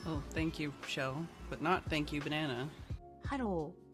Oh, thank you, Shell, but not thank you, Banana. ハロー。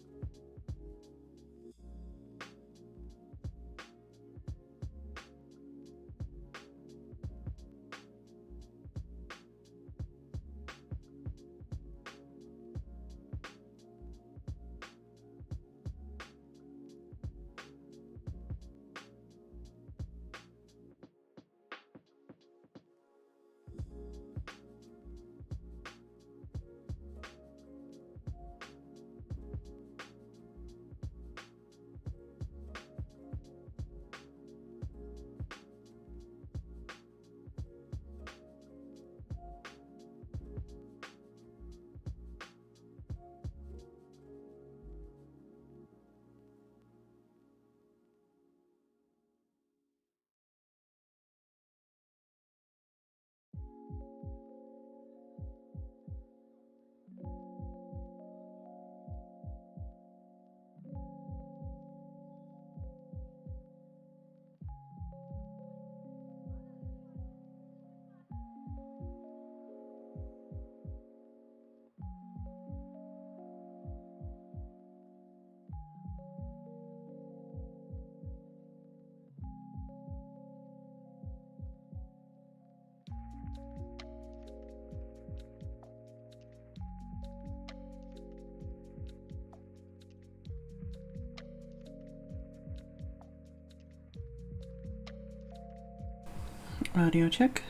Audio check.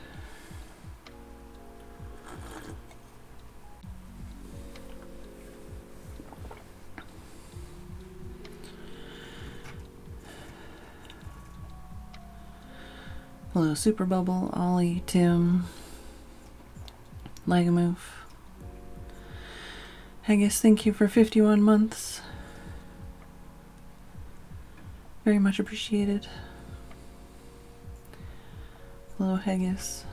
Hello, Super Bubble, Ollie, Tim, Lagamoof. Haggis, thank you for 51 months. Very much appreciated. Hello, Haggis.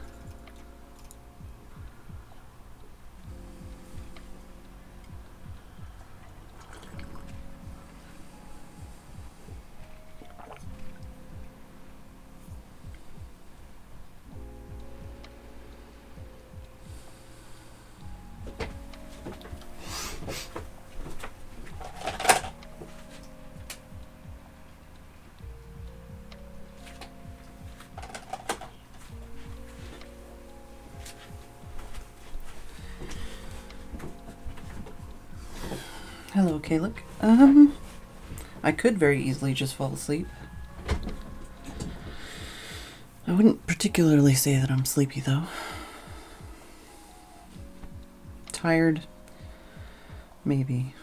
Hello, Kalik. I could very easily just fall asleep. I wouldn't particularly say that I'm sleepy, though. Tired? Maybe.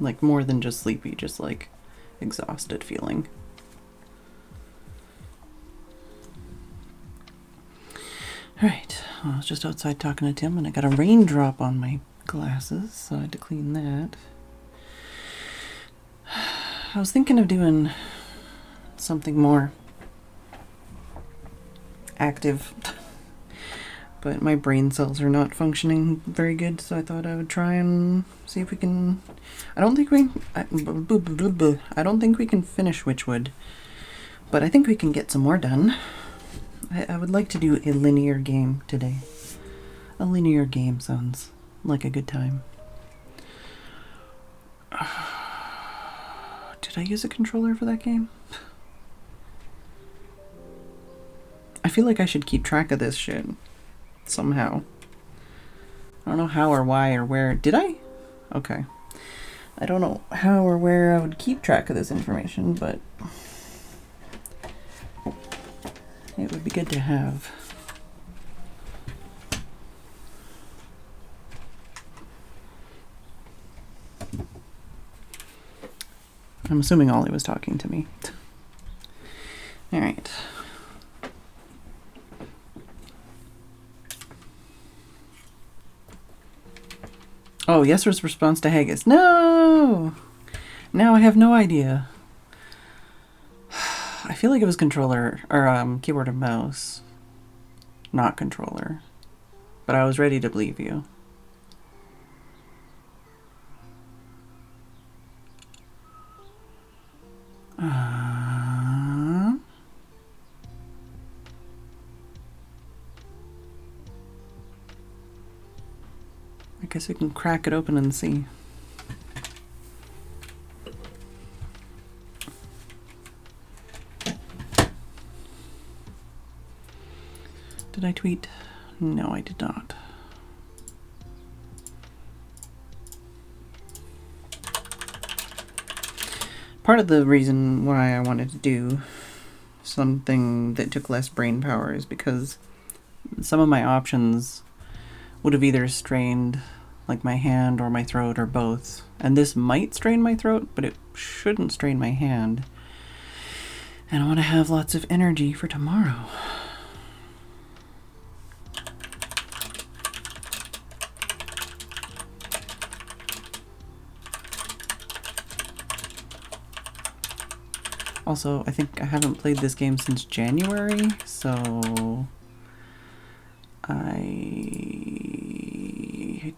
Like, more than just sleepy, just like exhausted feeling. Alright, well, I was just outside talking to Tim and I got a raindrop on my glasses, so I had to clean that. I was thinking of doing something more active, but my brain cells are not functioning very good, so I thought I would try and see if we can... I don't think we can finish Wytchwood, but I think we can get some more done. I would like to do a linear game today. A linear game sounds like a good time. Did I use a controller for that game? I feel like I should keep track of this shit somehow. I don't know how or why or where. Did I? Okay. I don't know how or where I would keep track of this information, but it would be good to have. I'm assuming Ollie was talking to me. All right. Oh, Yesser's response to Haggis. No! Now I have no idea. I feel like it was controller, or keyboard and mouse. Not controller. But I was ready to believe you. guess we can crack it open and see. Did I tweet? No, I did not. Part of the reason why I wanted to do something that took less brain power is because some of my options would have either strained like my hand or my throat or both. And this might strain my throat, but it shouldn't strain my hand. And I want to have lots of energy for tomorrow. Also, I think I haven't played this game since January, so I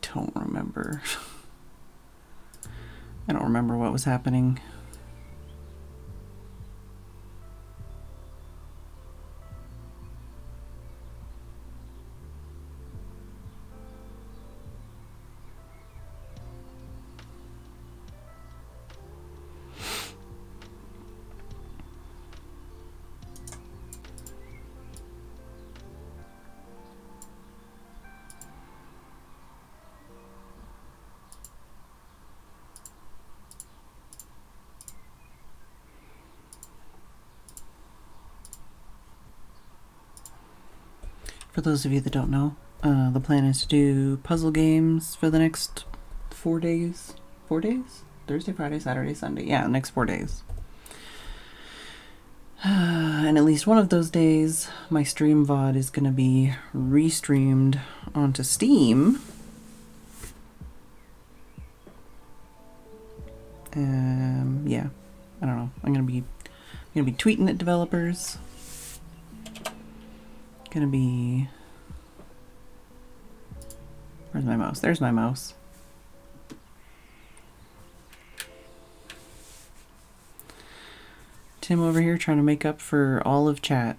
don't remember. I don't remember what was happening. For those of you that don't know, the plan is to do puzzle games for the next 4 days. 4 days? Thursday, Friday, Saturday, Sunday. Yeah, the next 4 days. And at least one of those days, my stream VOD is going to be restreamed onto Steam. Yeah, I don't know. I'm gonna be tweeting at developers. Gonna be... Where's my mouse? There's my mouse. Tim over here trying to make up for all of chat.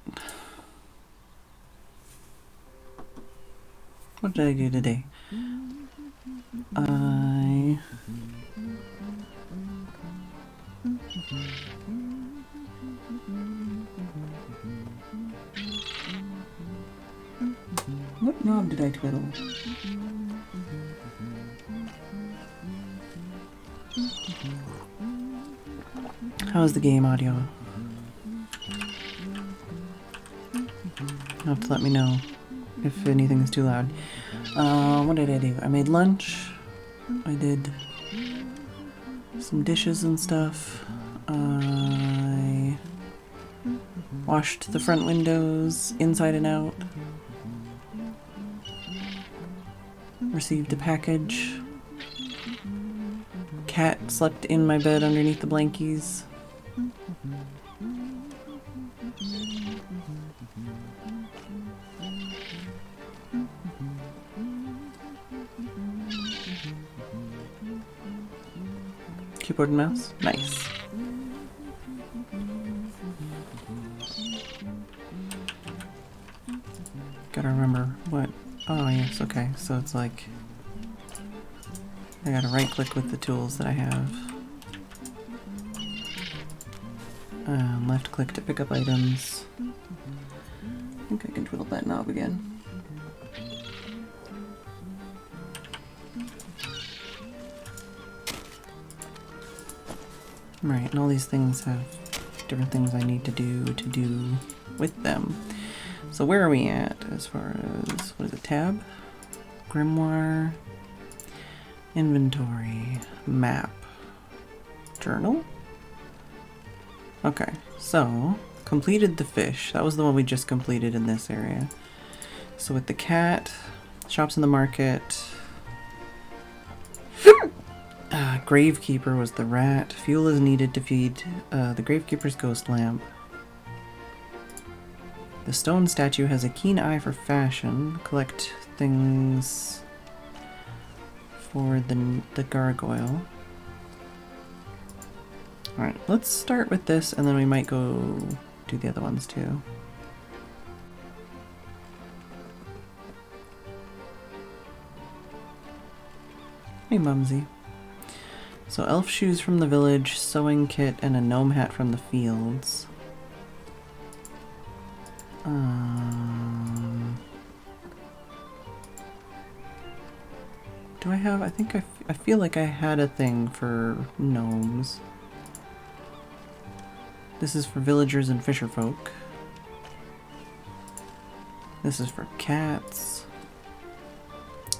What did I do today? What knob did I twiddle? How's the game audio? You'll have to let me know if anything is too loud. What did I do? I made lunch. I did some dishes and stuff. I washed the front windows inside and out. Received a package. Cat slept in my bed underneath the blankies. Keyboard and mouse? Nice. Gotta remember what... Oh yes, okay. So it's like... I gotta right click with the tools that I have. Left click to pick up items. I think I can twiddle that knob again. Right, and all these things have different things I need to do with them. So where are we at as far as, what is it, tab? Grimoire, inventory, map, journal? Okay, so completed the fish. That was the one we just completed in this area. So with the cat, shops in the market, Gravekeeper was the rat. Fuel is needed to feed the Gravekeeper's ghost lamp. The stone statue has a keen eye for fashion. Collect things for the gargoyle. Alright, let's start with this and then we might go do the other ones too. Hey, Mumsy. So elf shoes from the village, sewing kit, and a gnome hat from the fields. Do I have... I think I feel like I had a thing for gnomes. This is for villagers and fisher folk. This is for cats.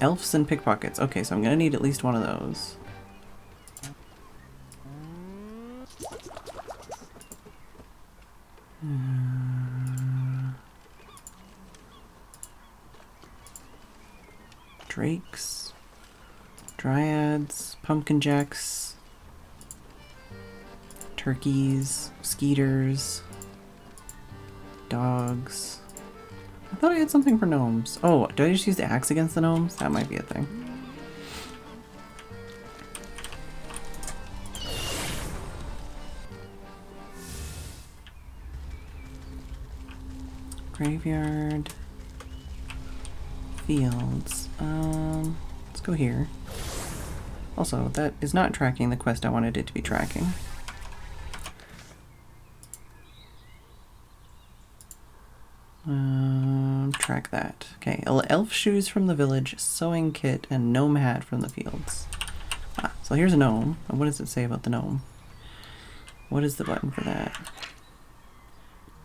Elves and pickpockets. Okay, so I'm gonna need at least one of those. Drakes. Dryads. Pumpkin jacks. Turkeys. Skeeters. Dogs. I thought I had something for gnomes. Oh, do I just use the axe against the gnomes? That might be a thing. Graveyard. Fields. Let's go here. Also, that is not tracking the quest I wanted it to be tracking. Track that. Okay, elf shoes from the village, sewing kit, and gnome hat from the fields. Ah, so here's a gnome. What does it say about the gnome? What is the button for that?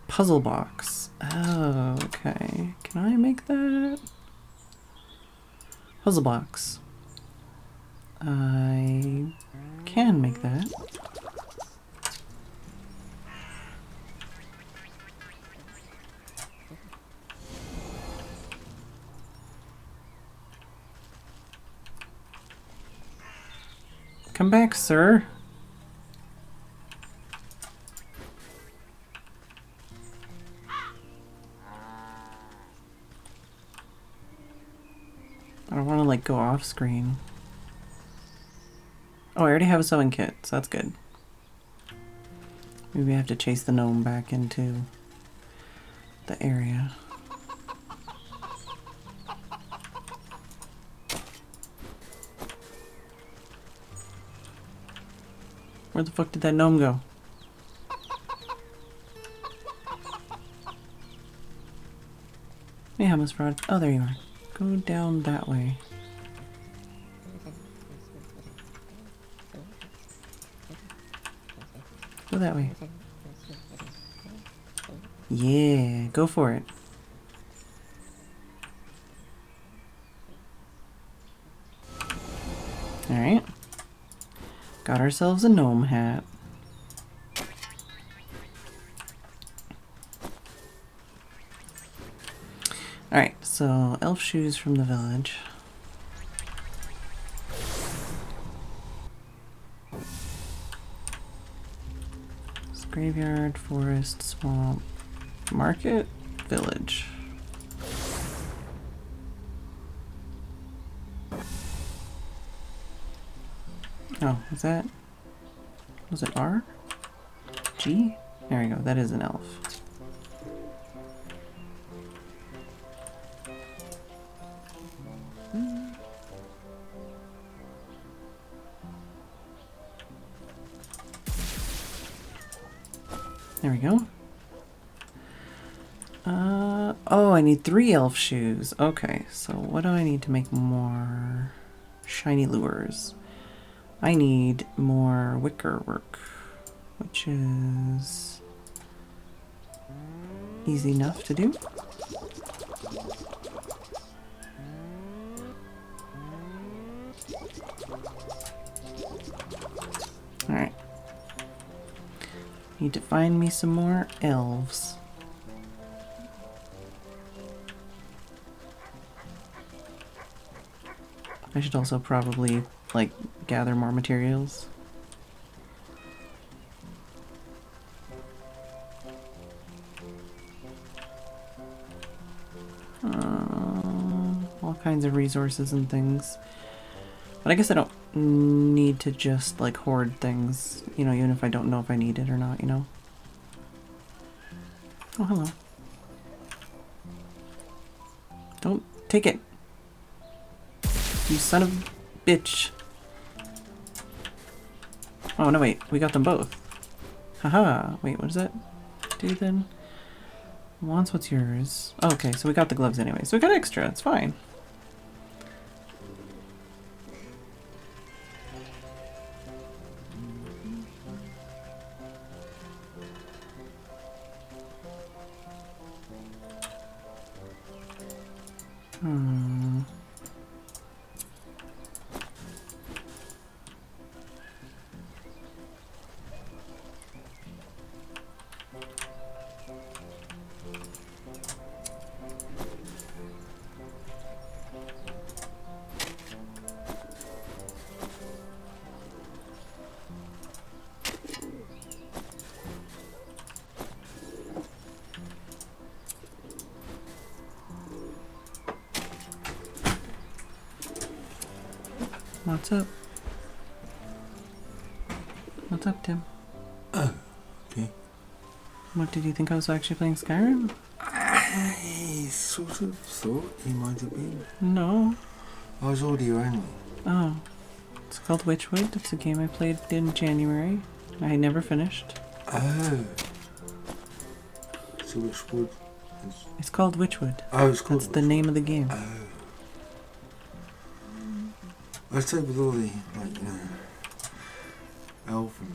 Puzzle box. Oh, okay. Can I make that? Puzzle box. I can make that. Come back, sir. I don't want to, like, go off screen. Oh, I already have a sewing kit, so that's good. Maybe I have to chase the gnome back into the area. Where the fuck did that gnome go? Hey, Hummus Fraud. Oh, there you are. Go down that way. Go that way. Yeah, go for it. Alright. Got ourselves a gnome hat. Alright, so elf shoes from the village. Graveyard, forest, swamp, market, village. Oh, is that... was it R? G? There we go, that is an elf. There we go. Oh, I need 3 elf shoes. Okay, so what do I need to make more shiny lures? I need more wicker work, which is easy enough to do. Alright. Need to find me some more elves. I should also probably, like, gather more materials. All kinds of resources and things. But I guess I don't need to just, like, hoard things, you know, even if I don't know if I need it or not, you know? Oh, hello. Don't take it. You son of a bitch. Oh, no, wait. We got them both. Haha. Wait, what does that do then? Wants what's yours. Oh, okay, so we got the gloves anyway. So we got extra. It's fine. Hmm. What's up? What's up, Tim? Oh, okay. What, did you think I was actually playing Skyrim? I sort of thought he might have been. No. I was audio only. Oh. It's called Wytchwood. It's a game I played in January. I never finished. Oh. So which wood? It's called Wytchwood. Oh, it's called That's the name of the game. Oh. I said with all the, like, elf and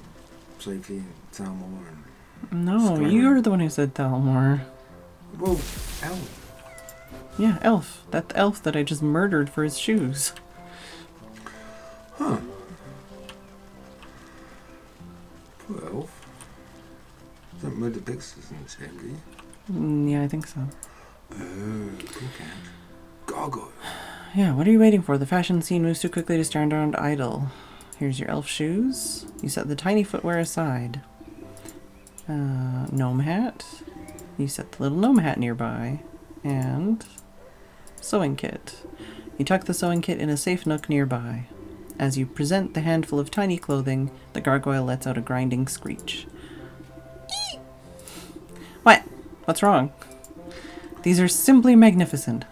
safety and Talmor and... No, Skyrim. you're the one who said Thalmor. Well, elf. Yeah, elf. That elf that I just murdered for his shoes. Huh. Poor elf. Don't murder Dexter's in this game, do you? Yeah, I think so. Oh, cool cat. Gargoyle. Yeah, what are you waiting for? The fashion scene moves too quickly to stand around idle. Here's your elf shoes. You set the tiny footwear aside. Gnome hat. You set the little gnome hat nearby. And sewing kit. You tuck the sewing kit in a safe nook nearby. As you present the handful of tiny clothing, the gargoyle lets out a grinding screech. Eee! What? What's wrong? These are simply magnificent.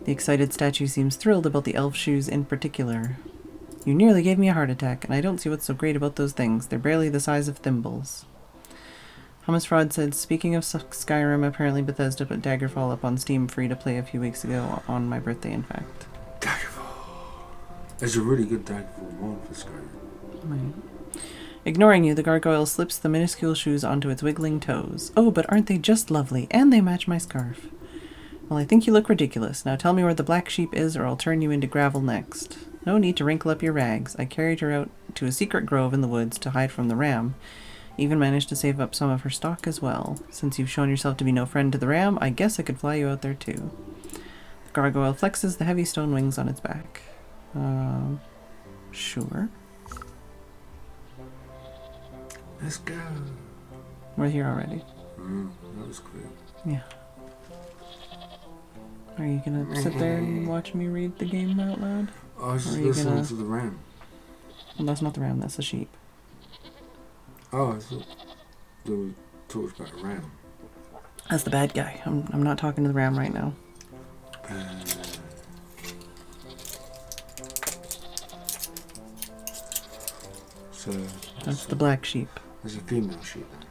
The excited statue seems thrilled about the elf shoes in particular. You nearly gave me a heart attack, and I don't see what's so great about those things. They're barely the size of thimbles. Hummus Fraud said, speaking of Skyrim, apparently Bethesda put Daggerfall up on Steam free to play a few weeks ago, on my birthday, in fact. Daggerfall. There's a really good Daggerfall mod for Skyrim. Right. Ignoring you, the gargoyle slips the minuscule shoes onto its wiggling toes. Oh, but aren't they just lovely? And they match my scarf. Well, I think you look ridiculous. Now tell me where the black sheep is, or I'll turn you into gravel next. No need to wrinkle up your rags. I carried her out to a secret grove in the woods to hide from the ram. Even managed to save up some of her stock as well. Since you've shown yourself to be no friend to the ram, I guess I could fly you out there too. The gargoyle flexes the heavy stone wings on its back. Sure. Let's go. We're here already. That was quick. Yeah. Are you gonna sit there and watch me read the game out loud? I was just Or are you listening gonna- to the ram. Well, that's not the ram, that's the sheep. Oh, I thought they were talking about a ram. That's the bad guy. I'm not talking to the ram right now. So That's the black sheep. there's a female sheep then.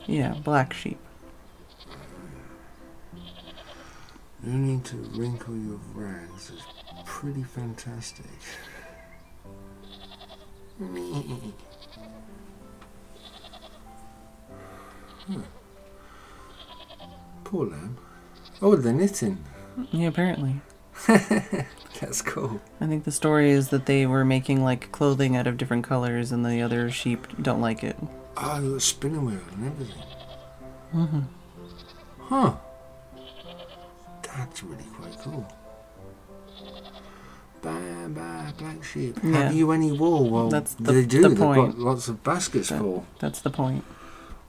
Yeah, black sheep. No need to wrinkle your rags. It's pretty fantastic. Huh. Poor lamb. Oh, they're knitting. Yeah, apparently. That's cool. I think the story is that they were making like clothing out of different colors and the other sheep don't like it. Oh, they got a spinning wheel and everything. Mm-hmm. Huh. That's really quite cool. Bye bye, black sheep. Yeah. Have you any wool? Well, That's the- they do. the They've point. got lots of baskets full. That's the point.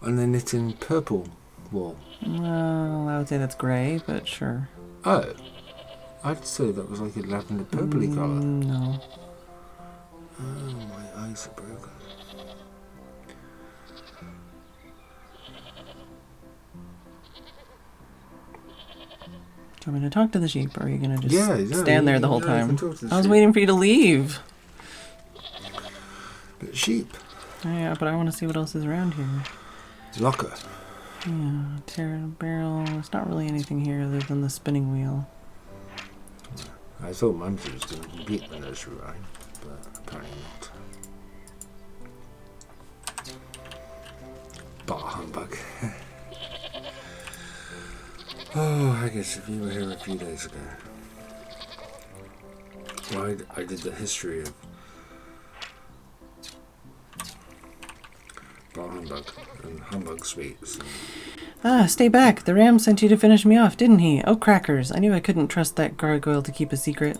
And they're knitting purple wool. Well, I would say that's grey, but sure. Oh. I'd say that was like a lavender purpley colour. No. Oh, my eyes are broken. Do you want me to talk to the sheep, or are you going to just Yeah, stand there the whole yeah, you can time? talk to the I was sheep. waiting for you to leave. Bit of sheep. Yeah, but I want to see what else is around here. Locker. Yeah, tear barrel. There's not really anything here other than the spinning wheel. I thought Mumsy was going to complete the nursery rhyme, but apparently not. Bar humbug. Oh, I guess if you were here a few days ago. Well, I did the history of bar humbug and humbug sweets. Ah, stay back. The ram sent you to finish me off, didn't he? Oh, crackers. I knew I couldn't trust that gargoyle to keep a secret.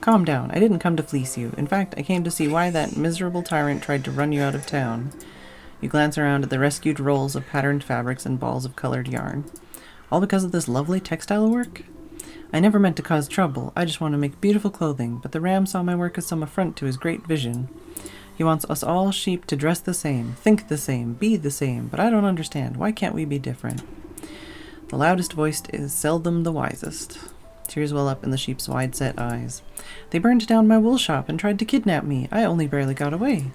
Calm down. I didn't come to fleece you. In fact, I came to see why that miserable tyrant tried to run you out of town. You glance around at the rescued rolls of patterned fabrics and balls of colored yarn. All because of this lovely textile work? I never meant to cause trouble. I just want to make beautiful clothing, but the ram saw my work as some affront to his great vision. He wants us all sheep to dress the same, think the same, be the same, but I don't understand. Why can't we be different? The loudest voiced is seldom the wisest. Tears well up in the sheep's wide-set eyes. They burned down my wool shop and tried to kidnap me. I only barely got away.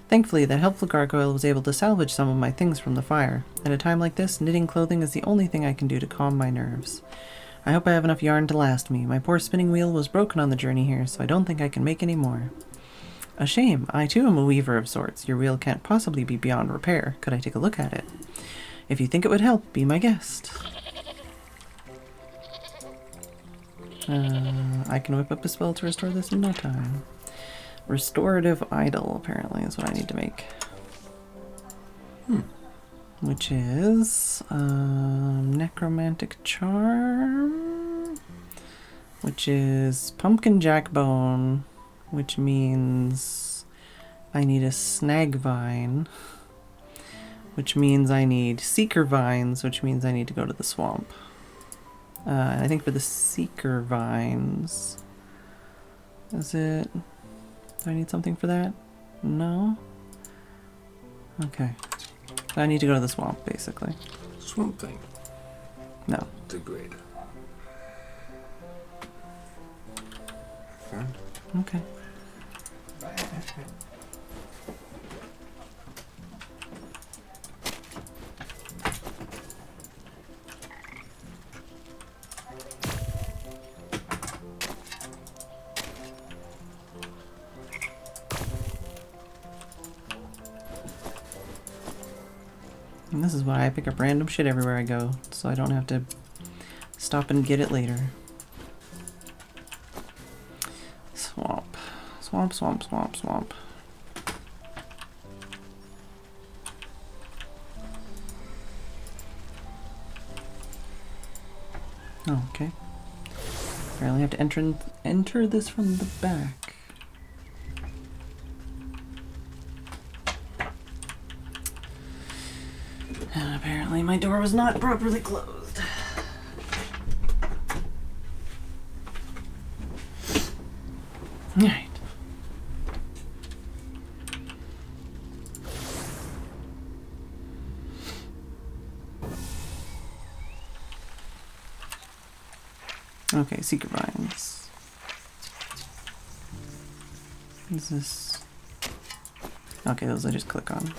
Thankfully, that helpful gargoyle was able to salvage some of my things from the fire. At a time like this, knitting clothing is the only thing I can do to calm my nerves. I hope I have enough yarn to last me. My poor spinning wheel was broken on the journey here, so I don't think I can make any more. A shame. I too am a weaver of sorts. Your wheel can't possibly be beyond repair. Could I take a look at it? If you think it would help, be my guest. I can whip up a spell to restore this in no time. Restorative idol, apparently, is what I need to make. Which is necromantic charm, which is pumpkin jackbone, which means I need a snag vine, which means I need seeker vines, which means I need to go to the swamp. And I think for the seeker vines, is it, do I need something for that? No? Okay. I need to go to the swamp, basically. Swamp thing. No. Degrade. Fine. Okay. And this is why I pick up random shit everywhere I go, so I don't have to stop and get it later. Swamp. Swamp, swamp, swamp, swamp. Oh, okay. Apparently I have to enter this from the back. And apparently my door was not properly closed. Alright. Okay, secret vines. What is this? Okay, those I just click on.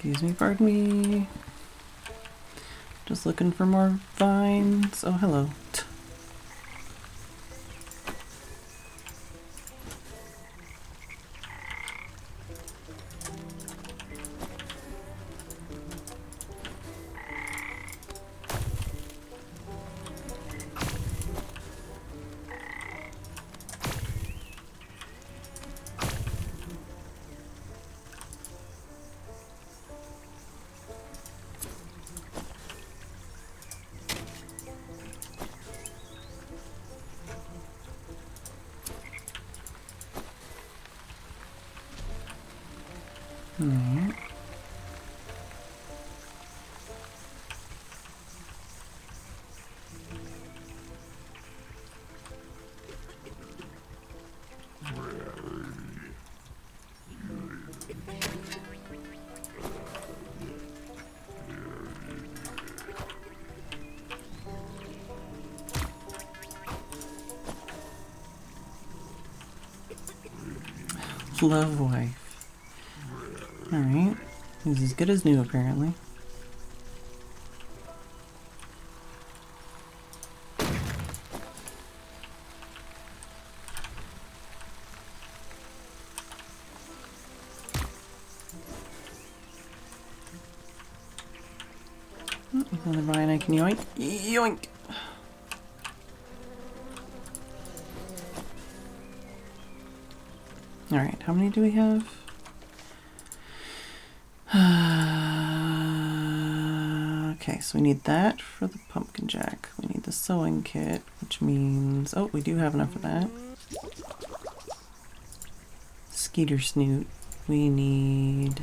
Excuse me, pardon me. Just looking for more vines. Oh, hello. Alright. Love wife. Alright. He's as good as new, apparently. Another vine I can yoink. Yoink! Alright, how many do we have? Okay, so we need that for the pumpkin jack. We need the sewing kit, which means... Oh, we do have enough of that. Skeeter snoot. We need...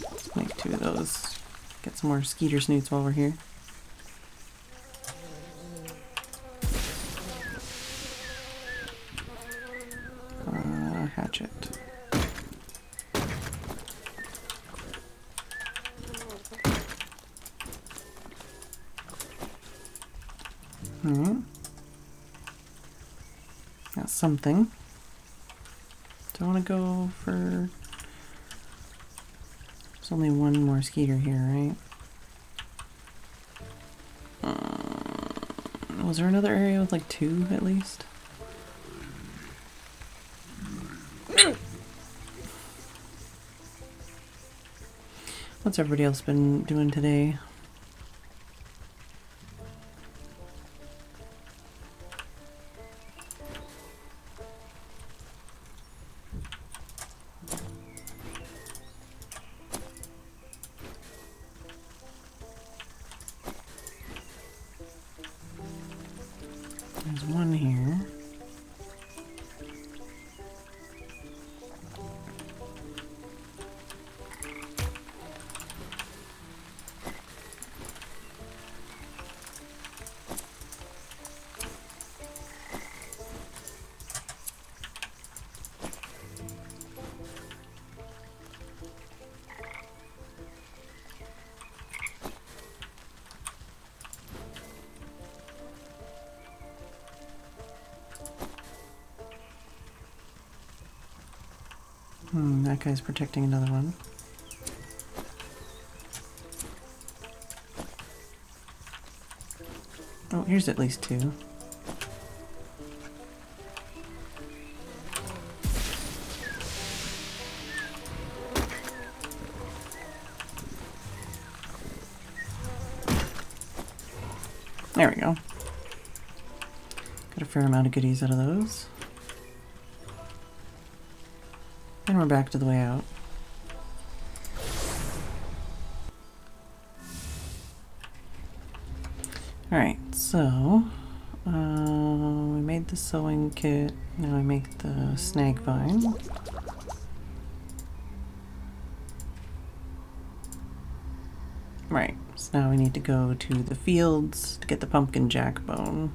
Let's make 2 of those. Get some more skeeter snoots while we're here. Hatchet. Alright. Got something. Do I want to go for... There's only one more skeeter here, right? Was there another area with like 2 at least? What's everybody else been doing today? There's one here. That guy's protecting another one. Oh, here's at least 2. There we go. Got a fair amount of goodies out of those. And we're back to the way out. Alright, so we made the sewing kit. Now I make the snag vine. Right, so now we need to go to the fields to get the pumpkin jack bone.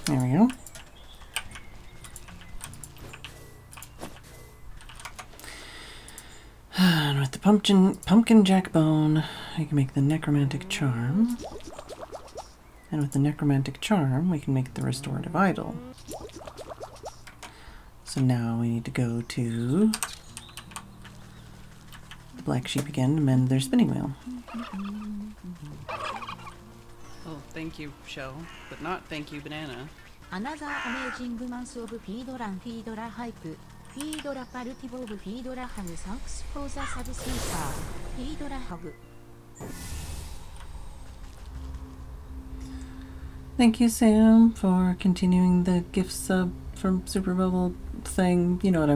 There we go. And with the pumpkin jack bone, I can make the necromantic charm. And with the necromantic charm, we can make the restorative idol. So now we need to go to the black sheep again to mend their spinning wheel. Oh, thank you, Shell, but not thank you, Banana. Another amazing month of Phedran Phedra hype. Phedra partible of Phedra hug. Thanks for the subscriber. Phedra hug. Thank you, Sam, for continuing the gift sub from Super Bubble thing. You know what I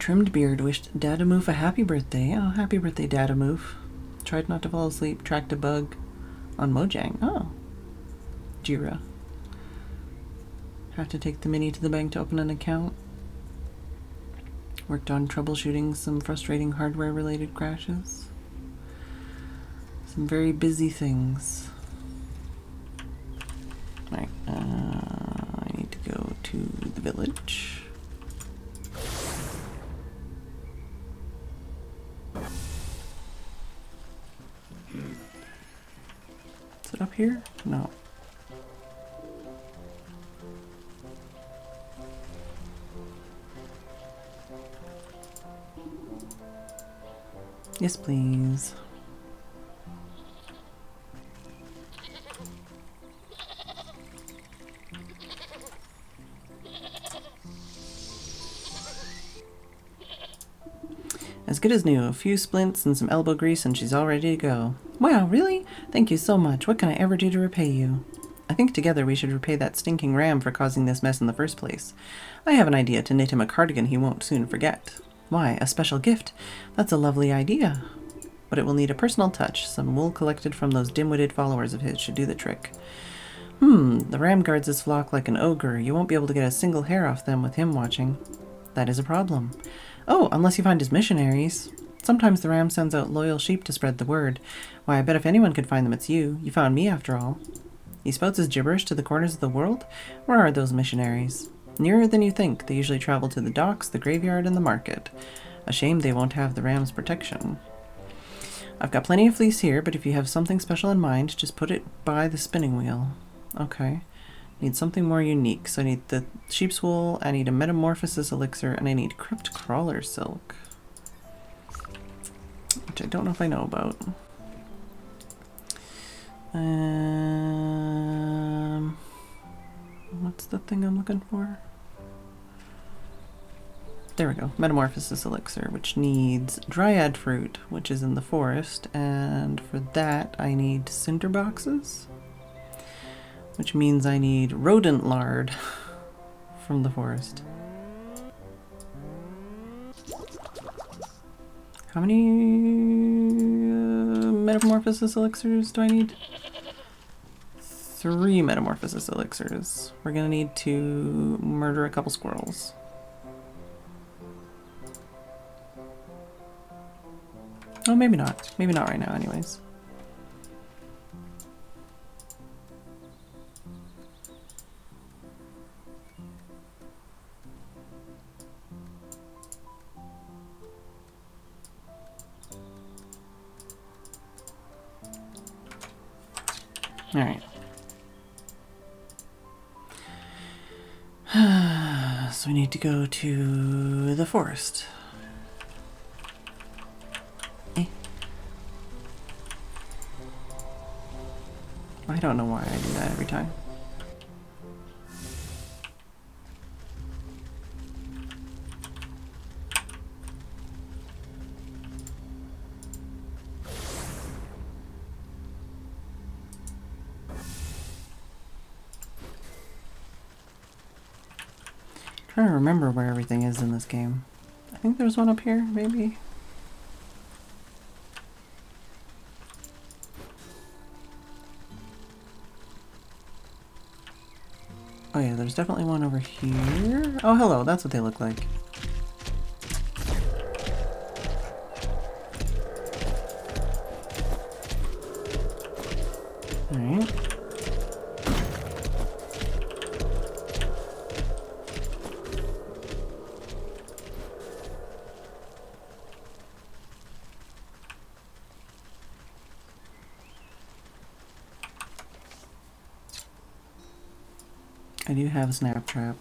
Trimmed beard wished Dadamoof a happy birthday. Oh, happy birthday, Dadamoof. Tried not to fall asleep, tracked a bug on Mojang. Oh. Jira. Have to take the mini to the bank to open an account. Worked on troubleshooting some frustrating hardware-related crashes. Some very busy things. Alright, I need to go to the village. Is it up here? No. Yes, please. As good as new. A few splints and some elbow grease and she's all ready to go. Wow, really? Thank you so much. What can I ever do to repay you? I think together we should repay that stinking ram for causing this mess in the first place. I have an idea to knit him a cardigan he won't soon forget. Why, a special gift? That's a lovely idea. But it will need a personal touch. Some wool collected from those dim-witted followers of his should do the trick. The ram guards his flock like an ogre. You won't be able to get a single hair off them with him watching. That is a problem. Oh, unless you find his missionaries. Sometimes the ram sends out loyal sheep to spread the word. Why, I bet if anyone could find them, it's you. You found me, after all. He spouts his gibberish to the corners of the world? Where are those missionaries? Nearer than you think. They usually travel to the docks, the graveyard, and the market. A shame they won't have the ram's protection. I've got plenty of fleece here, but if you have something special in mind, just put it by the spinning wheel. Okay. Need something more unique. So I need the sheep's wool, I need a metamorphosis elixir, and I need crypt crawler silk. Which I don't know if I know about. What's the thing I'm looking for? There we go. Metamorphosis elixir, which needs dryad fruit, which is in the forest, and for that I need cinder boxes, which means I need rodent lard from the forest. How many metamorphosis elixirs do I need? 3 metamorphosis elixirs. We're gonna need to murder a couple squirrels. Oh, maybe not. Maybe not right now, anyways. All right. So we need to go to the forest. I don't know why I do that every time. Trying to remember where everything is in this game. I think there's one up here, maybe. Oh yeah, there's definitely one over here. Oh, hello, that's what they look like. Alright. I do have a snap trap.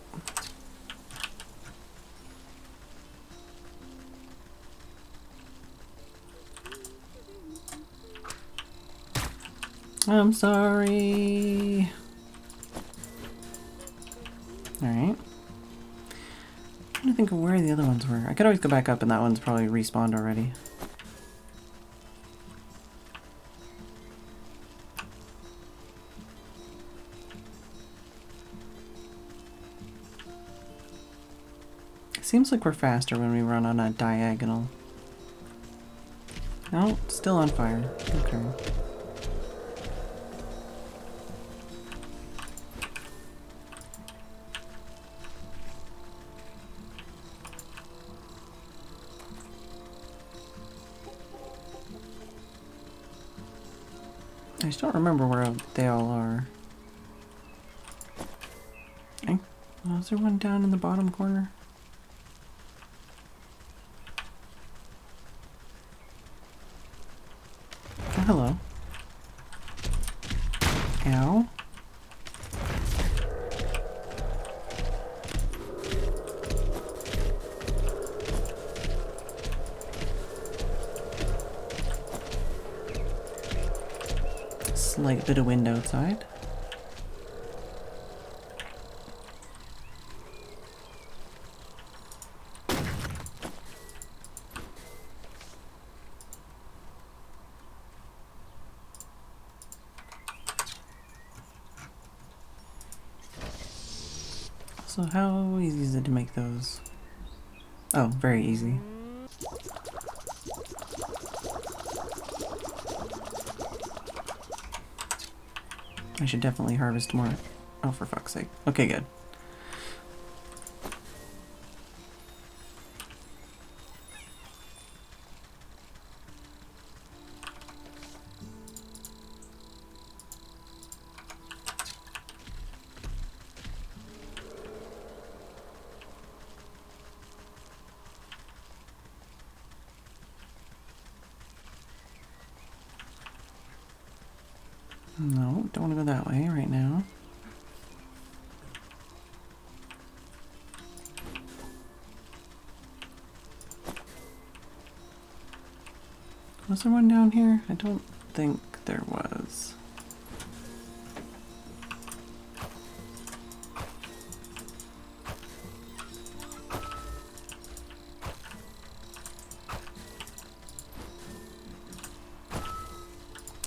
I'm sorry. Alright. Trying to think of where the other ones were. I could always go back up and that one's probably respawned already. Seems like we're faster when we run on a diagonal. No, still on fire. Okay. I just don't remember where they all are. Okay. Oh, is there one down in the bottom corner? Oh, hello. Ow. Slight bit of wind outside. So how easy is it to make those? Oh, very easy. I should definitely harvest more. Oh, for fuck's sake. Okay, good. No, don't want to go that way right now. Was there one down here? I don't think there was.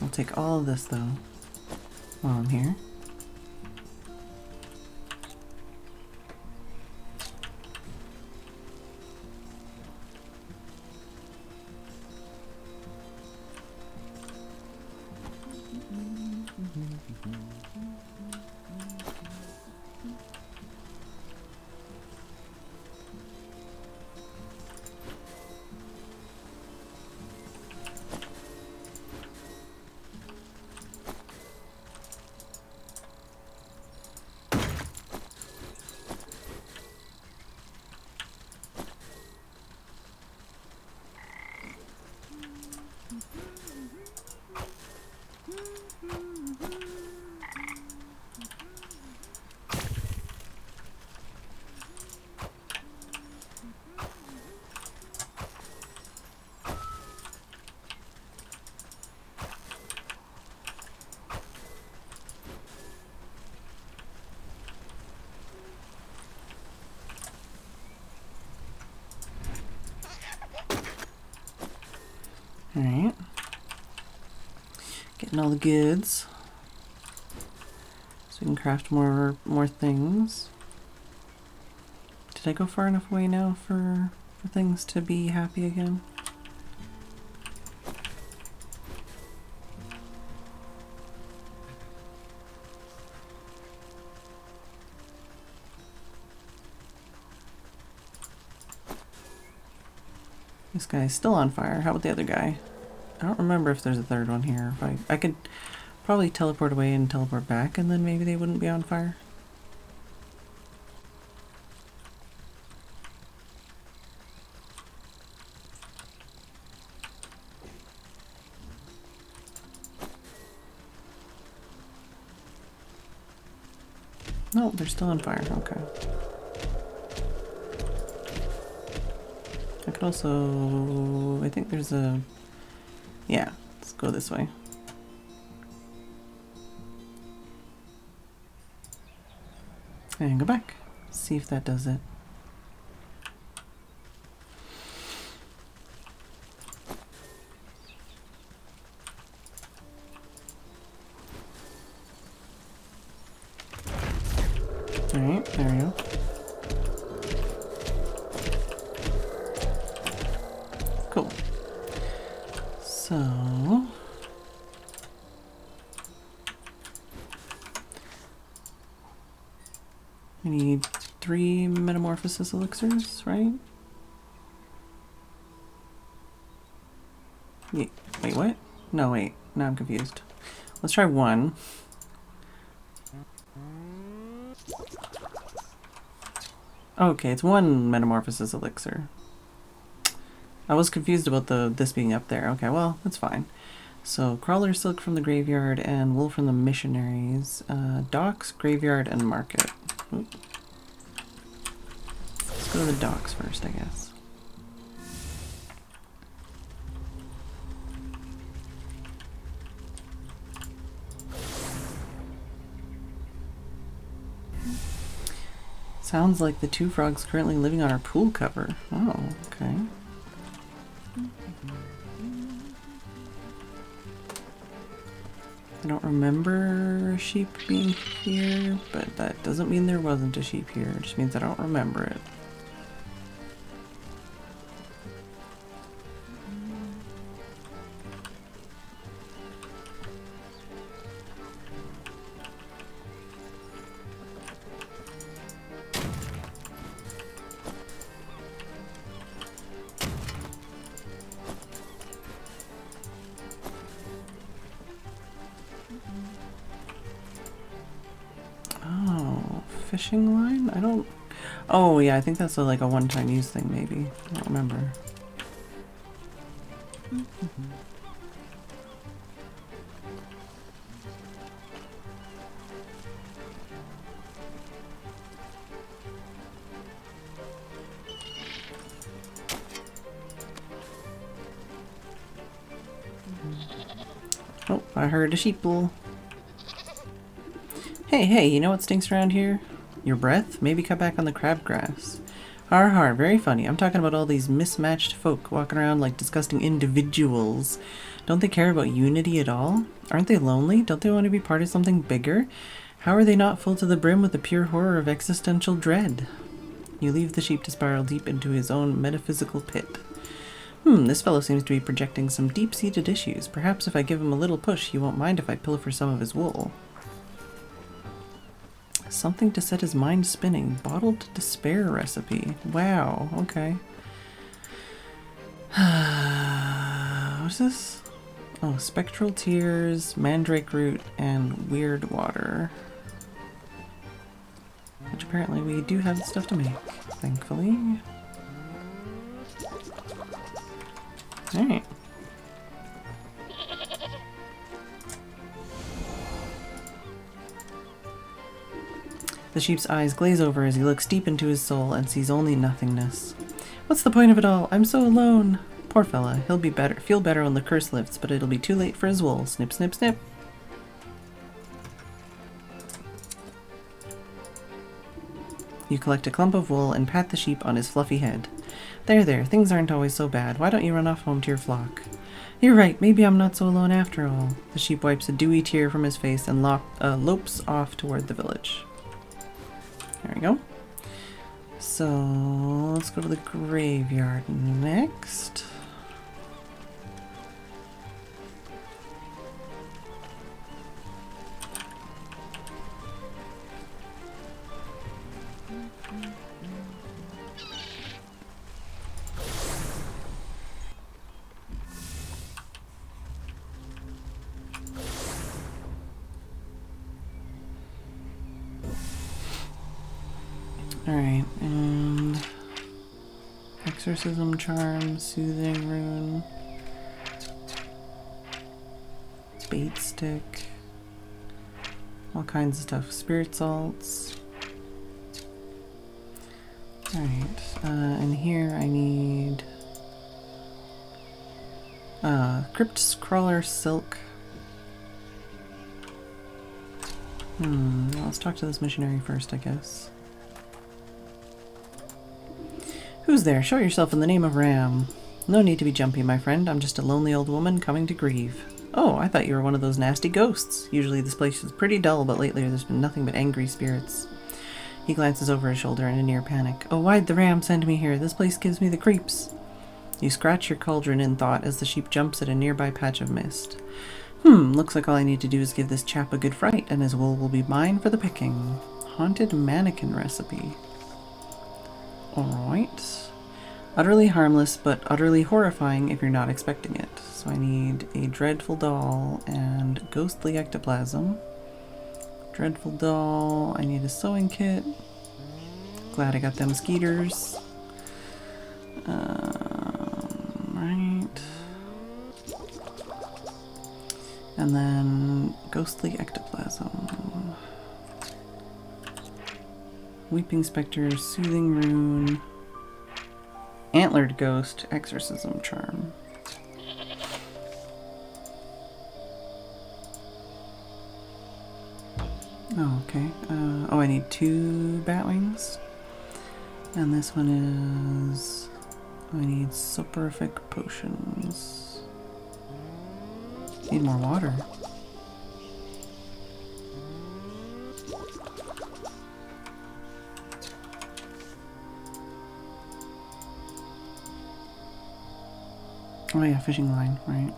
I'll take all of this though while I'm here. Alright. Getting all the goods. So we can craft more things. Did I go far enough away now for things to be happy again? This guy's still on fire. How about the other guy? I don't remember if there's a third one here. I could probably teleport away and teleport back, and then maybe they wouldn't be on fire. No, they're still on fire. Okay. I could also... I think there's a... Yeah, let's go this way. And go back. See if that does it. Alright, there we go. 3 metamorphosis elixirs, right? Wait, what? No, wait. Now I'm confused. Let's try 1. Okay, it's 1 metamorphosis elixir. I was confused about this being up there. Okay, well, that's fine. So, crawler silk from the graveyard and wool from the missionaries. Docks, graveyard, and market. Oop. Let's go to the docks first, I guess. Sounds like the 2 frogs currently living on our pool cover. Oh, okay. I don't remember a sheep being here, but that doesn't mean there wasn't a sheep here. It just means I don't remember it. Fishing line? I don't... Oh, yeah, I think that's like a one-time use thing, maybe. I don't remember. Oh, I heard a sheep bull. Hey, you know what stinks around here? Your breath? Maybe cut back on the crabgrass. Har, very funny. I'm talking about all these mismatched folk walking around like disgusting individuals. Don't they care about unity at all? Aren't they lonely? Don't they want to be part of something bigger? How are they not full to the brim with the pure horror of existential dread? You leave the sheep to spiral deep into his own metaphysical pit. This fellow seems to be projecting some deep-seated issues. Perhaps if I give him a little push, he won't mind if I pilfer some of his wool. Something to set his mind spinning. Bottled despair recipe. Wow, okay. What's this? Oh, spectral tears, mandrake root, and weird water. Which apparently we do have the stuff to make, thankfully. Alright. The sheep's eyes glaze over as he looks deep into his soul and sees only nothingness. What's the point of it all? I'm so alone. Poor fella. He'll be better, feel better when the curse lifts, but it'll be too late for his wool. Snip, snip, snip. You collect a clump of wool and pat the sheep on his fluffy head. There, things aren't always so bad. Why don't you run off home to your flock? You're right, maybe I'm not so alone after all. The sheep wipes a dewy tear from his face and lopes off toward the village. There we go. So, let's go to the graveyard next. Alright, and exorcism charm, soothing rune, bait stick, all kinds of stuff, spirit salts. Alright, and here I need crypt crawler silk. Well, let's talk to this missionary first, I guess. Who's there? Show yourself in the name of Ram. No need to be jumpy, my friend. I'm just a lonely old woman coming to grieve. Oh, I thought you were one of those nasty ghosts. Usually this place is pretty dull, but lately there's been nothing but angry spirits. He glances over his shoulder in a near panic. Oh, why'd the Ram send me here? This place gives me the creeps. You scratch your cauldron in thought as the sheep jumps at a nearby patch of mist. Looks like all I need to do is give this chap a good fright, and his wool will be mine for the picking. Haunted mannequin recipe. Alright. Utterly harmless, but utterly horrifying if you're not expecting it. So I need a dreadful doll and ghostly ectoplasm. Dreadful doll, I need a sewing kit. Glad I got them skeeters. Right. And then ghostly ectoplasm. Weeping Spectre, Soothing Rune, Antlered Ghost, Exorcism Charm. Oh, okay. Oh, I need 2 bat wings. And this one is... I need soporific potions. Need more water. Oh yeah, fishing line, right.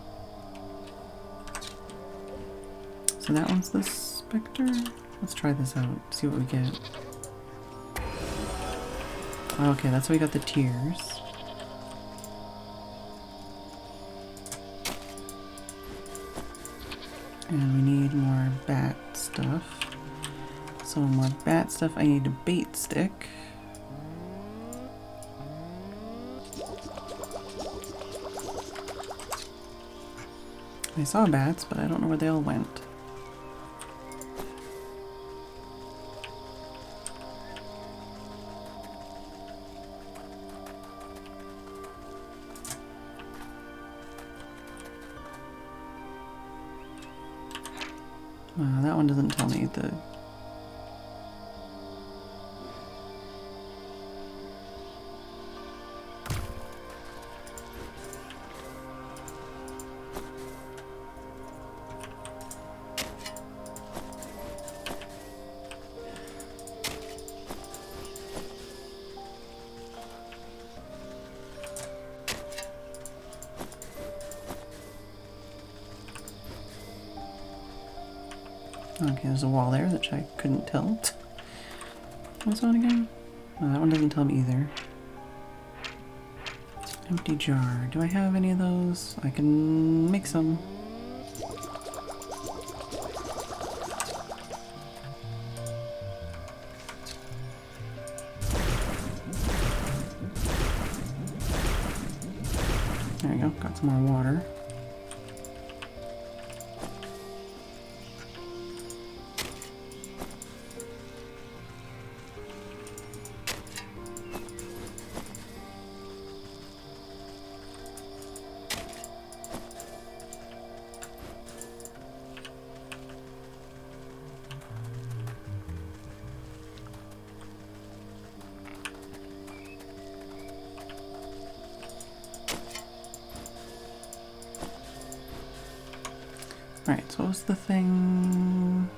So that one's the Spectre? Let's try this out, see what we get. Okay, that's how we got the tears. And we need more bat stuff. So more bat stuff, I need a bait stick. I saw bats, but I don't know where they all went. That one doesn't tell me the... Okay, there's a wall there that I couldn't tell. What's on again? Oh, that one doesn't tell me either. Empty jar. Do I have any of those? I can make some. There we go. Got some more water. Alright, so what was the thing?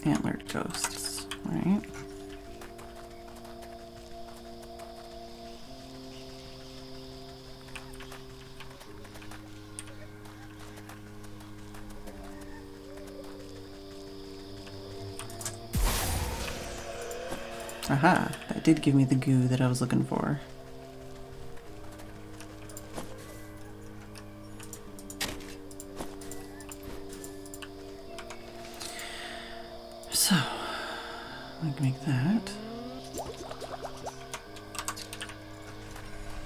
Antlered ghosts, right? Aha, that did give me the goo that I was looking for. So, I can make that.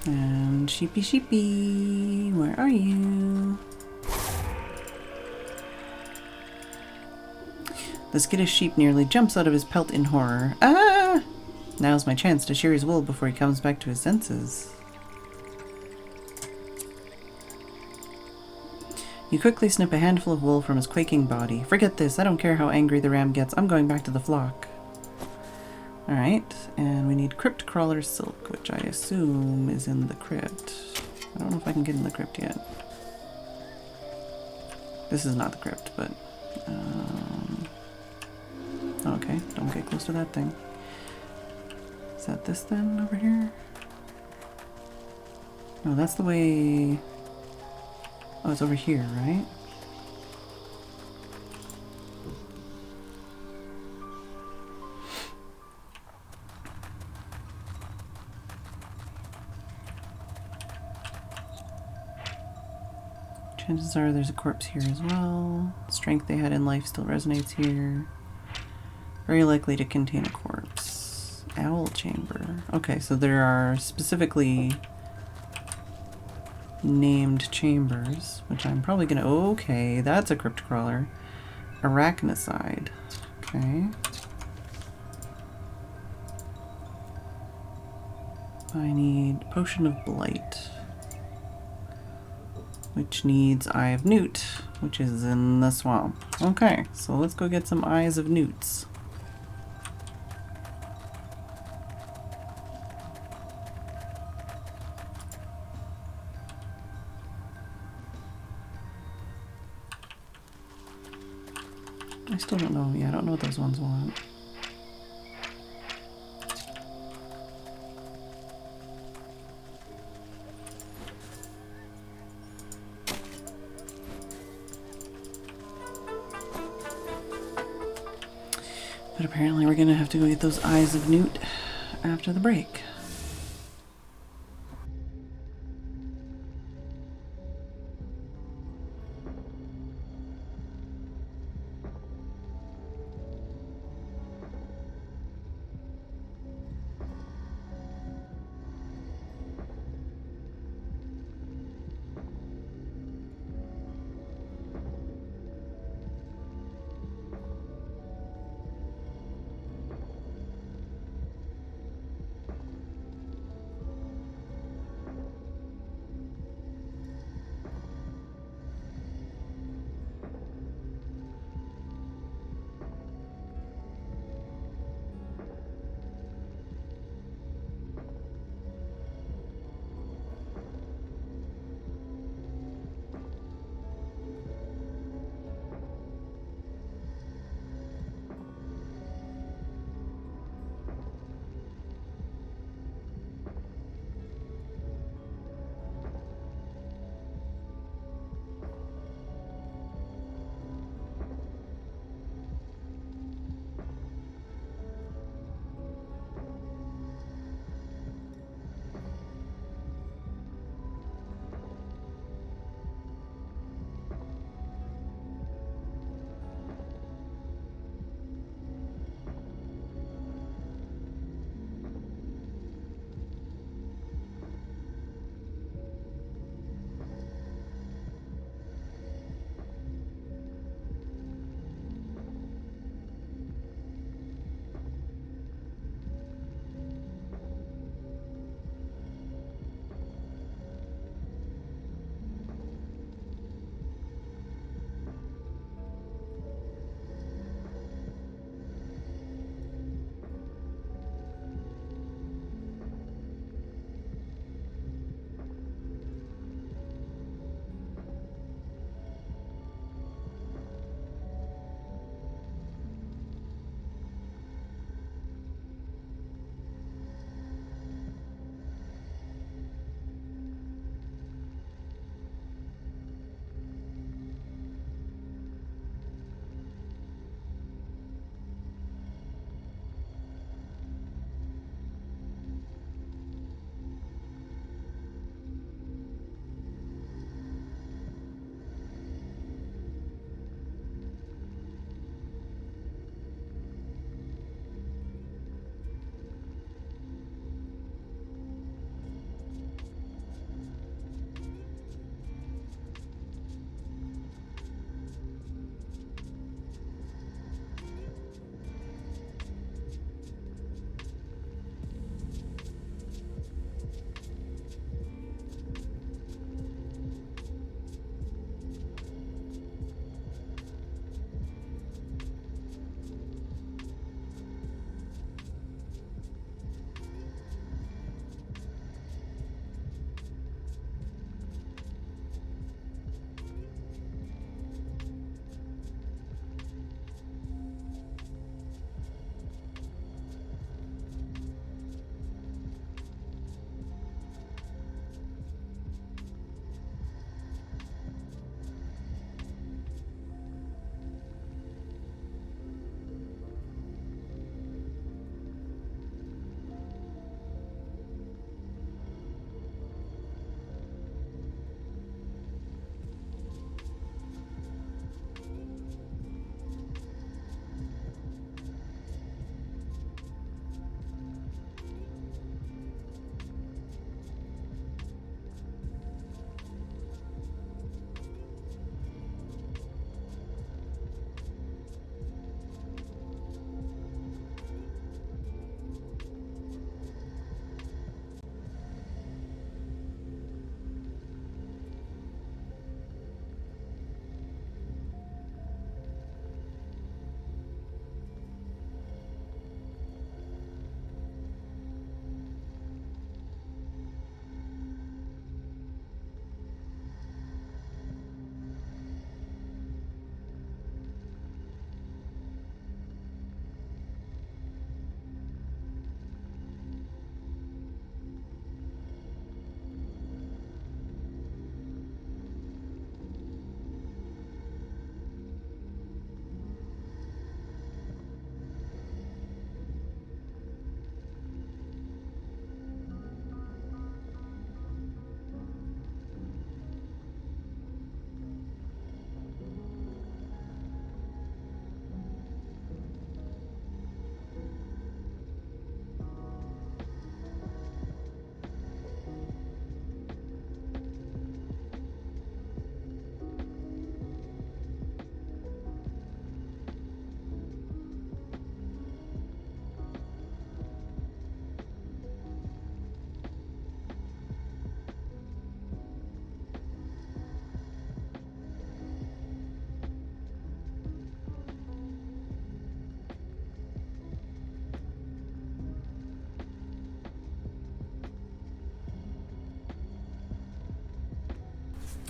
And sheepy sheepy, where are you? The skittish sheep nearly jumps out of his pelt in horror. Ah! Now's my chance to shear his wool before he comes back to his senses. You quickly snip a handful of wool from his quaking body. Forget this, I don't care how angry the ram gets, I'm going back to the flock. Alright, and we need crypt crawler silk, which I assume is in the crypt. I don't know if I can get in the crypt yet. This is not the crypt, but... okay, don't get close to that thing. Is that this then, over here? No, that's the way... Oh, it's over here, right? Chances are there's a corpse here as well. Strength they had in life still resonates here. Very likely to contain a corpse. Owl chamber. Okay, so there are specifically named chambers, which I'm probably gonna... Okay, that's a crypt crawler. Arachnicide. Okay. I need Potion of Blight, which needs Eye of Newt, which is in the swamp. Okay, so let's go get some Eyes of Newts. I still don't know. Yeah, I don't know what those ones want. But apparently we're gonna have to go get those Eyes of Newt after the break.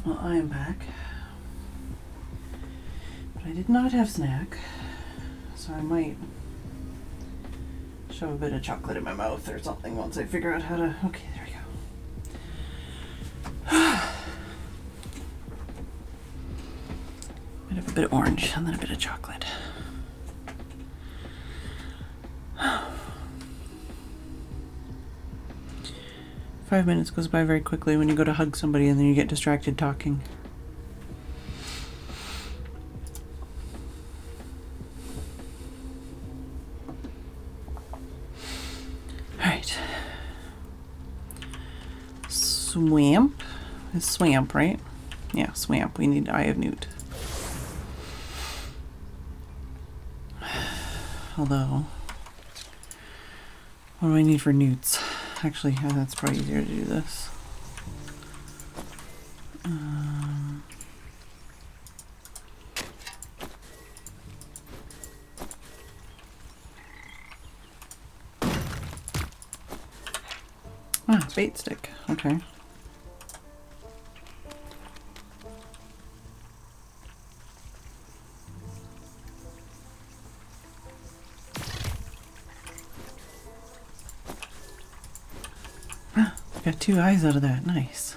Well, I am back. But I did not have snack, so I might shove a bit of chocolate in my mouth or something once I figure out how to... Okay, there we go. A bit of orange and then a bit of chocolate. 5 minutes goes by very quickly when you go to hug somebody and then you get distracted talking. Alright. Swamp. It's swamp, right? Yeah, swamp. We need Eye of Newt. Although, what do I need for newts? Actually, yeah, that's probably easier to do this. Bait stick. Okay. Got 2 eyes out of that. Nice.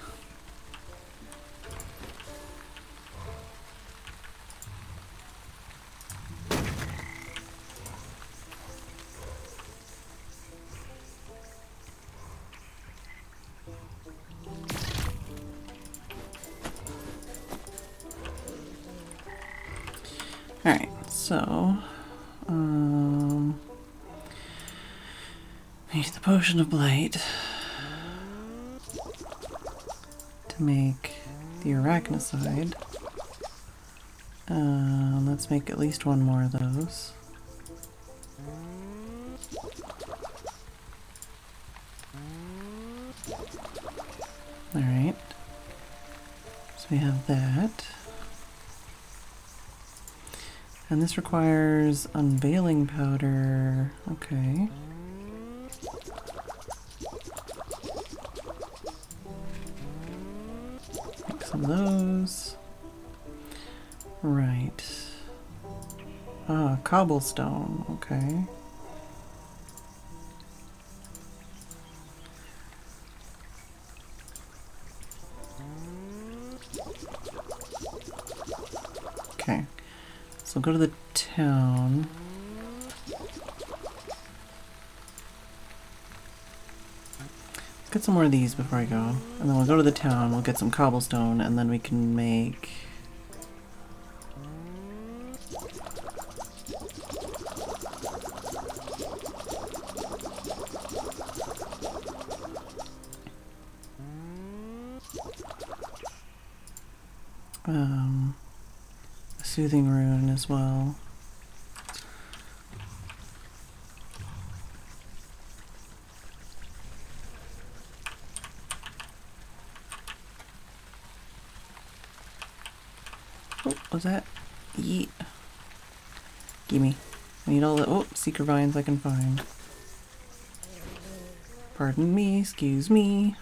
Alright, so need the potion of blight to make the arachnicide. Let's make at least 1 more of those. Alright. So we have that. And this requires unveiling powder. Okay. Make some of those. Right. Ah, cobblestone. Okay. Okay. So go to the town. Get some more of these before I go. And then we'll go to the town, we'll get some cobblestone, and then we can make... a soothing rune as well. Oh, was that? Yeet. Gimme. I need all the secret vines I can find. Pardon me, excuse me.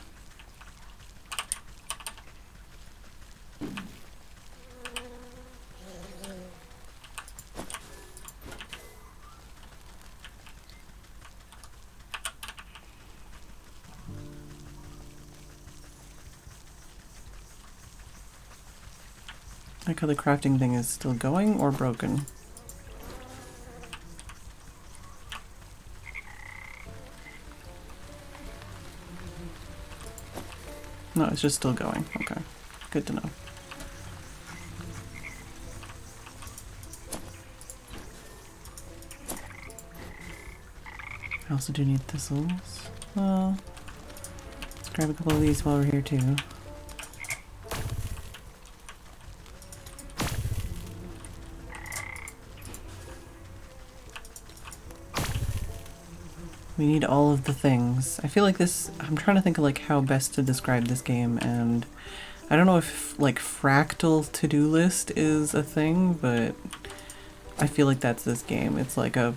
I like how the crafting thing is still going or broken. No, it's just still going. Okay. Good to know. I also do need thistles. Well, let's grab a couple of these while we're here too. We need all of the things. I feel like this, I'm trying to think of like how best to describe this game, and I don't know if like fractal to-do list is a thing, but I feel like that's this game. It's like a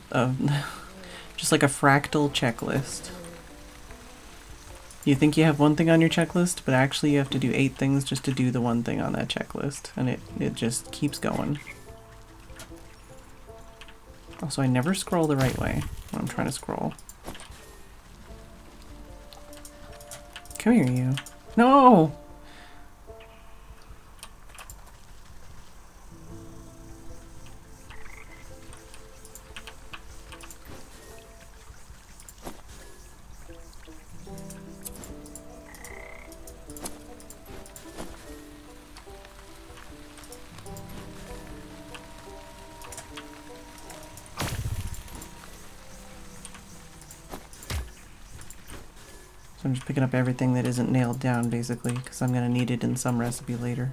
just like a fractal checklist. You think you have one thing on your checklist, but actually you have to do 8 things just to do the one thing on that checklist. And it just keeps going. Also, I never scroll the right way when I'm trying to scroll. Come here, you. No! So I'm just picking up everything that isn't nailed down, basically, because I'm going to need it in some recipe later.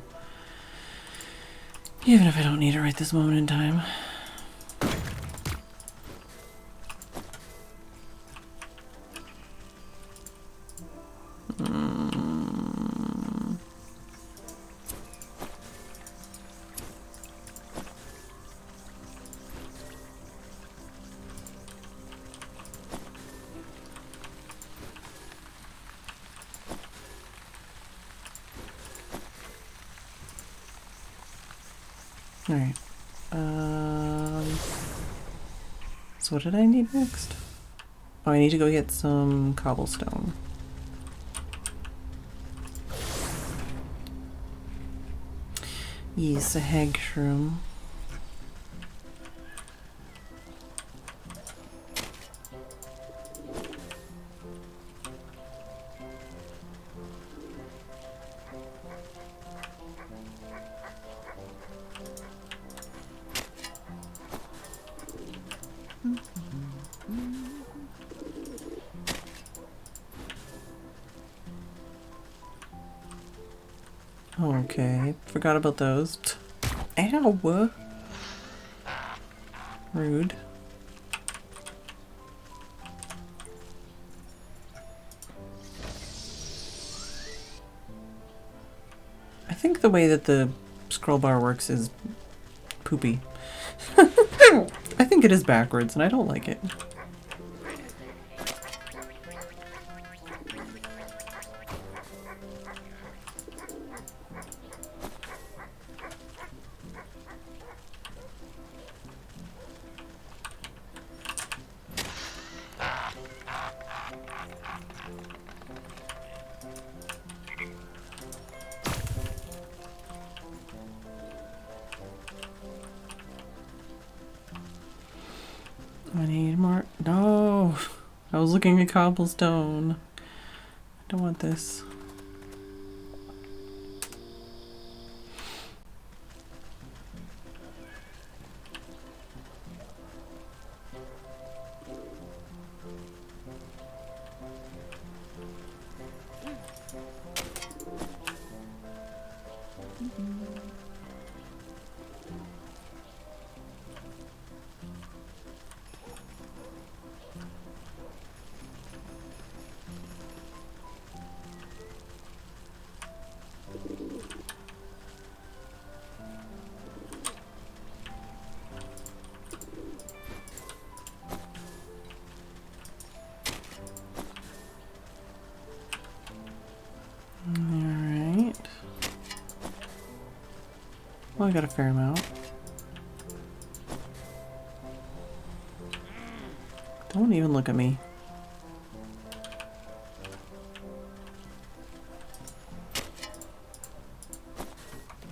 Even if I don't need it right this moment in time. Alright. So what did I need next? Oh, I need to go get some cobblestone. Yes, a hag shroom. Okay, forgot about those. Ow! Rude. I think the way that the scroll bar works is poopy. I think it is backwards and I don't like it. I need more. No! I was looking at cobblestone. I don't want this. Alright. Well, I got a fair amount. Don't even look at me.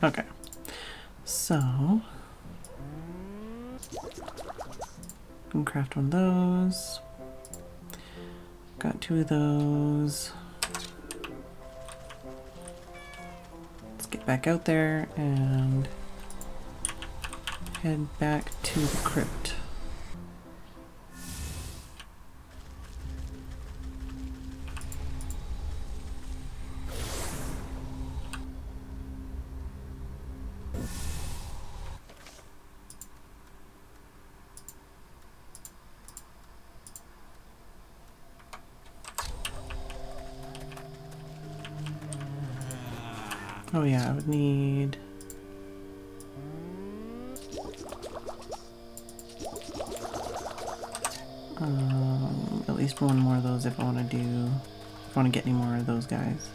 Okay. So, I can craft one of those. Got 2 of those. Let's get back out there and head back to the crypt. Oh yeah, I would need at least one more of those if I want to do I want to get any more of those guys.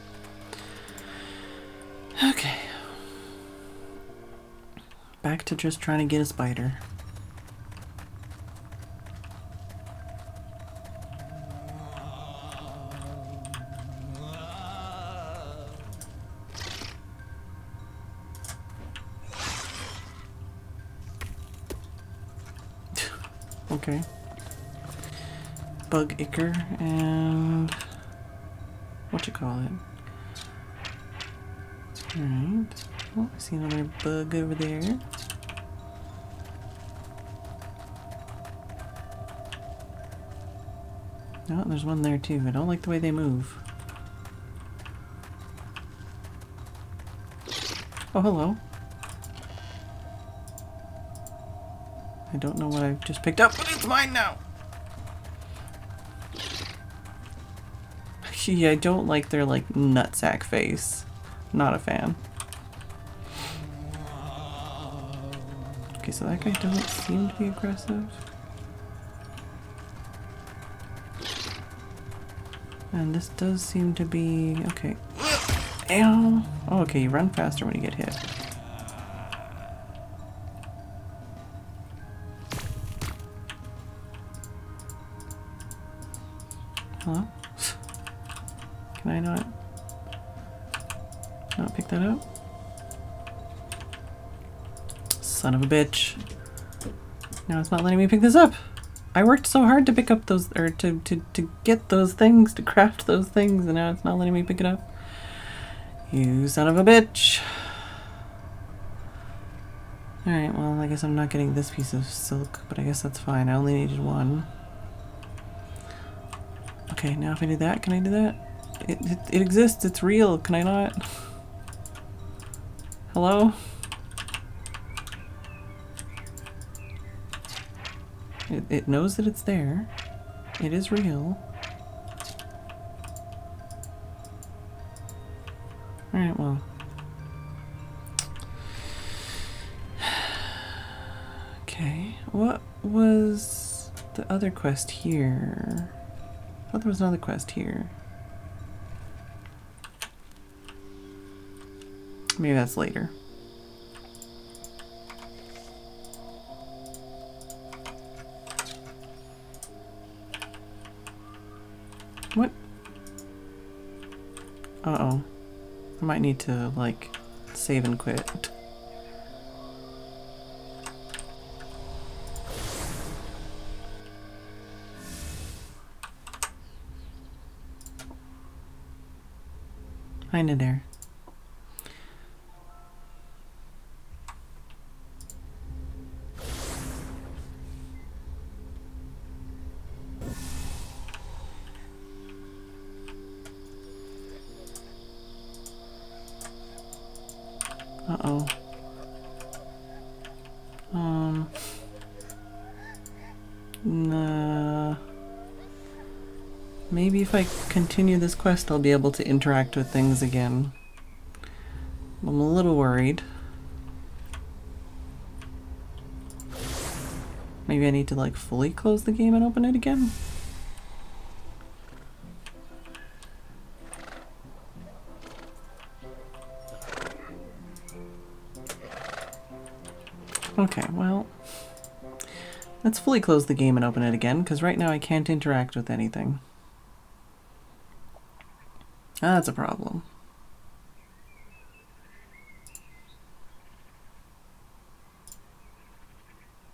Okay. Back to just trying to get a spider. Okay. Bug ichor and what you call it? Alright. Oh, I see another bug over there. Oh, there's one there too. I don't like the way they move. Oh, hello. I don't know what I've just picked up, but it's mine now! Actually, I don't like their, like, nutsack face. Not a fan. Okay, so that guy doesn't seem to be aggressive. And this does seem to be... okay. Ow! Oh, okay, you run faster when you get hit. Hello? Can I not pick that up? Son of a bitch. Now it's not letting me pick this up. I worked so hard to pick up those, or to get those things, to craft those things, and now it's not letting me pick it up. You son of a bitch. Alright, well, I guess I'm not getting this piece of silk, but I guess that's fine. I only needed one. Okay, now if I do that, can I do that? It exists, it's real, can I not? Hello? It knows that it's there. It is real. Alright, well. Okay, what was the other quest here? I thought there was another quest here. Maybe that's later. What? Uh-oh. I might need to, like, save and quit. Kinda there. Uh-oh. Nah. Maybe if I continue this quest, I'll be able to interact with things again. I'm a little worried. Maybe I need to, like, fully close the game and open it again? Okay, well, let's fully close the game and open it again, because right now I can't interact with anything. That's a problem.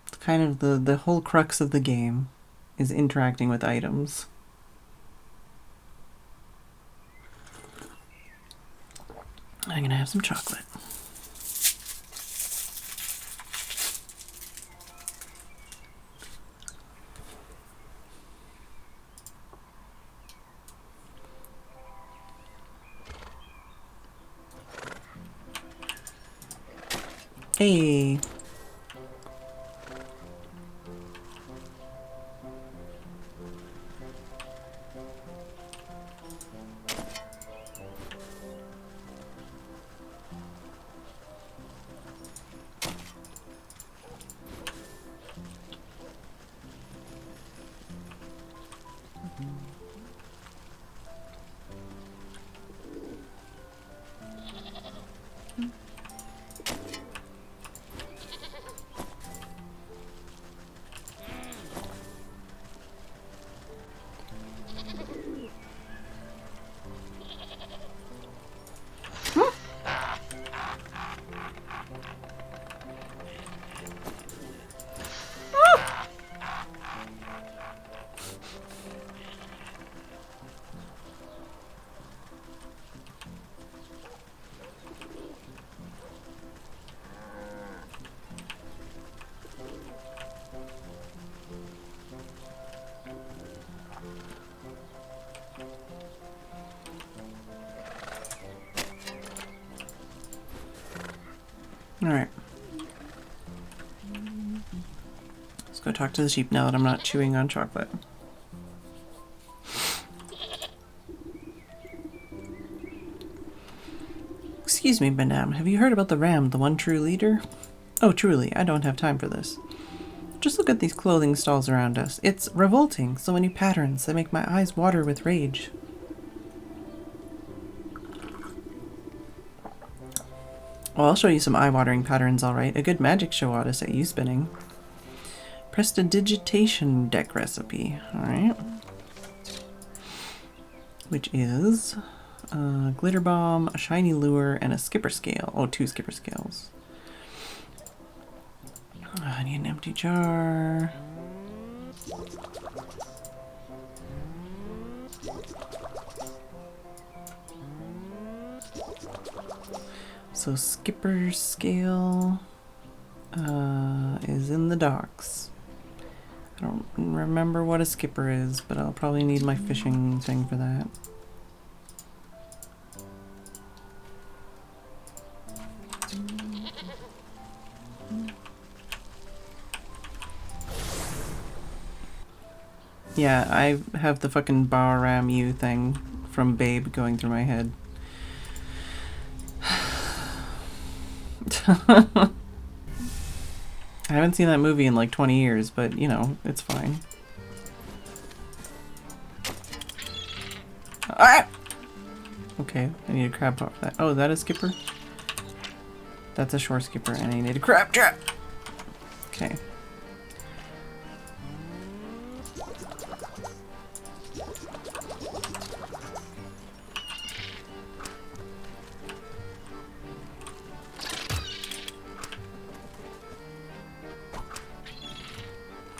It's kind of the whole crux of the game is interacting with items. I'm gonna have some chocolate. Hey. Alright. Let's go talk to the sheep now that I'm not chewing on chocolate. Excuse me, madame, have you heard about the ram, the one true leader? Oh, truly, I don't have time for this. Just look at these clothing stalls around us. It's revolting, so many patterns that make my eyes water with rage. Well, I'll show you some eye-watering patterns, alright. A good magic show ought to set you spinning. Prestidigitation deck recipe, alright. Which is a glitter bomb, a shiny lure, and a skipper scale. Oh, 2 skipper scales. I need an empty jar. So skipper scale is in the docks. I don't remember what a skipper is, but I'll probably need my fishing thing for that. Yeah, I have the fucking Bahram U thing from Babe going through my head. I haven't seen that movie in like 20 years, but you know, it's fine. Ah! Okay, I need a crab off that. Oh, is that a skipper? That's a shore skipper, and I need a crab trap! Okay.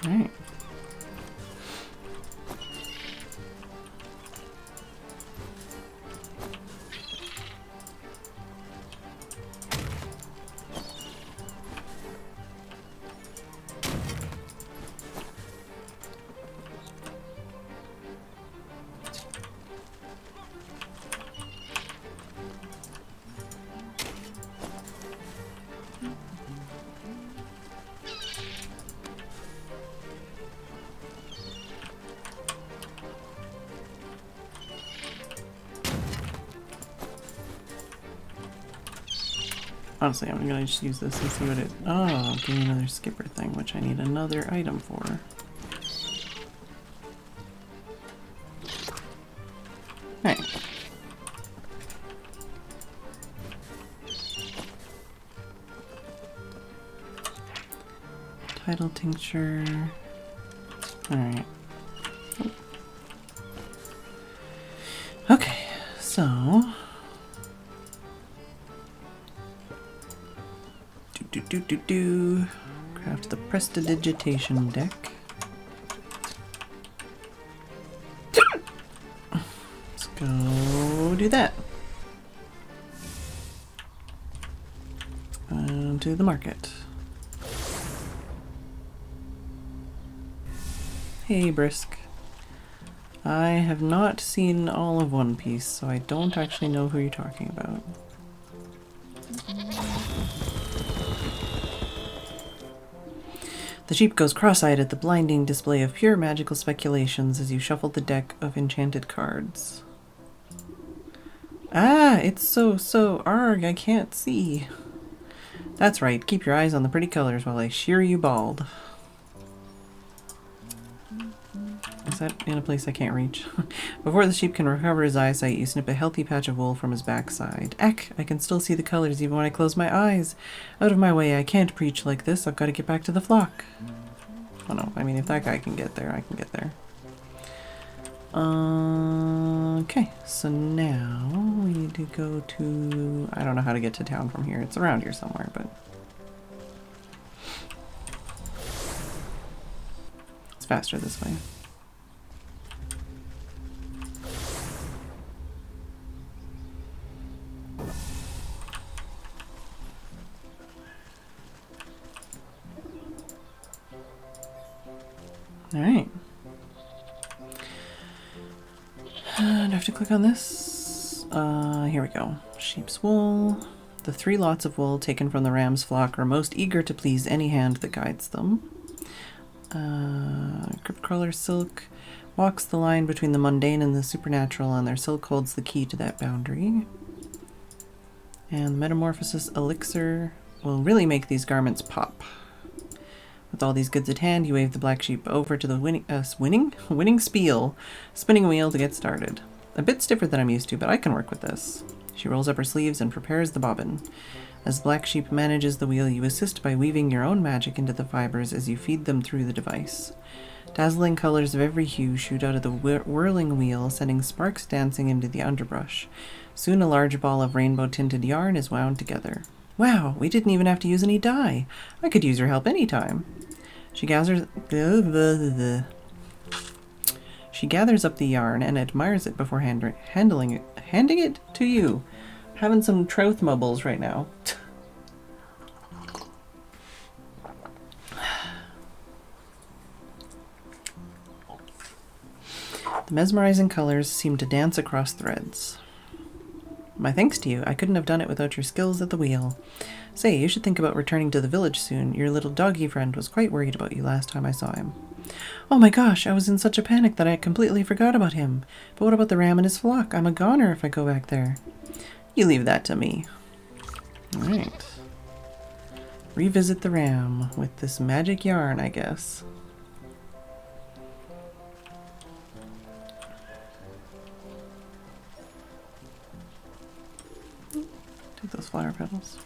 Alright. Honestly, I'm gonna just use this and see what it... Oh, give me another skipper thing, which I need another item for. Hey. Tidal tincture. Alright. Okay, so... Craft the prestidigitation deck. Let's go do that. To the market. Hey, Brisk. I have not seen all of One Piece, so I don't actually know who you're talking about. The sheep goes cross-eyed at the blinding display of pure magical speculations as you shuffle the deck of enchanted cards. Ah, it's so arg, I can't see. That's right, keep your eyes on the pretty colors while I shear you bald. Is that in a place I can't reach? Before the sheep can recover his eyesight, you snip a healthy patch of wool from his backside. Eck, I can still see the colors even when I close my eyes. Out of my way, I can't preach like this. I've got to get back to the flock. Oh no, I mean, if that guy can get there, I can get there. Okay, so now we need to go to... I don't know how to get to town from here. It's around here somewhere, but... it's faster this way. Alright. Do I have to click on this? Here we go. Sheep's wool. The 3 lots of wool taken from the ram's flock are most eager to please any hand that guides them. Cryptcrawler silk walks the line between the mundane and the supernatural, and their silk holds the key to that boundary. And the metamorphosis elixir will really make these garments pop. With all these goods at hand, you wave the black sheep over to the winning spinning wheel to get started. A bit stiffer than I'm used to, but I can work with this. She rolls up her sleeves and prepares the bobbin. As Black Sheep manages the wheel, you assist by weaving your own magic into the fibers as you feed them through the device. Dazzling colors of every hue shoot out of the whirling wheel, sending sparks dancing into the underbrush. Soon a large ball of rainbow-tinted yarn is wound together. Wow, we didn't even have to use any dye. I could use your help anytime. She gathers up the yarn and admires it before handing it to you. Having some troth mubbles right now. The mesmerizing colors seem to dance across threads. My thanks to you. I couldn't have done it without your skills at the wheel. Say, you should think about returning to the village soon. Your little doggy friend was quite worried about you last time I saw him. Oh my gosh, I was in such a panic that I completely forgot about him. But what about the ram and his flock? I'm a goner if I go back there. You leave that to me. Alright. Revisit the ram with this magic yarn, I guess. Take those flower petals.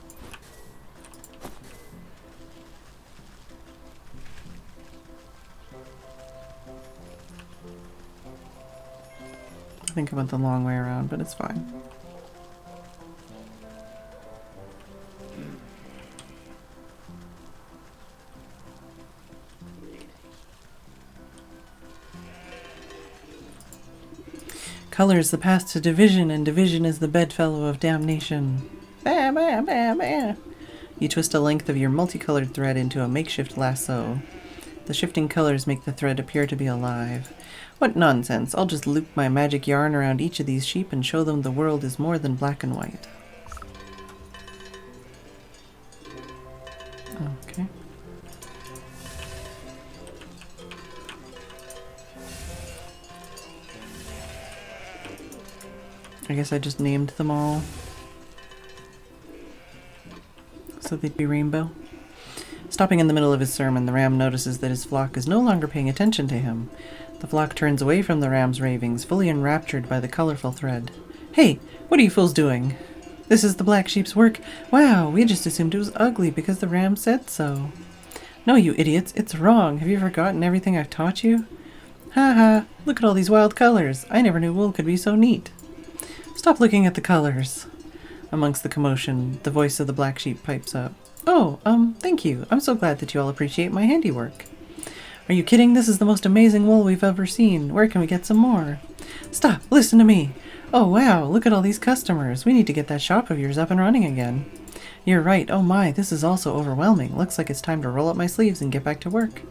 I think I went the long way around, but it's fine. Color is the path to division, and division is the bedfellow of damnation. Bah, bah, bah, bah. You twist a length of your multicolored thread into a makeshift lasso. The shifting colors make the thread appear to be alive. What nonsense! I'll just loop my magic yarn around each of these sheep and show them the world is more than black and white. Okay. I guess I just named them all so they'd be rainbow. Stopping in the middle of his sermon, the ram notices that his flock is no longer paying attention to him. The flock turns away from the ram's ravings, fully enraptured by the colorful thread. Hey, what are you fools doing? This is the black sheep's work. Wow, we just assumed it was ugly because the ram said so. No, you idiots, it's wrong. Have you forgotten everything I've taught you? Ha ha, look at all these wild colors. I never knew wool could be so neat. Stop looking at the colors. Amongst the commotion, the voice of the black sheep pipes up. Oh, thank you. I'm so glad that you all appreciate my handiwork. Are you kidding? This is the most amazing wool we've ever seen. Where can we get some more? Stop, listen to me. Oh wow, look at all these customers. We need to get that shop of yours up and running again. You're right. Oh my, this is also overwhelming. Looks like it's time to roll up my sleeves and get back to work.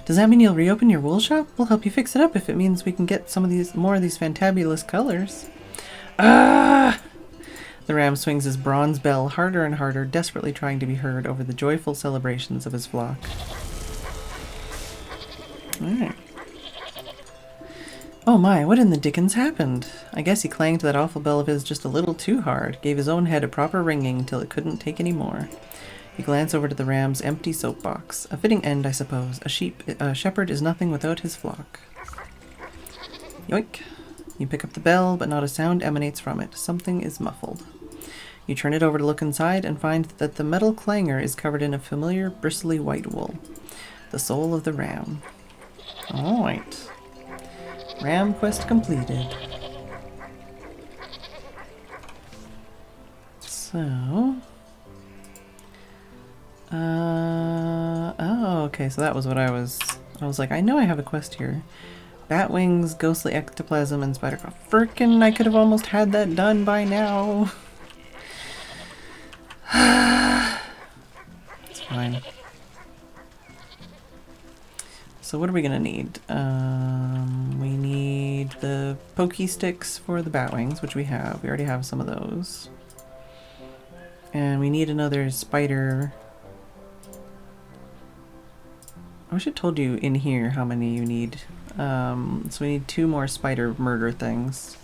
Does that mean you'll reopen your wool shop? We'll help you fix it up if it means we can get more of these fantabulous colors. Ah! The ram swings his bronze bell harder and harder, desperately trying to be heard over the joyful celebrations of his flock. Alright. Oh my, what in the dickens happened? I guess he clanged that awful bell of his just a little too hard, gave his own head a proper ringing till it couldn't take any more. You glance over to the ram's empty soapbox. A fitting end, I suppose. A shepherd is nothing without his flock. Yoink. You pick up the bell, but not a sound emanates from it. Something is muffled. You turn it over to look inside and find that the metal clanger is covered in a familiar bristly white wool. The soul of the ram. Alright. Ram quest completed. So... oh, okay, so that was what I was like, I know I have a quest here. Bat wings, ghostly ectoplasm, and spider crawl. Frickin', I could have almost had that done by now. It's fine. So what are we gonna need? We need the pokey sticks for the bat wings, which we have. We already have some of those. And we need another spider. I wish I told you in here how many you need. So we need 2 more spider murder things.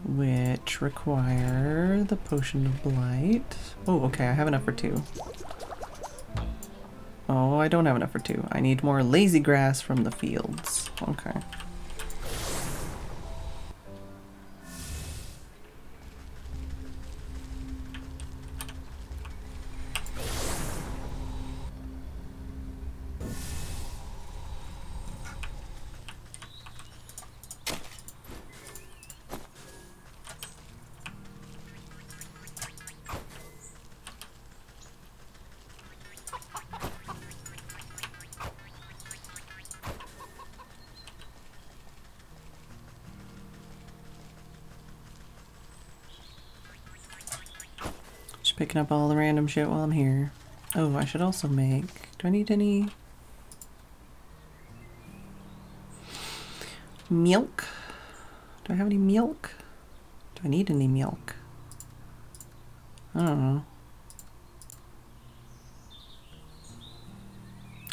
Which require the potion of blight. Oh, okay, I have enough for 2. Oh, I don't have enough for 2. I need more lazy grass from the fields. Okay. Picking up all the random shit while I'm here. Oh, I should also make... Do I need any... milk? Do I have any milk? Do I need any milk? I don't know.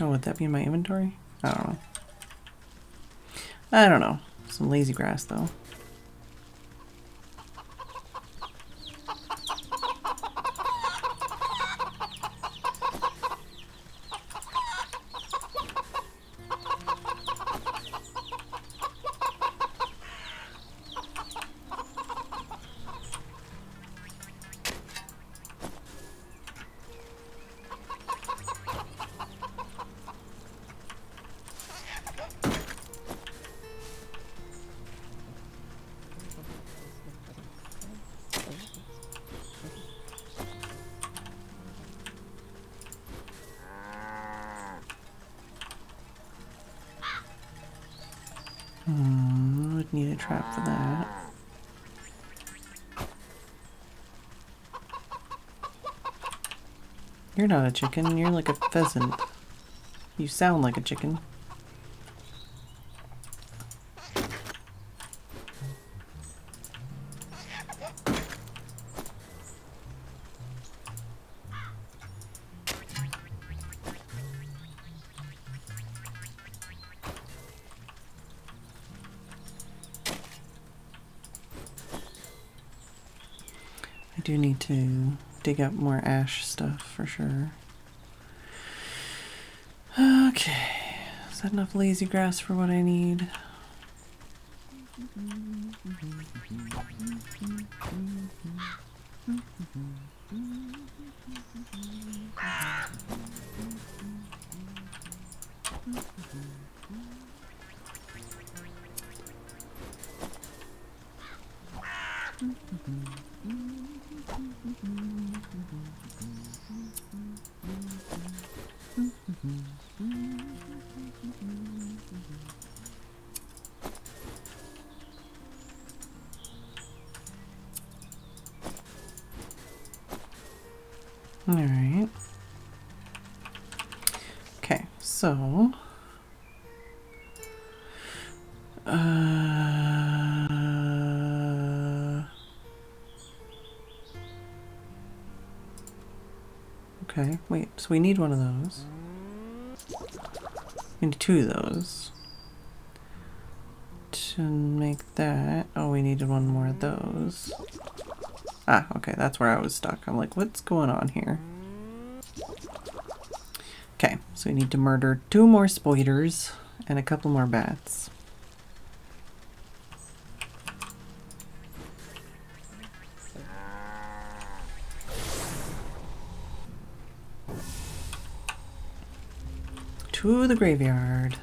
Oh, would that be in my inventory? I don't know. I don't know. Some lazy grass, though. Would need a trap for that. You're not a chicken, you're like a pheasant. You sound like a chicken. I do need to dig up more ash stuff for sure. Okay, is that enough lazy grass for what I need? Alright. Okay, so... Okay, wait, so we need one of those. We need 2 of those. To make that... Oh, we needed 1 more of those. Ah, okay, that's where I was stuck. I'm like, what's going on here? Okay, so we need to murder 2 more spiders and a couple more bats. To the graveyard.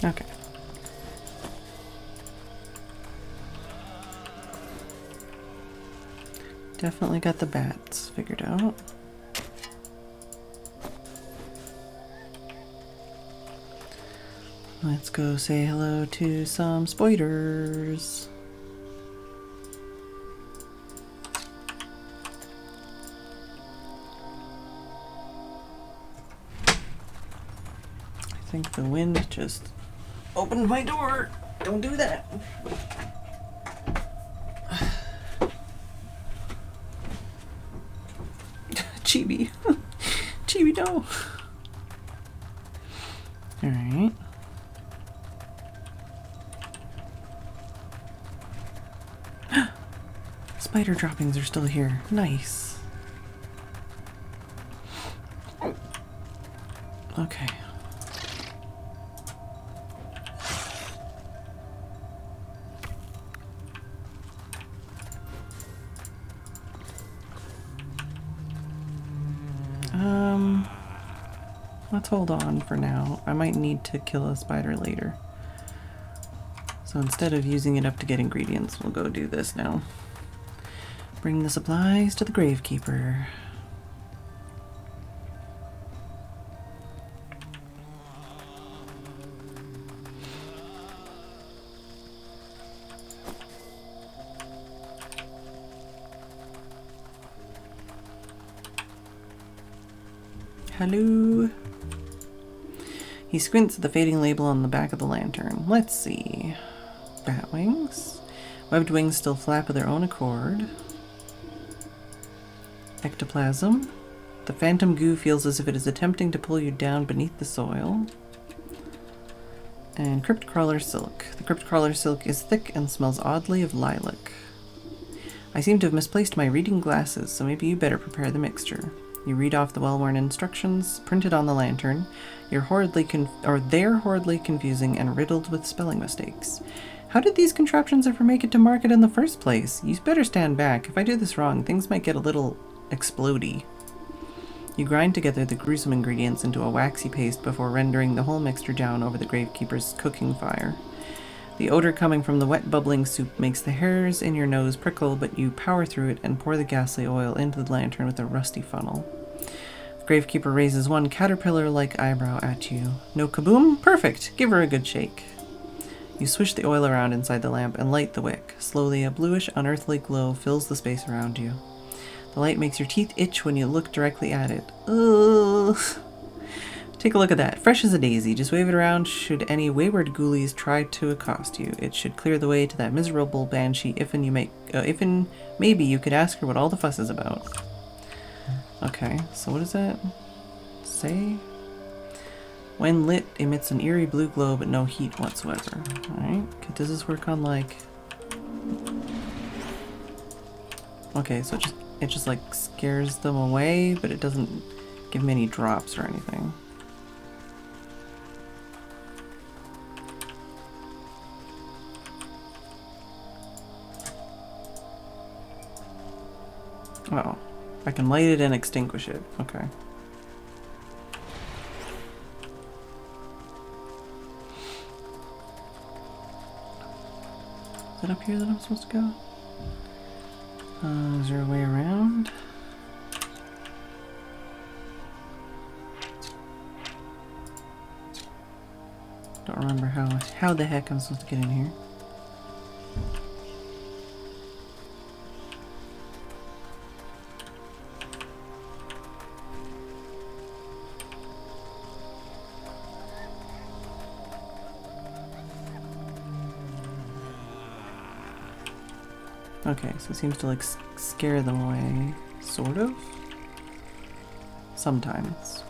Okay. Definitely got the bats figured out. Let's go say hello to some spiders. I think the wind just opened my door. Don't do that. Chibi. Chibi, no. Alright. Spider droppings are still here. Nice. Okay. Let's hold on for now. I might need to kill a spider later. So instead of using it up to get ingredients, we'll go do this now. Bring the supplies to the gravekeeper. Hello. He squints at the fading label on the back of the lantern. Let's see. Bat wings. Webbed wings still flap of their own accord. Ectoplasm. The phantom goo feels as if it is attempting to pull you down beneath the soil. And crypt crawler silk. The crypt crawler silk is thick and smells oddly of lilac. I seem to have misplaced my reading glasses, so maybe you better prepare the mixture. You read off the well-worn instructions printed on the lantern. They're horridly confusing and riddled with spelling mistakes. How did these contraptions ever make it to market in the first place? You better stand back. If I do this wrong, things might get a little explodey. You grind together the gruesome ingredients into a waxy paste before rendering the whole mixture down over the gravekeeper's cooking fire. The odor coming from the wet bubbling soup makes the hairs in your nose prickle, but you power through it and pour the ghastly oil into the lantern with a rusty funnel. The gravekeeper raises one caterpillar-like eyebrow at you. No kaboom? Perfect! Give her a good shake. You swish the oil around inside the lamp and light the wick. Slowly, a bluish, unearthly glow fills the space around you. The light makes your teeth itch when you look directly at it. Ugh. Take a look at that. Fresh as a daisy. Just wave it around should any wayward ghoulies try to accost you. It should clear the way to that miserable banshee if maybe you could ask her what all the fuss is about. Okay, so what does that say? When lit, emits an eerie blue glow but no heat whatsoever. Alright, does this work on like... Okay, so it just like scares them away, but it doesn't give me any drops or anything. Oh, I can light it and extinguish it. Okay. Is it up here that I'm supposed to go? Is there a way around? Don't remember how the heck I'm supposed to get in here. Okay, so it seems to like scare them away, sort of? Sometimes.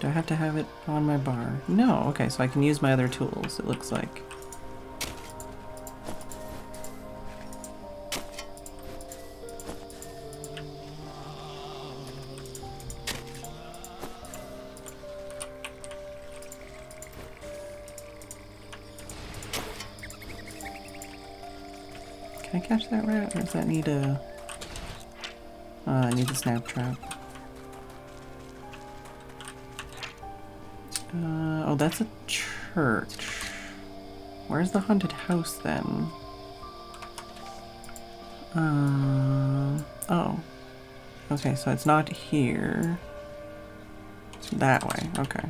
Do I have to have it on my bar? No, okay, so I can use my other tools, it looks like. Can I catch that rat, or does that need a... I need the snap trap. Oh, that's a church. Where's the haunted house, then? Oh. Okay, so it's not here. It's that way. Okay.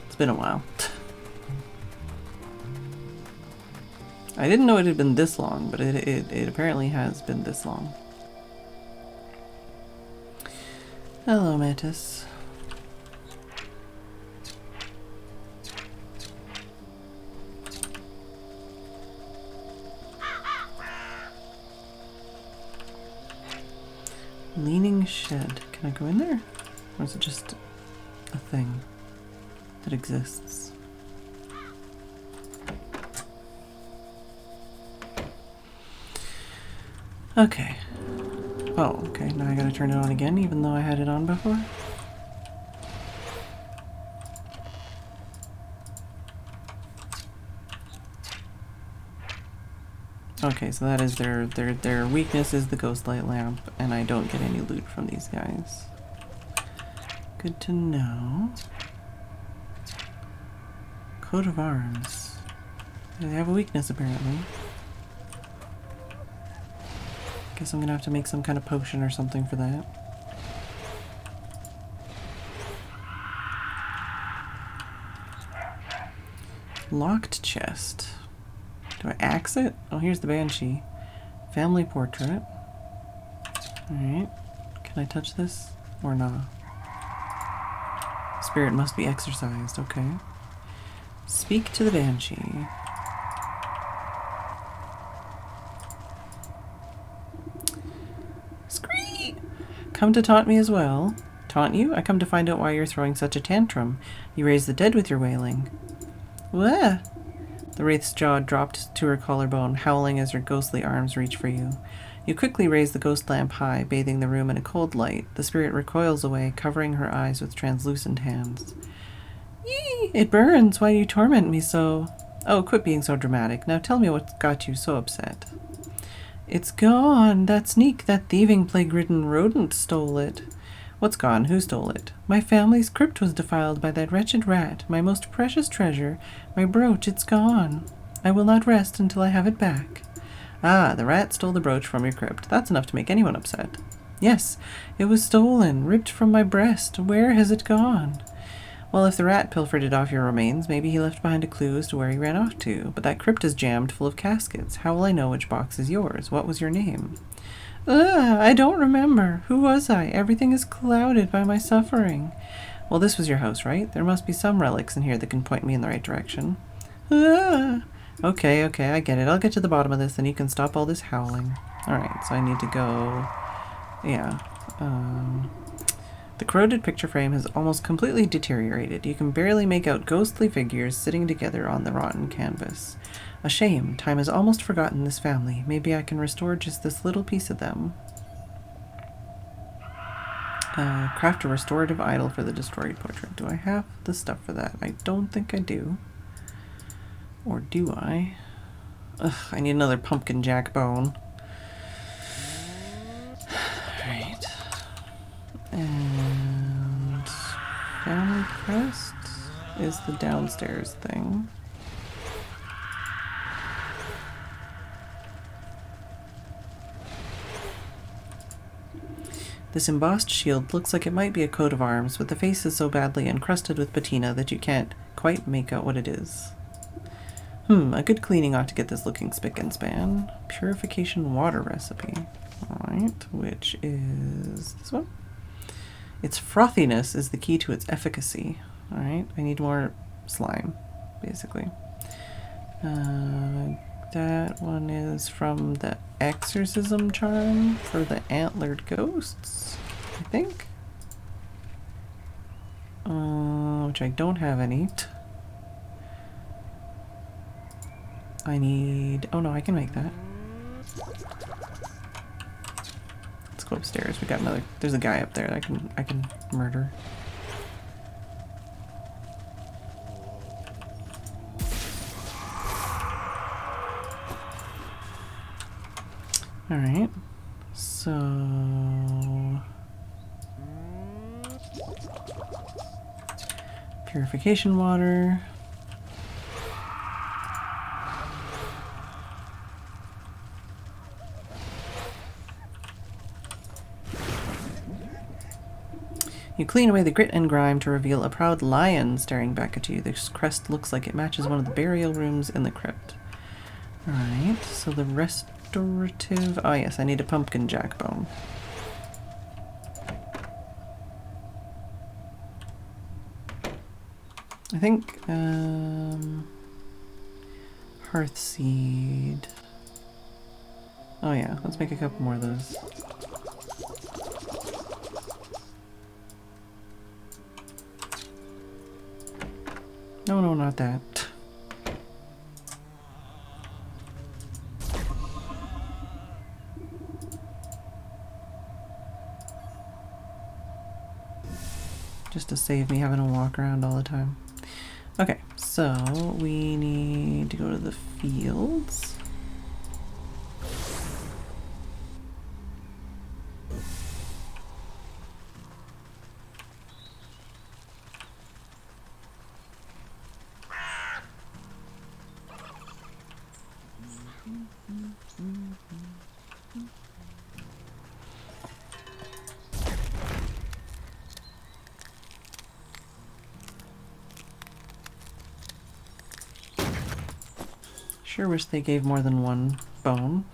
It's been a while. I didn't know it had been this long, but it apparently has been this long. Hello, Mantis. Leaning shed. Can I go in there? Or is it just a thing that exists? Okay. Oh, okay. Now I gotta turn it on again, even though I had it on before. Okay, so that is their weakness is the ghost light lamp, and I don't get any loot from these guys. Good to know. Coat of arms. They have a weakness apparently. Guess I'm gonna have to make some kind of potion or something for that. Locked chest. Do I axe it? Oh, here's the banshee. Family portrait. Alright. Can I touch this? Or not? Spirit must be exorcised. Okay. Speak to the banshee. Scree! Come to taunt me as well. Taunt you? I come to find out why you're throwing such a tantrum. You raise the dead with your wailing. What? The wraith's jaw dropped to her collarbone, howling as her ghostly arms reach for you. You quickly raise the ghost lamp high, bathing the room in a cold light. The spirit recoils away, covering her eyes with translucent hands. Yee! It burns! Why do you torment me so? Oh, quit being so dramatic. Now tell me what's got you so upset. It's gone! That sneak, that thieving, plague-ridden rodent stole it. What's gone? Who stole it? My family's crypt was defiled by that wretched rat. My most precious treasure. My brooch, it's gone. I will not rest until I have it back. Ah, the rat stole the brooch from your crypt. That's enough to make anyone upset. Yes, it was stolen, ripped from my breast. Where has it gone? Well, if the rat pilfered it off your remains, maybe he left behind a clue as to where he ran off to. But that crypt is jammed full of caskets. How will I know which box is yours? What was your name? I don't remember. Who was I? Everything is clouded by my suffering. Well, this was your house, right? There must be some relics in here that can point me in the right direction. Okay, I get it. I'll get to the bottom of this, and you can stop all this howling. Alright, so I need to go... Yeah. The corroded picture frame has almost completely deteriorated. You can barely make out ghostly figures sitting together on the rotten canvas. A shame. Time has almost forgotten this family. Maybe I can restore just this little piece of them. Craft a restorative idol for the destroyed portrait. Do I have the stuff for that? I don't think I do. Or do I? Ugh, I need another pumpkin jack bone. Alright. And... family crest is the downstairs thing. This embossed shield looks like it might be a coat of arms, but the face is so badly encrusted with patina that you can't quite make out what it is. A good cleaning ought to get this looking spick and span. Purification water recipe. Alright, which is this one. Its frothiness is the key to its efficacy. Alright, I need more slime, basically. That one is from the exorcism charm for the antlered ghosts, I think. Which I don't have any. I need... oh no, I can make that. Let's go upstairs. We got another... there's a guy up there that I can murder. Alright, so... purification water. You clean away the grit and grime to reveal a proud lion staring back at you. This crest looks like it matches one of the burial rooms in the crypt. Alright, so the restorative... Oh yes, I need a pumpkin jack bone. I think, hearthseed. Oh yeah, let's make a couple more of those. No, no, not that. Just to save me having to walk around all the time. Okay, so we need to go to the fields. Sure wish they gave more than one bone.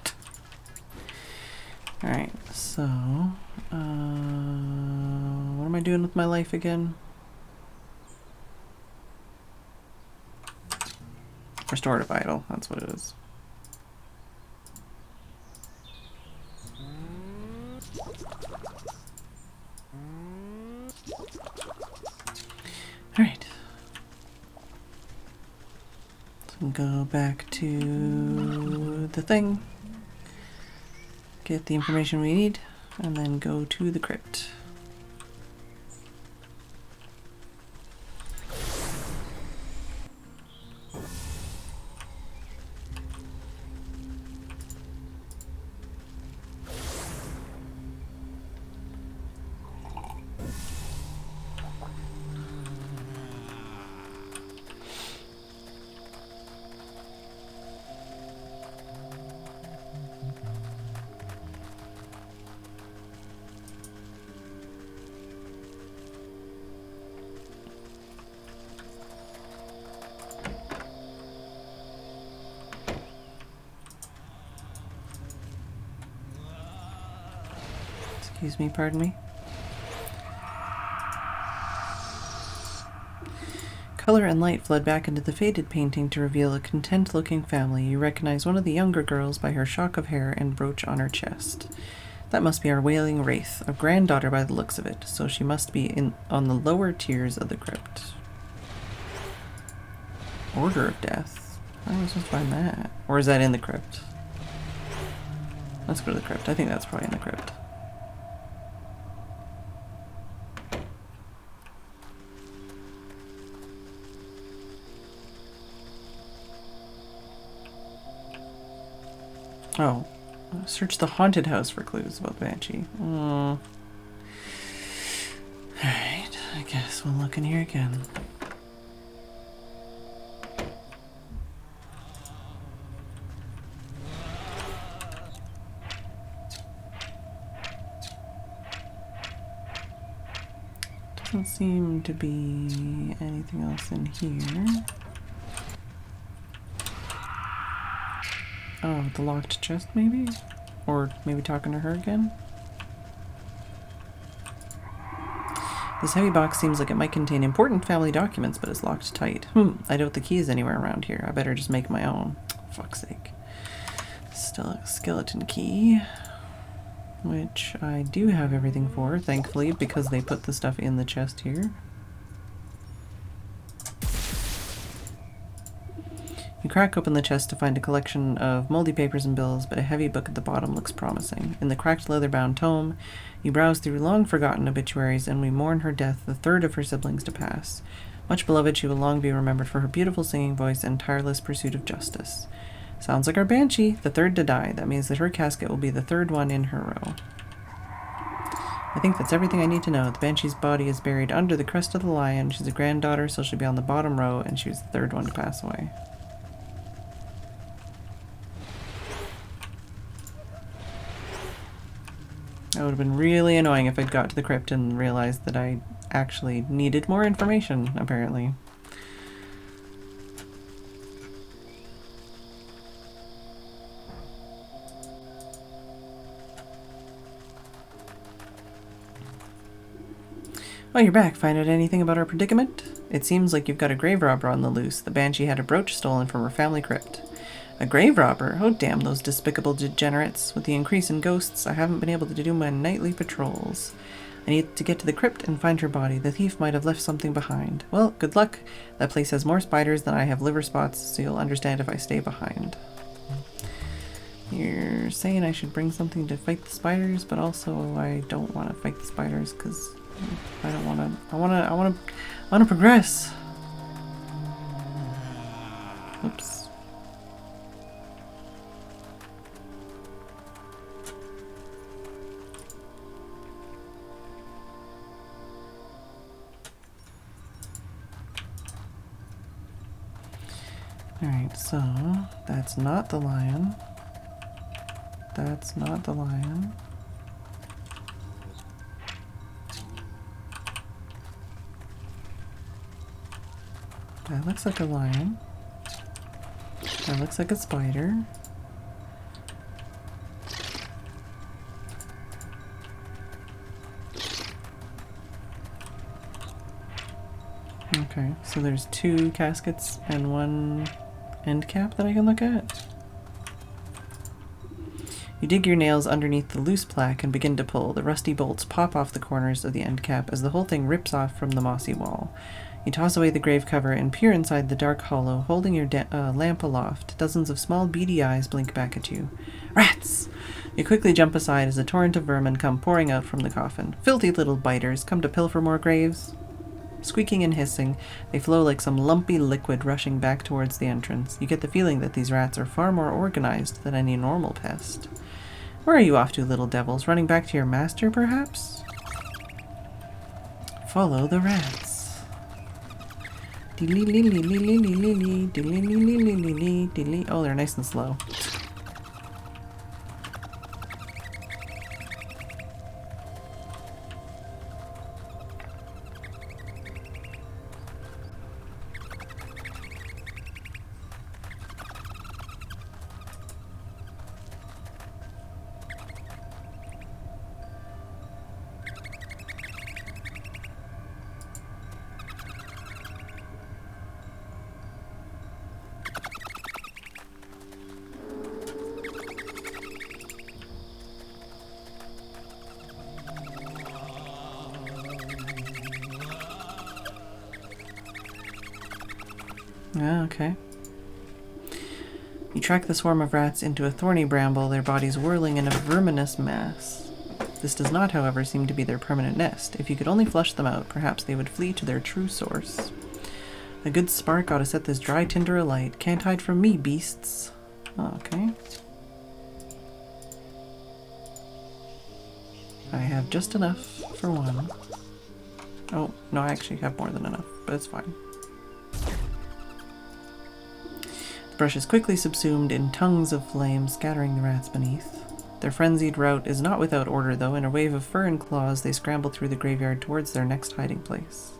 Alright, so... what am I doing with my life again? Restorative idol, that's what it is. Alright. So go back to the thing. Get the information we need, and then go to the crypt. Excuse me, pardon me. Color and light flood back into the faded painting to reveal a content-looking family. You recognize one of the younger girls by her shock of hair and brooch on her chest. That must be our wailing wraith, a granddaughter by the looks of it, so she must be on the lower tiers of the crypt. Order of death? How am I supposed to find that? Or is that in the crypt? Let's go to the crypt. I think that's probably in the crypt. Oh, search the haunted house for clues about Banshee. Alright, I guess we'll look in here again. Doesn't seem to be anything else in here. Oh, the locked chest, maybe? Or maybe talking to her again? This heavy box seems like it might contain important family documents, but it's locked tight. I doubt the key is anywhere around here. I better just make my own. Fuck's sake. Still a skeleton key. Which I do have everything for, thankfully, because they put the stuff in the chest here. You crack open the chest to find a collection of moldy papers and bills, but a heavy book at the bottom looks promising. In the cracked leather-bound tome, you browse through long-forgotten obituaries, and we mourn her death, the third of her siblings to pass. Much beloved, she will long be remembered for her beautiful singing voice and tireless pursuit of justice. Sounds like our Banshee, the third to die. That means that her casket will be the third one in her row. I think that's everything I need to know. The Banshee's body is buried under the crest of the lion. She's a granddaughter, so she'll be on the bottom row, and she was the third one to pass away. That would have been really annoying if I'd got to the crypt and realized that I actually needed more information, apparently. Oh, you're back. Find out anything about our predicament? It seems like you've got a grave robber on the loose. The banshee had a brooch stolen from her family crypt. A grave robber? Oh, damn those despicable degenerates. With the increase in ghosts, I haven't been able to do my nightly patrols. I need to get to the crypt and find her body. The thief might have left something behind. Well, good luck. That place has more spiders than I have liver spots, so you'll understand if I stay behind. You're saying I should bring something to fight the spiders, but also I don't want to fight the spiders because I don't want to. I want to progress. Oops. Alright, so that's not the lion. That's not the lion. That looks like a lion. That looks like a spider. Okay, so there's 2 caskets and 1 end cap that I can look at. You dig your nails underneath the loose plaque and begin to pull. The rusty bolts pop off the corners of the end cap as the whole thing rips off from the mossy wall. You toss away the grave cover and peer inside the dark hollow, holding your lamp aloft. Dozens of small beady eyes blink back at you. Rats! You quickly jump aside as a torrent of vermin come pouring out from the coffin. Filthy little biters, come to pilfer more graves? Squeaking and hissing, they flow like some lumpy liquid rushing back towards the entrance. You get the feeling that these rats are far more organized than any normal pest. Where are you off to, little devils? Running back to your master, perhaps? Follow the rats. Oh, they're nice and slow. Ah, okay. You track the swarm of rats into a thorny bramble, their bodies whirling in a verminous mass. This does not, however, seem to be their permanent nest. If you could only flush them out, perhaps they would flee to their true source. A good spark ought to set this dry tinder alight. Can't hide from me, beasts. Oh, okay. I have just enough for one. Oh, no, I actually have more than enough, but it's fine. The brush is quickly subsumed in tongues of flame, scattering the rats beneath. Their frenzied rout is not without order, though. In a wave of fur and claws, they scramble through the graveyard towards their next hiding place.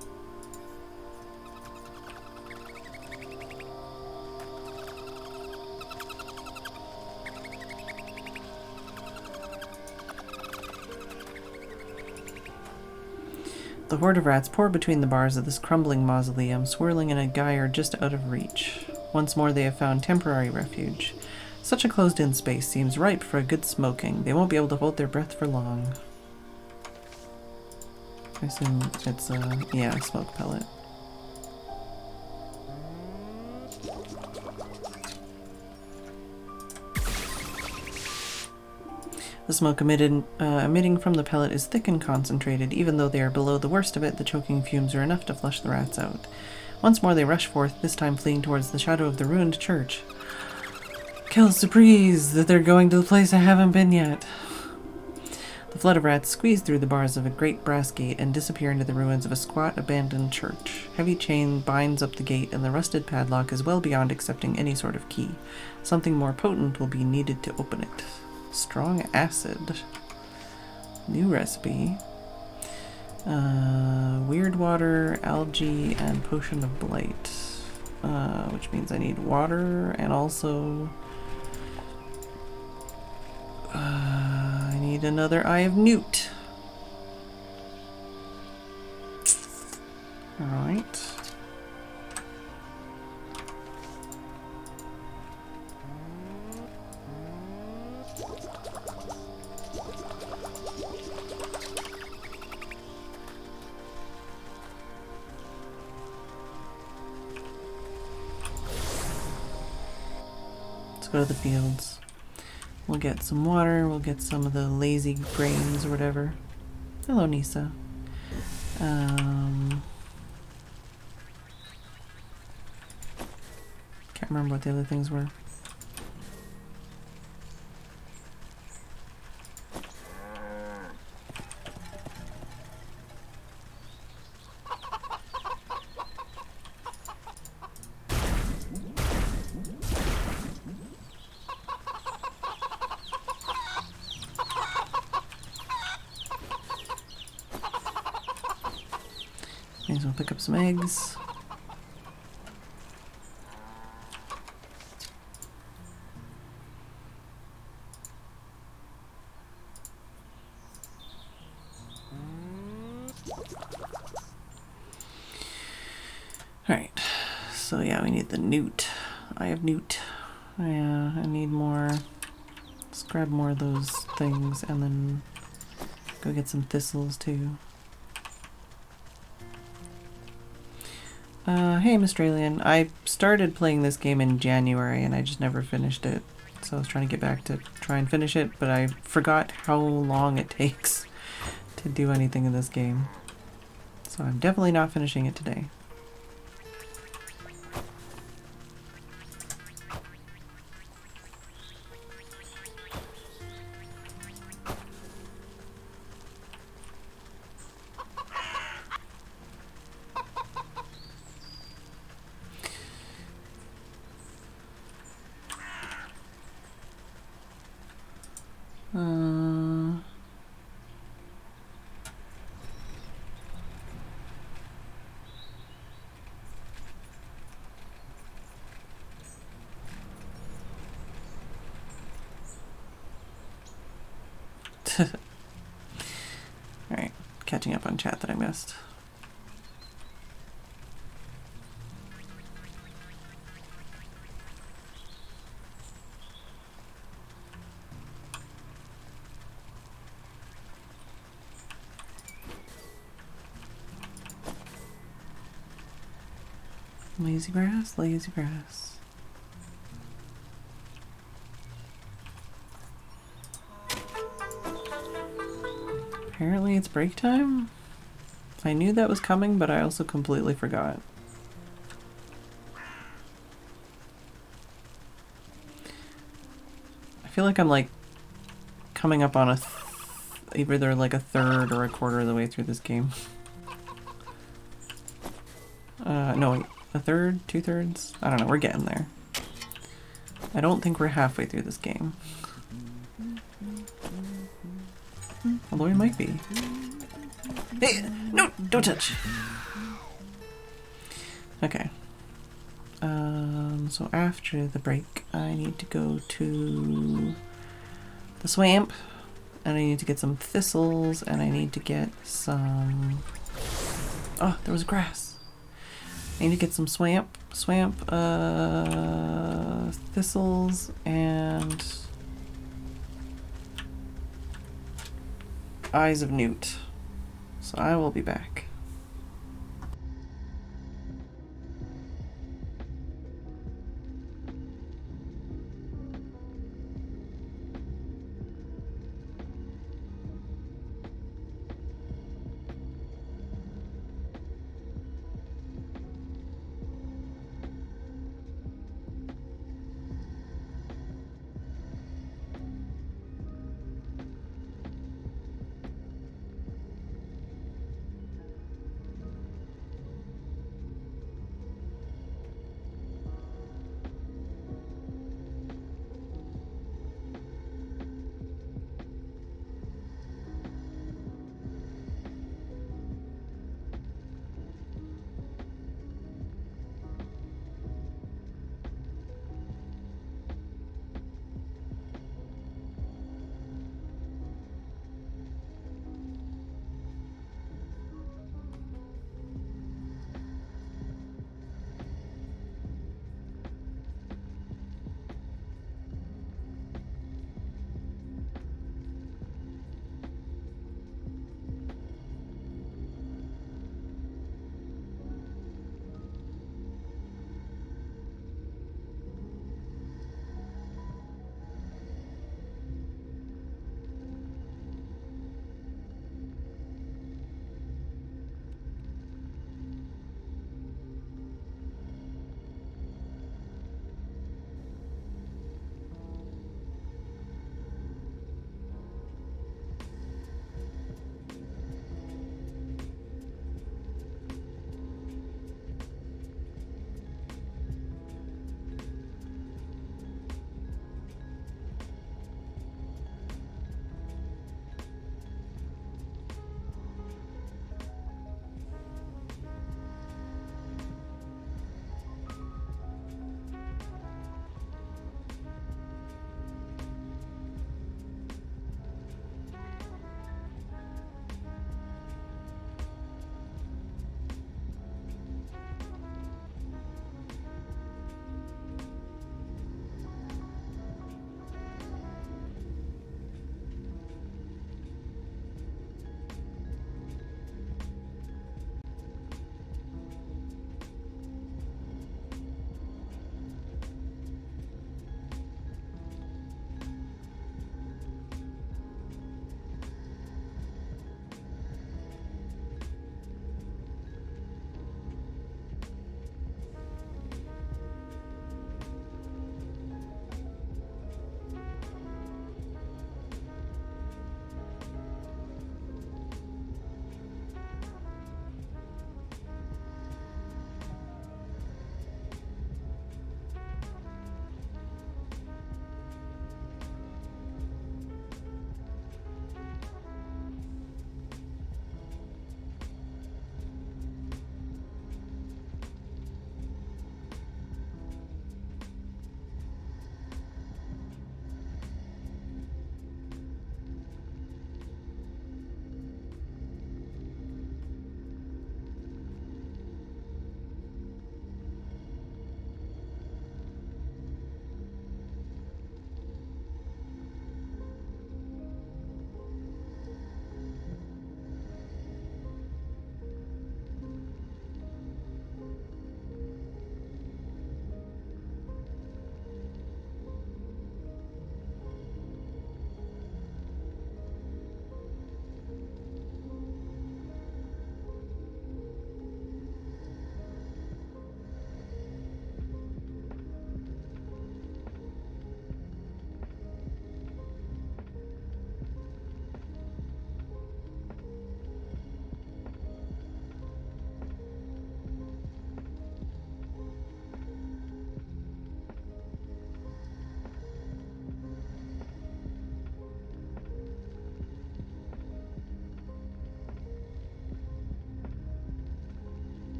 The horde of rats pour between the bars of this crumbling mausoleum, swirling in a gyre just out of reach. Once more they have found temporary refuge. Such a closed-in space seems ripe for a good smoking. They won't be able to hold their breath for long. I assume it's a smoke pellet. The smoke emitting from the pellet is thick and concentrated. Even though they are below the worst of it, the choking fumes are enough to flush the rats out. Once more they rush forth, this time fleeing towards the shadow of the ruined church. Quelle surprise that they're going to the place I haven't been yet. The flood of rats squeeze through the bars of a great brass gate and disappear into the ruins of a squat, abandoned church. Heavy chain binds up the gate, and the rusted padlock is well beyond accepting any sort of key. Something more potent will be needed to open it. Strong acid. New recipe. Weird cleared water, algae, and potion of blight. Which means I need water and also I need another Eye of Newt. Alright. Let's go to the fields. We'll get some water, we'll get some of the lazy grains or whatever. Hello, Nisa. Can't remember what the other things were. May as well pick up some eggs. Alright, so yeah, we need the newt. Eye of Newt. Yeah, I need more. Let's grab more of those things and then go get some thistles too. Hey, Australian. I started playing this game in January and I just never finished it. So I was trying to get back to try and finish it, but I forgot how long it takes to do anything in this game. So I'm definitely not finishing it today. Alright, catching up on chat that I missed. Lazy grass, lazy grass. Apparently it's break time? I knew that was coming, but I also completely forgot. I feel like I'm like coming up on either like a third or a quarter of the way through this game. No, wait, a third, 2/3? I don't know, we're getting there. I don't think we're halfway through this game. Although we might be. Hey, no, don't touch. Okay. So after the break, I need to go to the swamp, and I need to get some thistles, and I need to get some. Oh, there was grass. I need to get some swamp, thistles, and Eyes of Newt. So I will be back.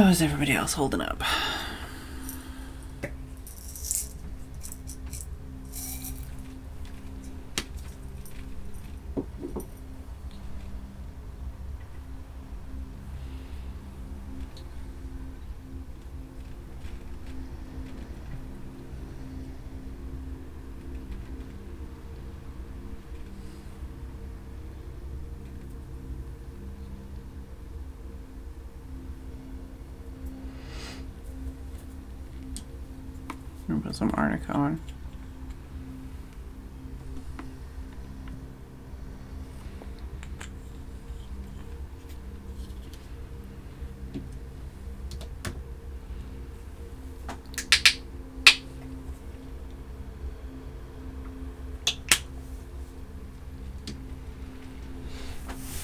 How is everybody else holding up? I'm gonna put some arnica on.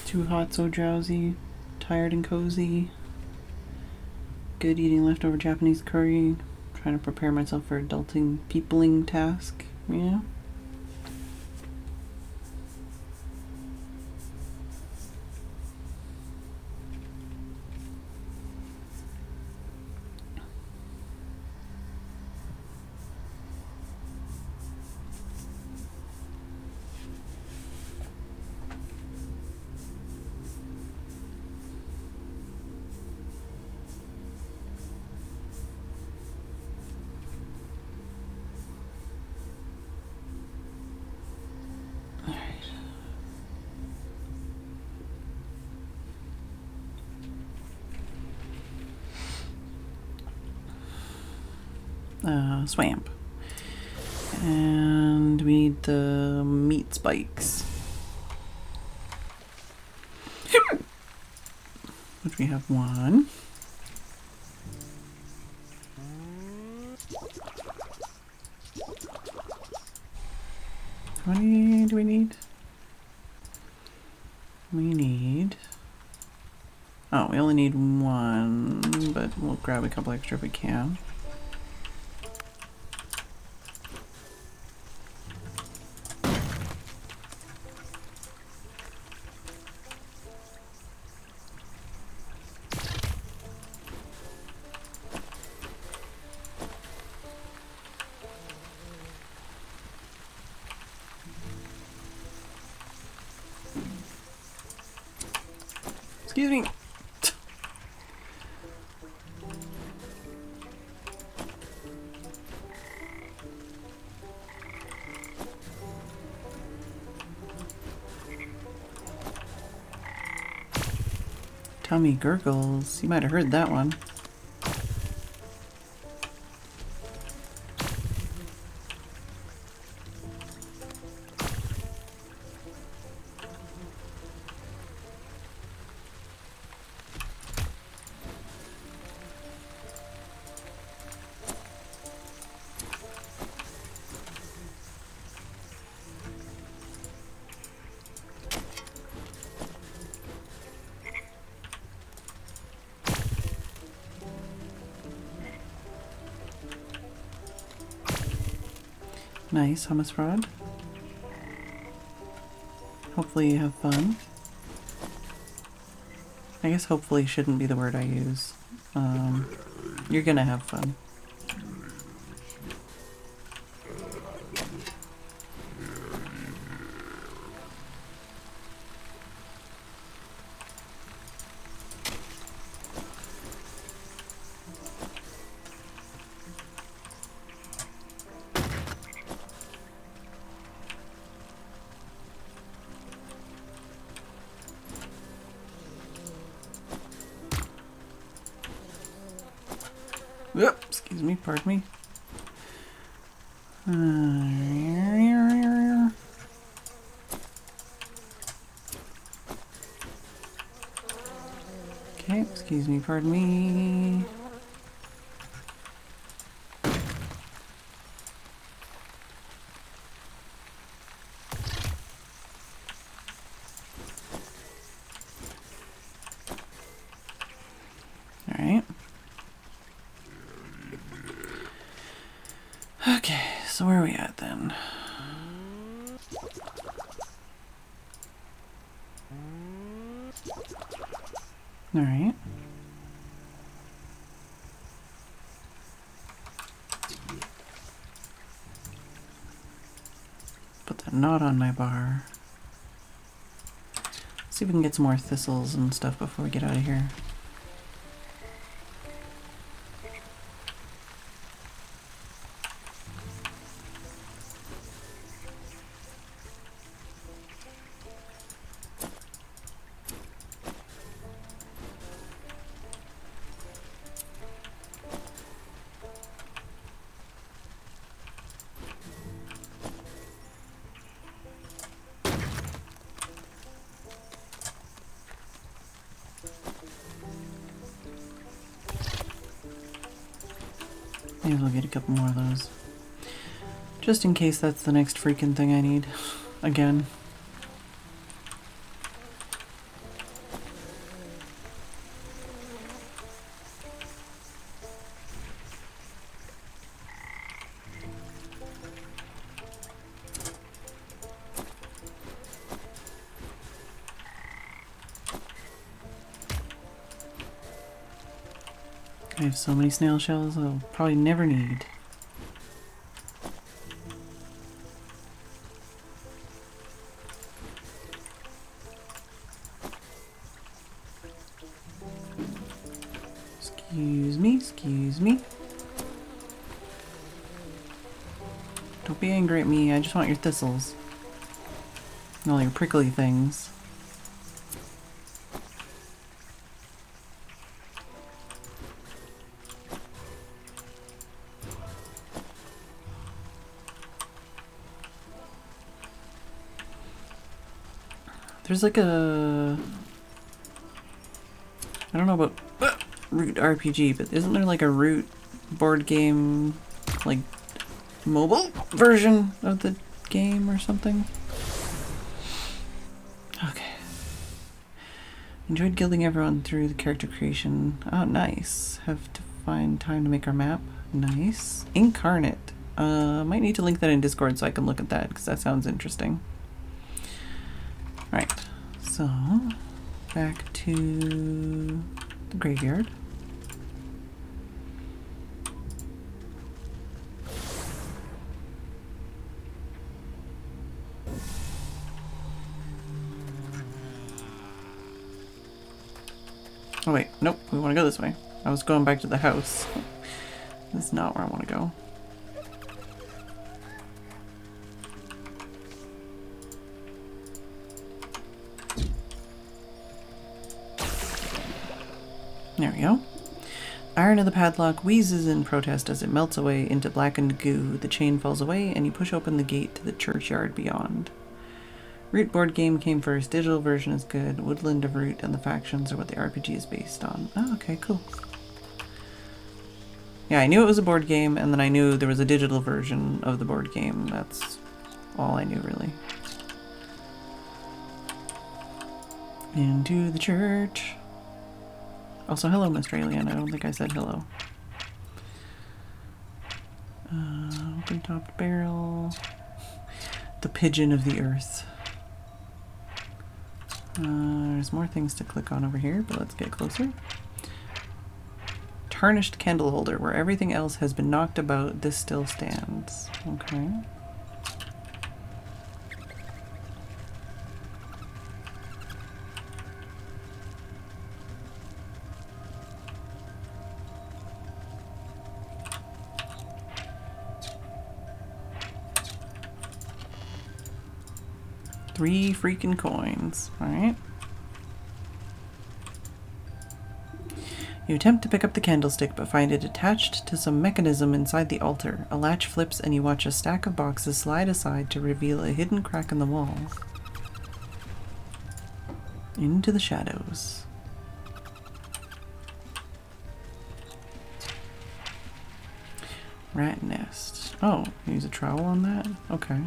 Too hot, so drowsy, tired and cozy. Good eating leftover Japanese curry. Trying to prepare myself for adulting peopling task. Yeah. Swamp. And we need the meat spikes. Which we have one. How many do we need? We need... Oh, we only need one, but we'll grab a couple extra if we can. Excuse me. Tummy gurgles. You might have heard that one. Nice, hummus rod. Hopefully you have fun. I guess hopefully shouldn't be the word I use. You're gonna have fun. Whoop, excuse me, pardon me. Okay, excuse me, pardon me. Alright. Okay, so where are we at then? Alright. put that knot on my bar. See if we can get some more thistles and stuff before we get out of here. Maybe we'll get a couple more of those. Just in case that's the next freaking thing I need. Again. I have so many snail shells I'll probably never need. Excuse me, excuse me. Don't be angry at me, I just want your thistles. And all your prickly things. There's like a... I don't know about Root RPG, but isn't there like a Root board game, like mobile version of the game or something? Okay. Enjoyed guilding everyone through the character creation. Oh, nice. Have to find time to make our map. Nice. Incarnate. Might need to link that in Discord so I can look at that, because that sounds interesting. Right, so back to the graveyard. Oh wait, nope, we want to go this way. I was going back to the house. That's not where I want to go. There we go. Iron of the padlock wheezes in protest as it melts away into blackened goo. The chain falls away and you push open the gate to the churchyard beyond. Root board game came first. Digital version is good. Woodland of Root and the factions are what the RPG is based on. Oh, okay, cool. Yeah, I knew it was a board game, and then I knew there was a digital version of the board game. That's all I knew, really. Into the church. Also, hello, Mr. Alien. I don't think I said hello. Open-topped barrel. The pigeon of the earth. There's more things to click on over here, but let's get closer. Tarnished candle holder. Where everything else has been knocked about, this still stands. Okay. Three freaking coins. Alright. You attempt to pick up the candlestick, but find it attached to some mechanism inside the altar. A latch flips and you watch a stack of boxes slide aside to reveal a hidden crack in the wall. Into the shadows. Rat nest. Oh, use a trowel on that? Okay.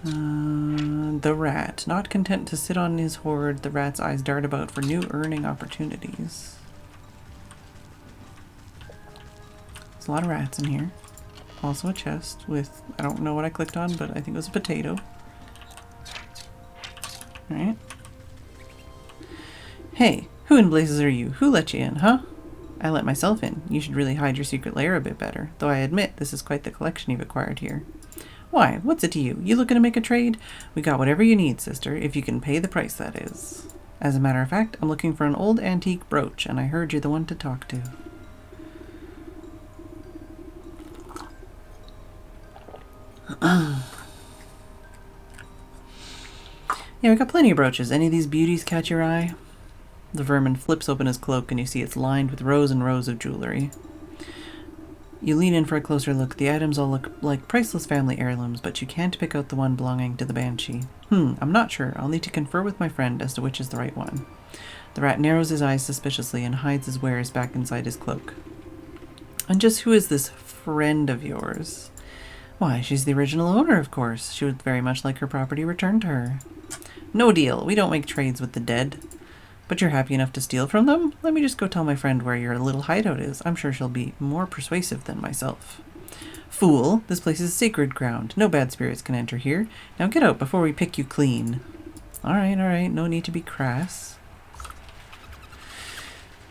The rat. Not content to sit on his hoard, the rat's eyes dart about for new earning opportunities. There's a lot of rats in here. Also a chest with, I don't know what I clicked on, but I think it was a potato. Alright. Hey, who in blazes are you? Who let you in, huh? I let myself in. You should really hide your secret lair a bit better, though I admit this is quite the collection you've acquired here. Why, what's it to you? You looking to make a trade? We got whatever you need, sister, if you can pay the price, that is. As a matter of fact, I'm looking for an old antique brooch, and I heard you're the one to talk to. Yeah, we got plenty of brooches. Any of these beauties catch your eye? The vermin flips open his cloak, and you see it's lined with rows and rows of jewelry. You lean in for a closer look. The items all look like priceless family heirlooms, but you can't pick out the one belonging to the banshee. I'm not sure. I'll need to confer with my friend as to which is the right one. The rat narrows his eyes suspiciously and hides his wares back inside his cloak. And just who is this friend of yours? Why, she's the original owner, of course. She would very much like her property returned to her. No deal. We don't make trades with the dead. But you're happy enough to steal from them? Let me just go tell my friend where your little hideout is. I'm sure she'll be more persuasive than myself. Fool, this place is sacred ground. No bad spirits can enter here. Now get out before we pick you clean. Alright, no need to be crass.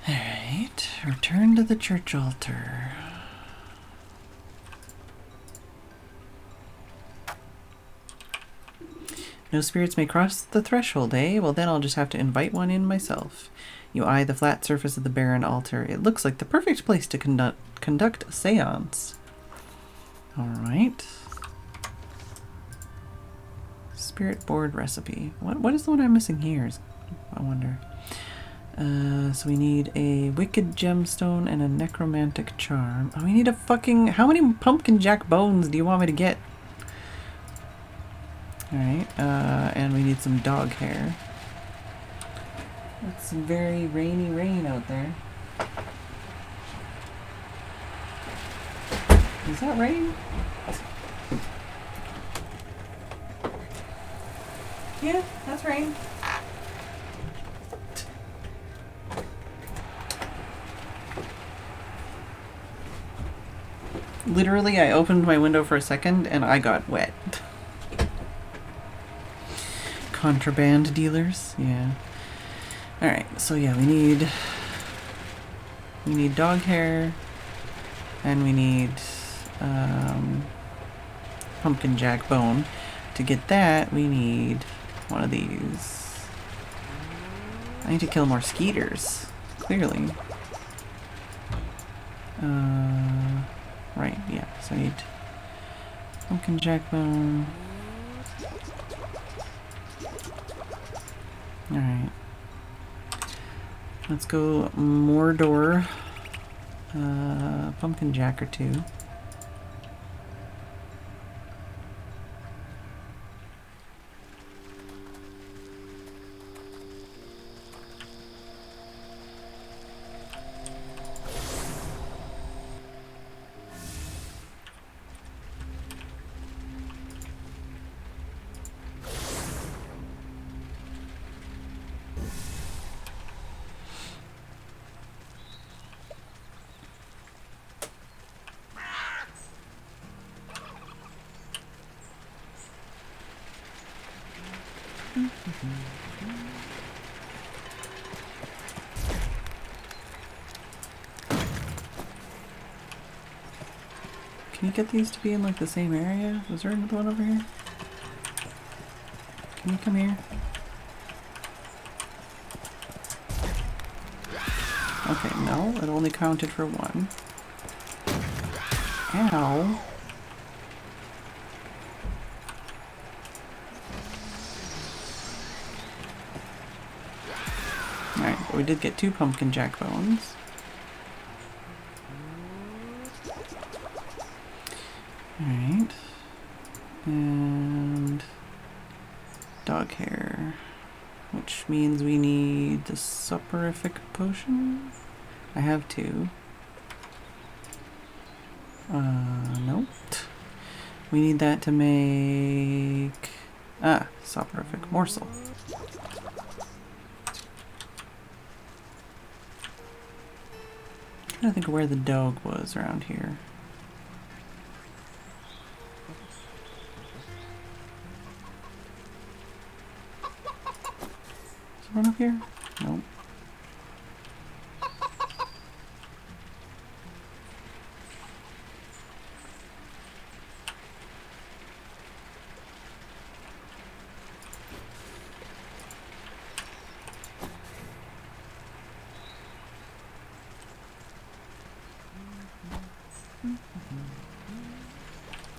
Alright, return to the church altar. No spirits may cross the threshold, eh? Well, then I'll just have to invite one in myself. You eye the flat surface of the barren altar. It looks like the perfect place to conduct a seance. Alright. Spirit board recipe. What is the one I'm missing here? I wonder. So we need a wicked gemstone and a necromantic charm. Oh, we need a fucking... How many pumpkin jack bones do you want me to get? Alright, and we need some dog hair. It's some very rainy rain out there. Is that rain? Yeah, that's rain. Literally, I opened my window for a second and I got wet. Contraband dealers, yeah. Alright, so yeah, we need dog hair, and we need pumpkin jack bone. To get that, we need one of these. I need to kill more skeeters, clearly. Right, yeah, so I need pumpkin jack bone. Alright. Let's go Mordor. Pumpkin jack or two. Can you get these to be in like the same area? Was there another one over here? Can you come here? Okay, no, it only counted for one. Ow. Alright, but we did get 2 pumpkin jack bones. Alright. And dog hair. Which means we need the soporific potion. I have 2. Nope. We need that to make... soporific morsel. I'm trying to think of where the dog was around here. Is there one up here? Nope.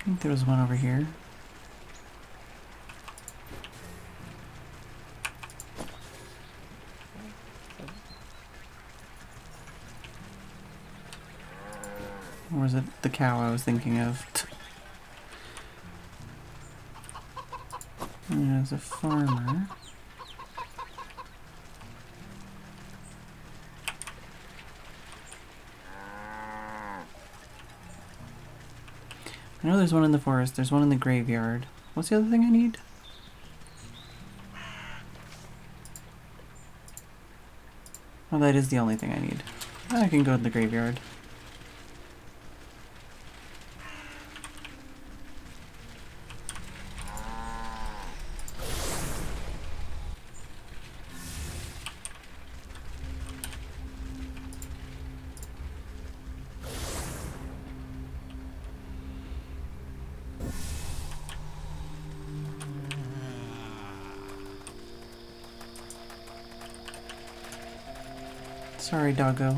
think there was one over here. Or was it the cow I was thinking of? There's a farmer. I know there's one in the forest, there's one in the graveyard. What's the other thing I need? Well, that is the only thing I need. I can go to the graveyard. Sorry, doggo.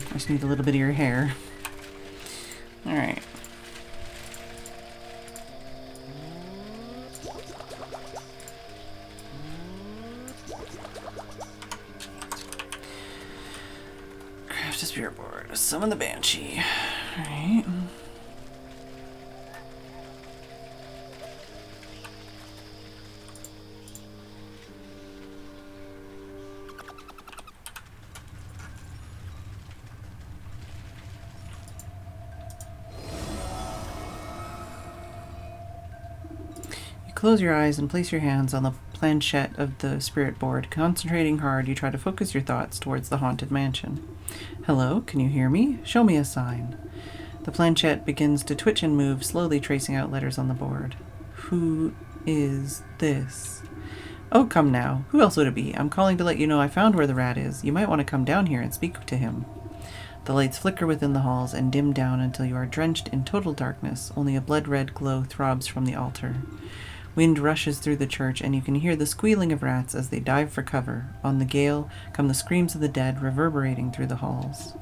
I just need a little bit of your hair. Alright. Craft a spirit board. Summon the banshee. Alright. Close your eyes and place your hands on the planchette of the spirit board. Concentrating hard, you try to focus your thoughts towards the haunted mansion. Hello, can you hear me? Show me a sign. The planchette begins to twitch and move, slowly tracing out letters on the board. Who is this? Oh, come now. Who else would it be? I'm calling to let you know I found where the rat is. You might want to come down here and speak to him. The lights flicker within the halls and dim down until you are drenched in total darkness. Only a blood-red glow throbs from the altar. Wind rushes through the church, and you can hear the squealing of rats as they dive for cover. On the gale come the screams of the dead, reverberating through the halls.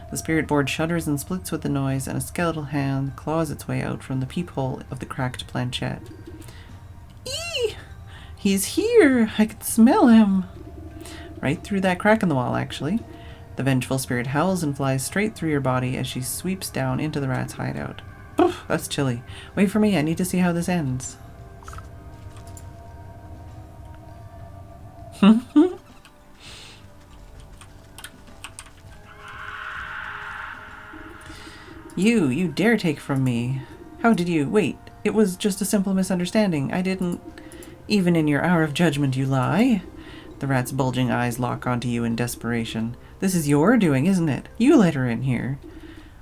The spirit board shudders and splits with the noise, and a skeletal hand claws its way out from the peephole of the cracked planchette. Eee! He's here! I can smell him! Right through that crack in the wall, actually. The vengeful spirit howls and flies straight through your body as she sweeps down into the rat's hideout. Poof! That's chilly. Wait for me, I need to see how this ends. You dare take from me. How did you? Wait, it was just a simple misunderstanding. I didn't... Even in your hour of judgment, you lie. The rat's bulging eyes lock onto you in desperation. This is your doing, isn't it? You let her in here.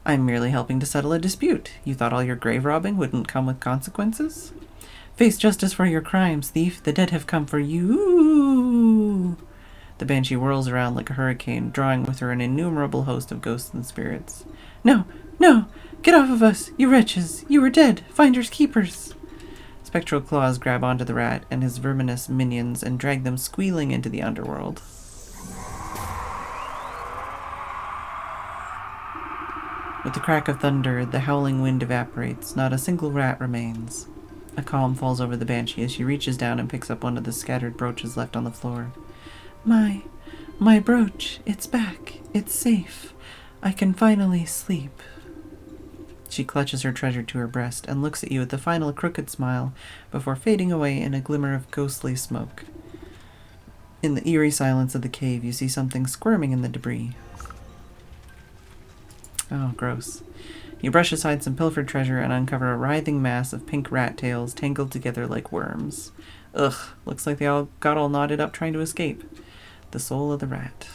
I'm merely helping to settle a dispute. You thought all your grave robbing wouldn't come with consequences? Face justice for your crimes, thief. The dead have come for you. The banshee whirls around like a hurricane, drawing with her an innumerable host of ghosts and spirits. No! No! Get off of us! You wretches! You are dead! Finders keepers! Spectral claws grab onto the rat and his verminous minions and drag them squealing into the underworld. With the crack of thunder, the howling wind evaporates. Not a single rat remains. A calm falls over the banshee as she reaches down and picks up one of the scattered brooches left on the floor. My brooch. It's back. It's safe. I can finally sleep. She clutches her treasure to her breast and looks at you with the final crooked smile before fading away in a glimmer of ghostly smoke. In the eerie silence of the cave, you see something squirming in the debris. Oh, gross. You brush aside some pilfered treasure and uncover a writhing mass of pink rat tails tangled together like worms. Ugh, looks like they all got all knotted up trying to escape. The soul of the rat.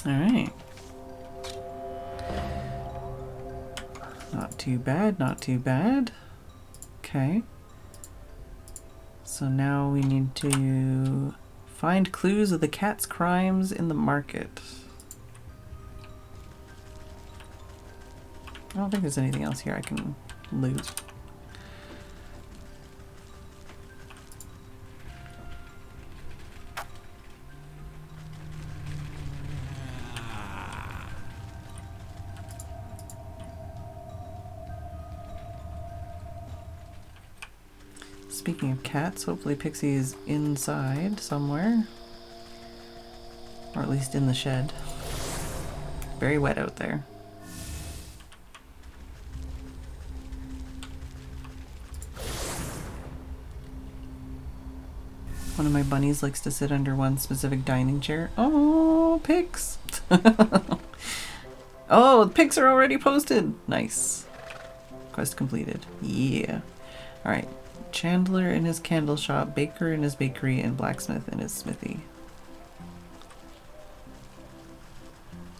Alright. Not too bad, not too bad. Okay. So now we need to find clues of the cat's crimes in the market. I don't think there's anything else here I can loot. Speaking of cats, hopefully Pixie is inside somewhere. Or at least in the shed. Very wet out there. One of my bunnies likes to sit under one specific dining chair. Oh, pics! Oh, the pics are already posted! Nice. Quest completed. Yeah. Alright. Chandler in his candle shop, baker in his bakery, and blacksmith in his smithy.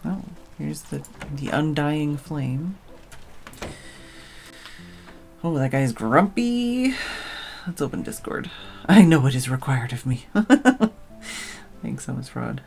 Oh, here's the undying flame. Oh, that guy's grumpy. Let's open Discord. I know what is required of me. Thanks so much, Fraud.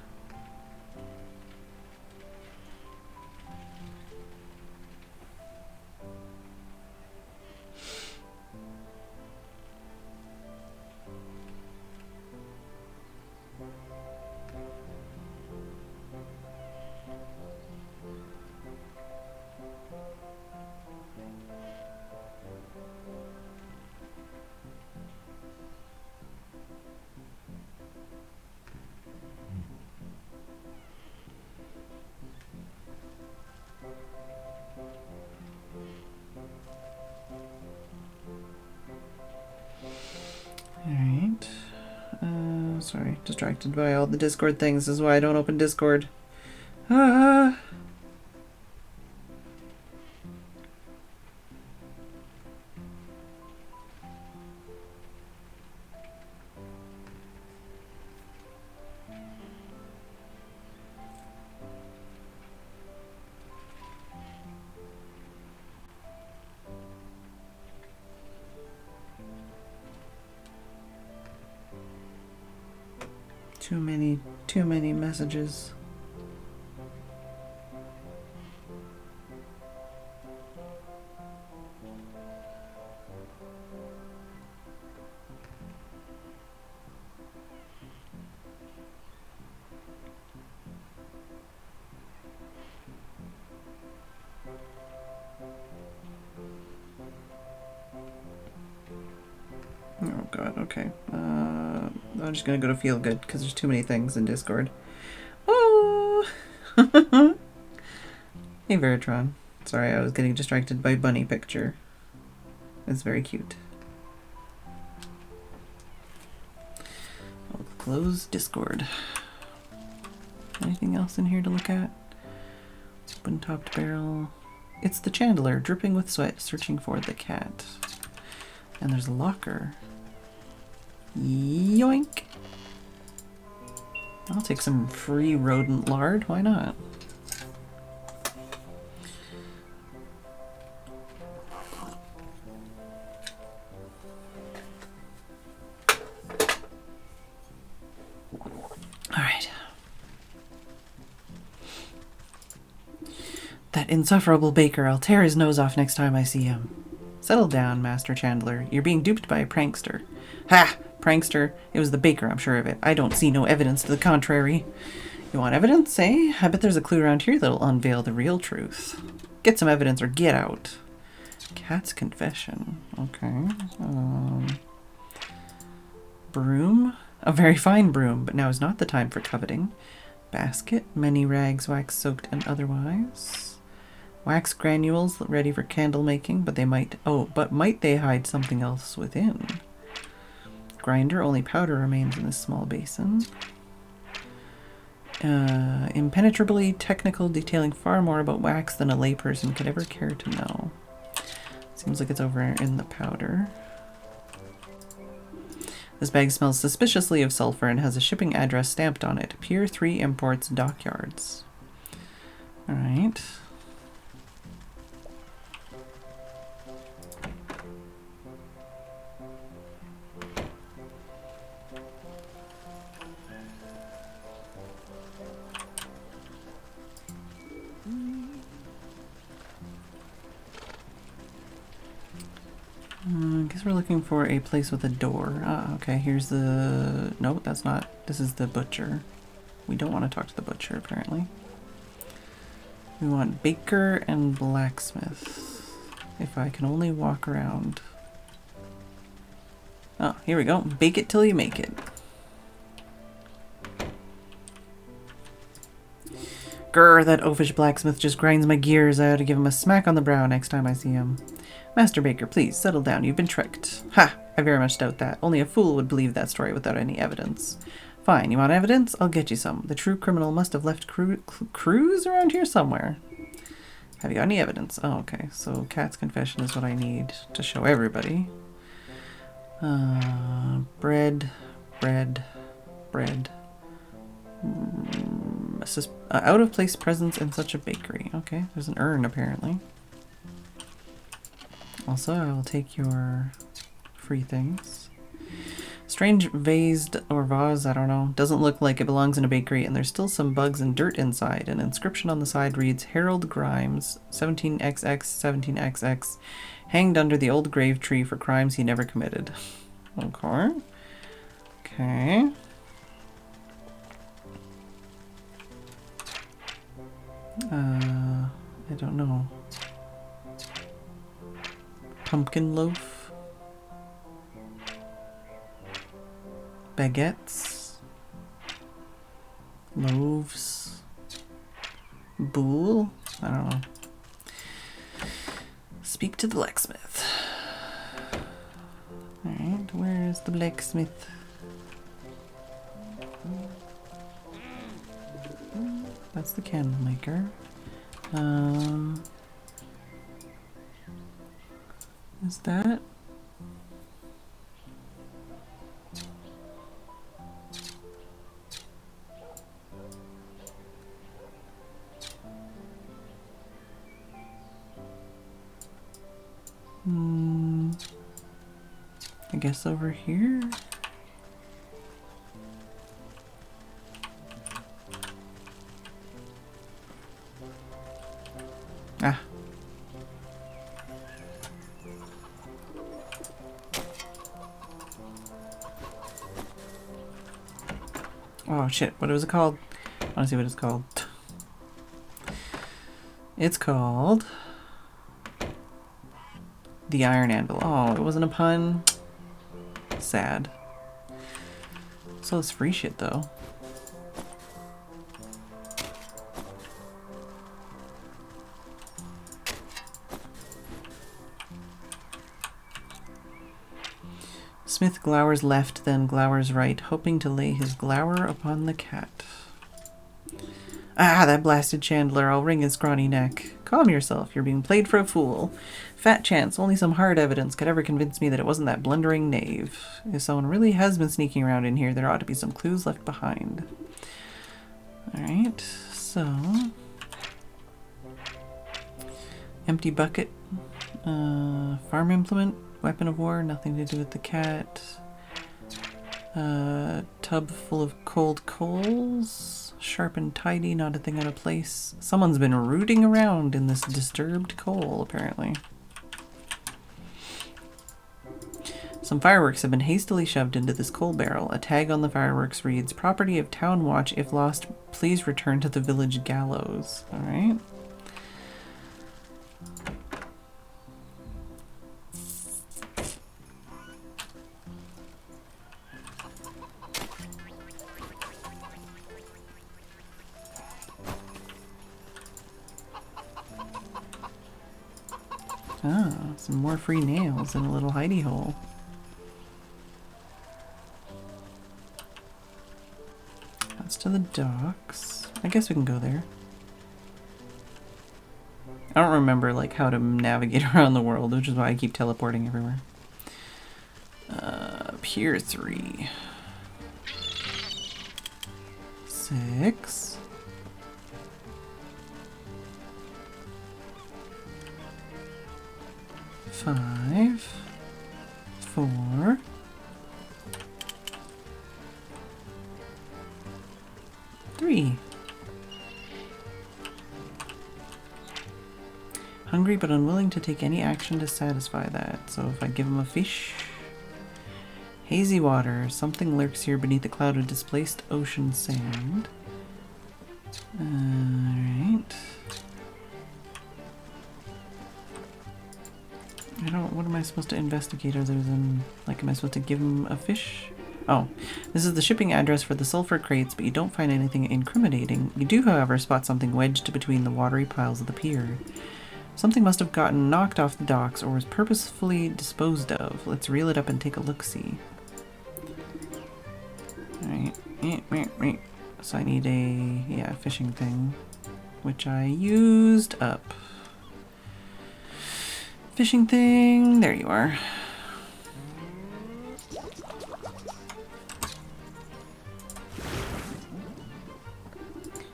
Alright. Sorry, distracted by all the Discord things. This is why I don't open Discord. Ah. Too many messages. Oh god, okay. I'm just gonna go to feel good because there's too many things in Discord. Oh! Hey Veritron. Sorry, I was getting distracted by bunny picture. It's very cute. I'll close Discord. Anything else in here to look at? Open topped barrel. It's the Chandler, dripping with sweat, searching for the cat. And there's a locker. Yoink! I'll take some free rodent lard, why not? Alright. That insufferable baker, I'll tear his nose off next time I see him. Settle down, Master Chandler. You're being duped by a prankster. Ha! Prankster. It was the baker, I'm sure of it. I don't see no evidence to the contrary. You want evidence, eh? I bet there's a clue around here that'll unveil the real truth. Get some evidence or get out. Cat's confession. Okay. Broom. A very fine broom, but now is not the time for coveting. Basket. Many rags, wax-soaked and otherwise. Wax granules ready for candle making, but they might... Oh, but might they hide something else within? Grinder, only powder remains in this small basin. Impenetrably technical, detailing far more about wax than a layperson could ever care to know. Seems like it's over in the powder. This bag smells suspiciously of sulfur and has a shipping address stamped on it. Pier 3 Imports Dockyards. Alright. I guess we're looking for a place with a door. Ah, okay, here's the... No, that's not... This is the butcher. We don't want to talk to the butcher, apparently. We want baker and blacksmith. If I can only walk around. Oh, here we go. Bake it till you make it. Grr, that oafish blacksmith just grinds my gears. I ought to give him a smack on the brow next time I see him. Master Baker, please, settle down. You've been tricked. Ha! I very much doubt that. Only a fool would believe that story without any evidence. Fine, you want evidence? I'll get you some. The true criminal must have left clues around here somewhere. Have you got any evidence? Oh, okay. So Cat's confession is what I need to show everybody. Bread. Out-of-place presence in such a bakery. Okay, there's an urn apparently. Also, I will take your free things. Strange vased or vase, I don't know. Doesn't look like it belongs in a bakery, and there's still some bugs and dirt inside. An inscription on the side reads, Harold Grimes, 17XX, 17XX, hanged under the old grave tree for crimes he never committed. Okay. Okay. I don't know. Pumpkin loaf. Baguettes. Loaves. Boule? I don't know. Speak to the blacksmith. Alright, where is the blacksmith? That's the candle maker. Is that? I guess over here? Ah. Oh shit, what was it called? I want to see what it's called. It's called the Iron Anvil. Oh, it wasn't a pun. Sad. So it's free shit though. Smith glowers left, then glowers right, hoping to lay his glower upon the cat. Ah, that blasted chandler, I'll wring his scrawny neck. Calm yourself, you're being played for a fool. Fat chance, only some hard evidence could ever convince me that it wasn't that blundering knave. If someone really has been sneaking around in here, there ought to be some clues left behind. Alright, so... Empty bucket. Farm implement. Weapon of war, nothing to do with the cat. Tub full of cold coals. Sharp and tidy, not a thing out of place. Someone's been rooting around in this disturbed coal, apparently. Some fireworks have been hastily shoved into this coal barrel. A tag on the fireworks reads, Property of Town Watch. If lost, please return to the village gallows. Alright. Ah, some more free nails in a little hidey hole. That's to the docks. I guess we can go there. I don't remember like how to navigate around the world, which is why I keep teleporting everywhere. Pier 3. 6. 5, 4, 3. Hungry but unwilling to take any action to satisfy that. So if I give him a fish... Hazy water. Something lurks here beneath a cloud of displaced ocean sand. Alright. I don't... What am I supposed to investigate other than... Like, am I supposed to give him a fish? Oh, this is the shipping address for the sulfur crates, but you don't find anything incriminating. You do, however, spot something wedged between the watery piles of the pier. Something must have gotten knocked off the docks or was purposefully disposed of. Let's reel it up and take a look-see. Alright. So I need a... yeah, fishing thing. Which I used up. Fishing thing. There you are.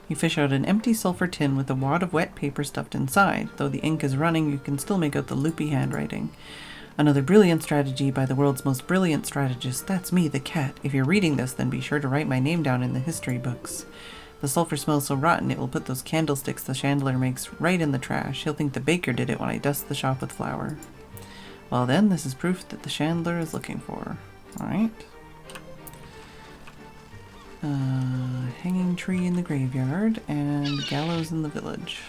You fish out an empty sulfur tin with a wad of wet paper stuffed inside. Though the ink is running, you can still make out the loopy handwriting. Another brilliant strategy by the world's most brilliant strategist. That's me, the cat. If you're reading this, then be sure to write my name down in the history books. The sulfur smells so rotten it will put those candlesticks the chandler makes right in the trash. He'll think the baker did it when I dust the shop with flour. Well then, this is proof that the chandler is looking for. Alright. Hanging tree in the graveyard and gallows in the village.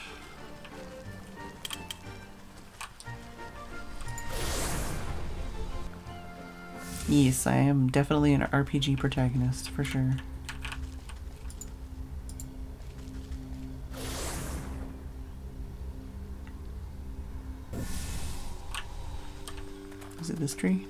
Yes, I am definitely an RPG protagonist, for sure. Is it this tree?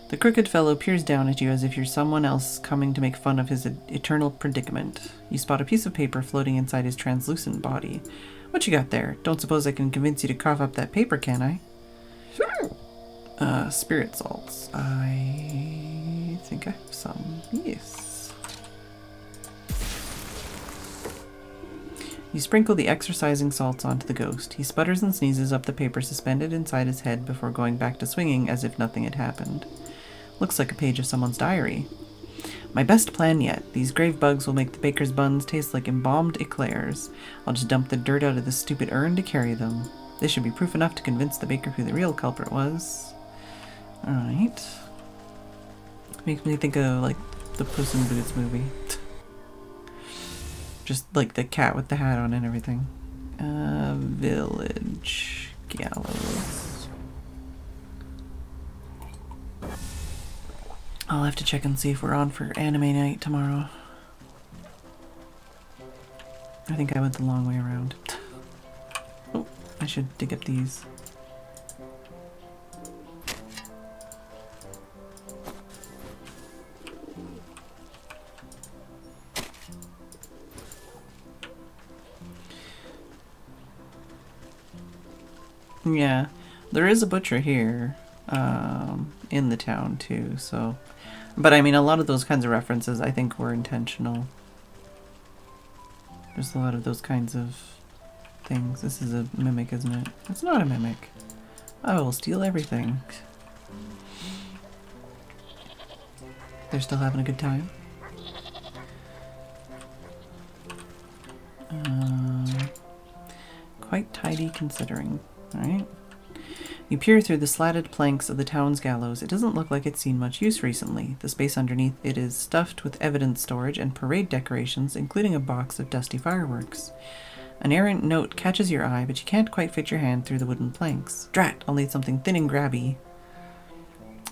The crooked fellow peers down at you as if you're someone else coming to make fun of his eternal predicament. You spot a piece of paper floating inside his translucent body. What you got there? Don't suppose I can convince you to cough up that paper, can I? Spirit salts. I think I have some. Yes. You sprinkle the exorcising salts onto the ghost. He sputters and sneezes up the paper suspended inside his head before going back to swinging as if nothing had happened. Looks like a page of someone's diary. My best plan yet. These grave bugs will make the baker's buns taste like embalmed eclairs. I'll just dump the dirt out of this stupid urn to carry them. This should be proof enough to convince the baker who the real culprit was. Alright. Makes me think of, like, the Puss in Boots movie. Just, like, the cat with the hat on and everything. Village gallows. I'll have to check and see if we're on for anime night tomorrow. I think I went the long way around. Oh, I should dig up these. Yeah, there is a butcher here, in the town too, so... But I mean, a lot of those kinds of references I think were intentional. There's a lot of those kinds of things. This is a mimic, isn't it? It's not a mimic. I will steal everything. They're still having a good time. Quite tidy considering. Alright. You peer through the slatted planks of the town's gallows. It doesn't look like it's seen much use recently. The space underneath it is stuffed with evidence storage and parade decorations, including a box of dusty fireworks. An errant note catches your eye, but you can't quite fit your hand through the wooden planks. Drat! I'll need something thin and grabby.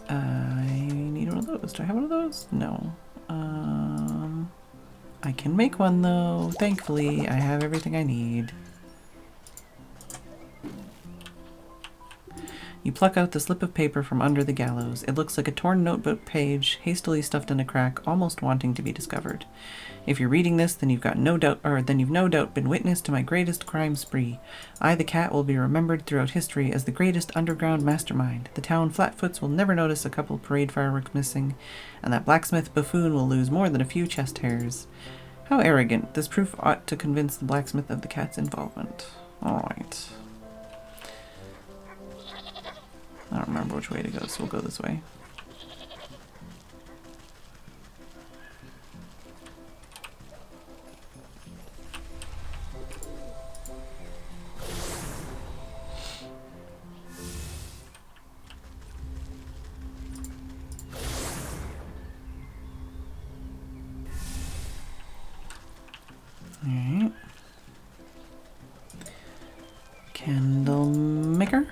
I need one of those. Do I have one of those? No. I can make one though. Thankfully, I have everything I need. You pluck out the slip of paper from under the gallows. It looks like a torn notebook page, hastily stuffed in a crack, almost wanting to be discovered. If you're reading this, then you've no doubt been witness to my greatest crime spree. I, the cat, will be remembered throughout history as the greatest underground mastermind. The town flatfoots will never notice a couple parade fireworks missing, and that blacksmith buffoon will lose more than a few chest hairs. How arrogant. This proof ought to convince the blacksmith of the cat's involvement. Alright. I don't remember which way to go, so we'll go this way. Alright. Candle maker?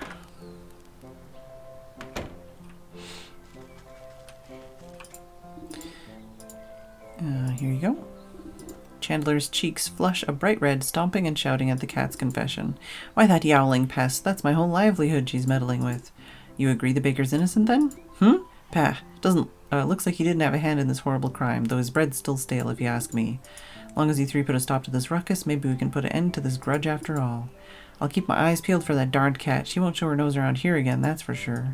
Here you go. Chandler's cheeks flush a bright red, stomping and shouting at the cat's confession. Why, that yowling pest, that's my whole livelihood she's meddling with. You agree the baker's innocent then? Pah, looks like he didn't have a hand in this horrible crime, though his bread's still stale if you ask me. Long as you three put a stop to this ruckus, maybe we can put an end to this grudge after all. I'll keep my eyes peeled for that darned cat. She won't show her nose around here again, that's for sure.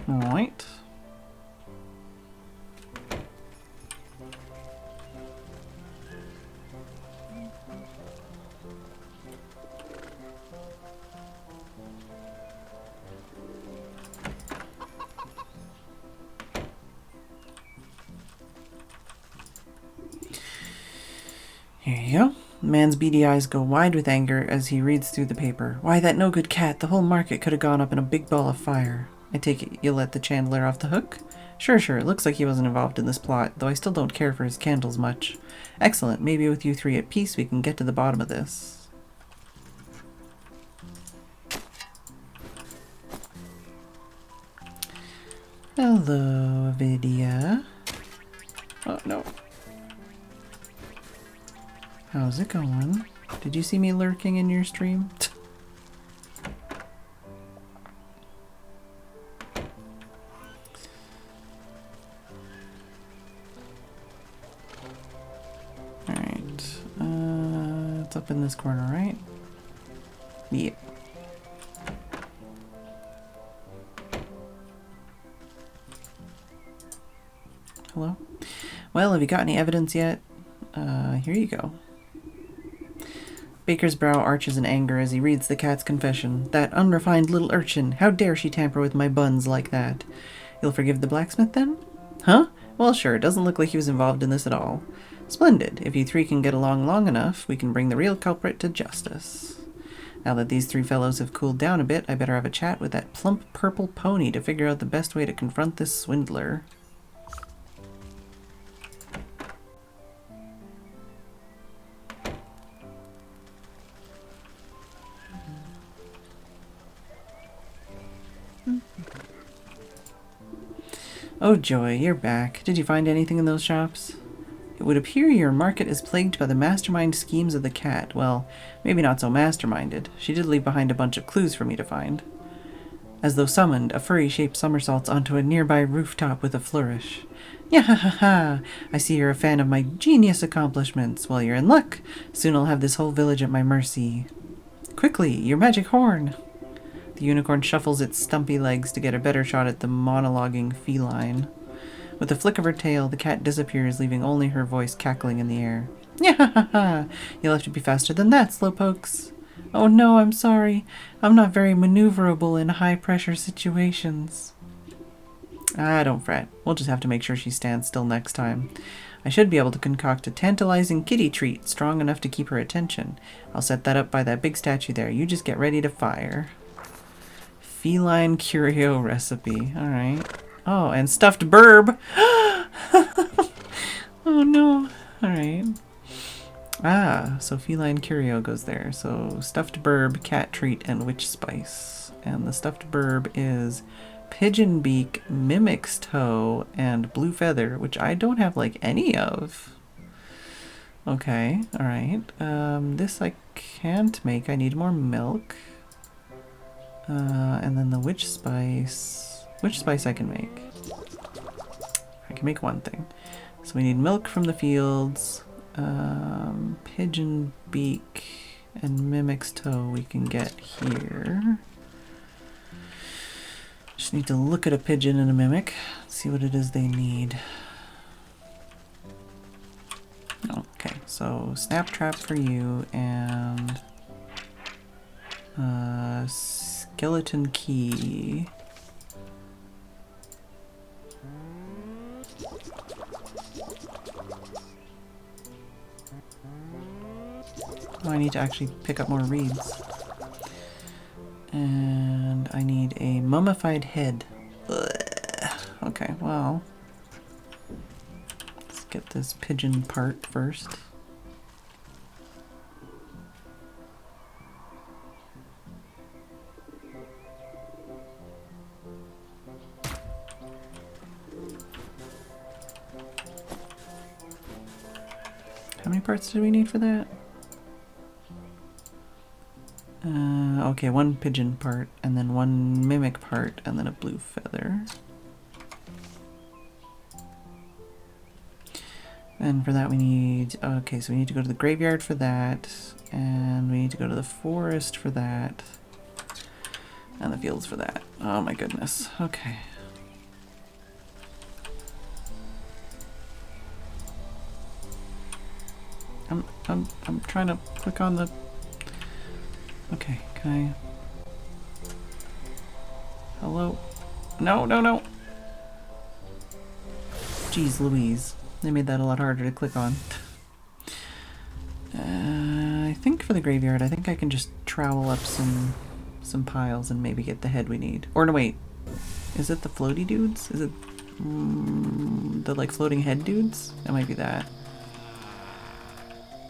Alright. Here you go. The man's beady eyes go wide with anger as he reads through the paper. Why, that no good cat, the whole market could have gone up in a big ball of fire. I take it you'll let the Chandler off the hook? Sure, it looks like he wasn't involved in this plot, though I still don't care for his candles much. Excellent, maybe with you three at peace we can get to the bottom of this. Hello, Vidya. Oh, no. How's it going? Did you see me lurking in your stream? Alright. It's up in this corner, right? Yep. Hello? Well, have you got any evidence yet? Here you go. Baker's brow arches in anger as he reads the cat's confession. That unrefined little urchin! How dare she tamper with my buns like that? You'll forgive the blacksmith then? Huh? Well, sure, doesn't look like he was involved in this at all. Splendid. If you three can get along long enough, we can bring the real culprit to justice. Now that these three fellows have cooled down a bit, I better have a chat with that plump purple pony to figure out the best way to confront this swindler. Oh joy, you're back. Did you find anything in those shops? It would appear your market is plagued by the mastermind schemes of the cat. Well, maybe not so masterminded. She did leave behind a bunch of clues for me to find. As though summoned, a furry-shaped somersaults onto a nearby rooftop with a flourish. Yahahaha! I see you're a fan of my genius accomplishments. Well, you're in luck. Soon I'll have this whole village at my mercy. Quickly, your magic horn! The unicorn shuffles its stumpy legs to get a better shot at the monologuing feline. With a flick of her tail, the cat disappears, leaving only her voice cackling in the air. Yahahaha! You'll have to be faster than that, slowpokes. Oh no, I'm sorry. I'm not very maneuverable in high-pressure situations. Don't fret. We'll just have to make sure she stands still next time. I should be able to concoct a tantalizing kitty treat strong enough to keep her attention. I'll set that up by that big statue there. You just get ready to fire. Feline curio recipe. Alright. Oh, and stuffed burb! Oh no. Alright. So feline curio goes there. So stuffed burb, cat treat, and witch spice. And the stuffed burb is pigeon beak, mimic's toe, and blue feather, which I don't have like any of. Okay, alright. This I can't make. I need more milk. And then the witch spice. Witch spice I can make. I can make one thing. So we need milk from the fields. Pigeon beak and mimic's toe we can get here. Just need to look at a pigeon and a mimic. See what it is they need. Okay, so snap trap for you and skeleton key. Oh, I need to actually pick up more reeds. And I need a mummified head. Ugh. Okay, well, let's get this pigeon part first. How many parts do we need for that? Okay, one pigeon part, and then one mimic part, and then a blue feather. And for that we need, okay, so we need to go to the graveyard for that, and we need to go to the forest for that, and the fields for that. Oh my goodness, okay. I'm trying to click on the, okay, can I, hello? No, no, no! Jeez Louise. They made that a lot harder to click on. I think for the graveyard, I think I can just trowel up some piles and maybe get the head we need. Or no, wait. Is it the floaty dudes? Is it the like floating head dudes? That might be that.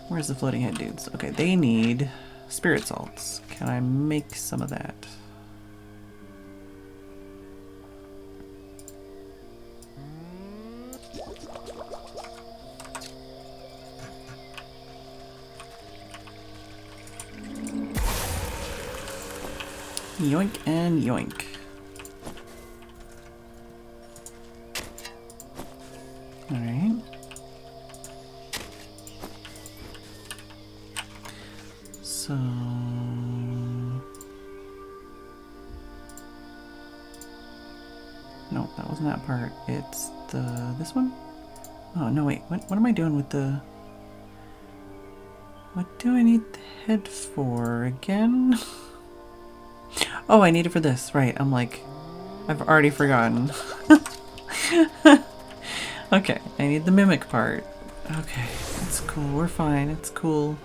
Where's the floating head dudes? Okay, they need spirit salts. Can I make some of that? Yoink and yoink. Alright. So... no, that wasn't that part. It's this one? Oh, no, wait. What am I doing with the... what do I need the head for again? Oh, I need it for this. Right, I'm like... I've already forgotten. Okay, I need the mimic part. Okay, it's cool. We're fine. It's cool.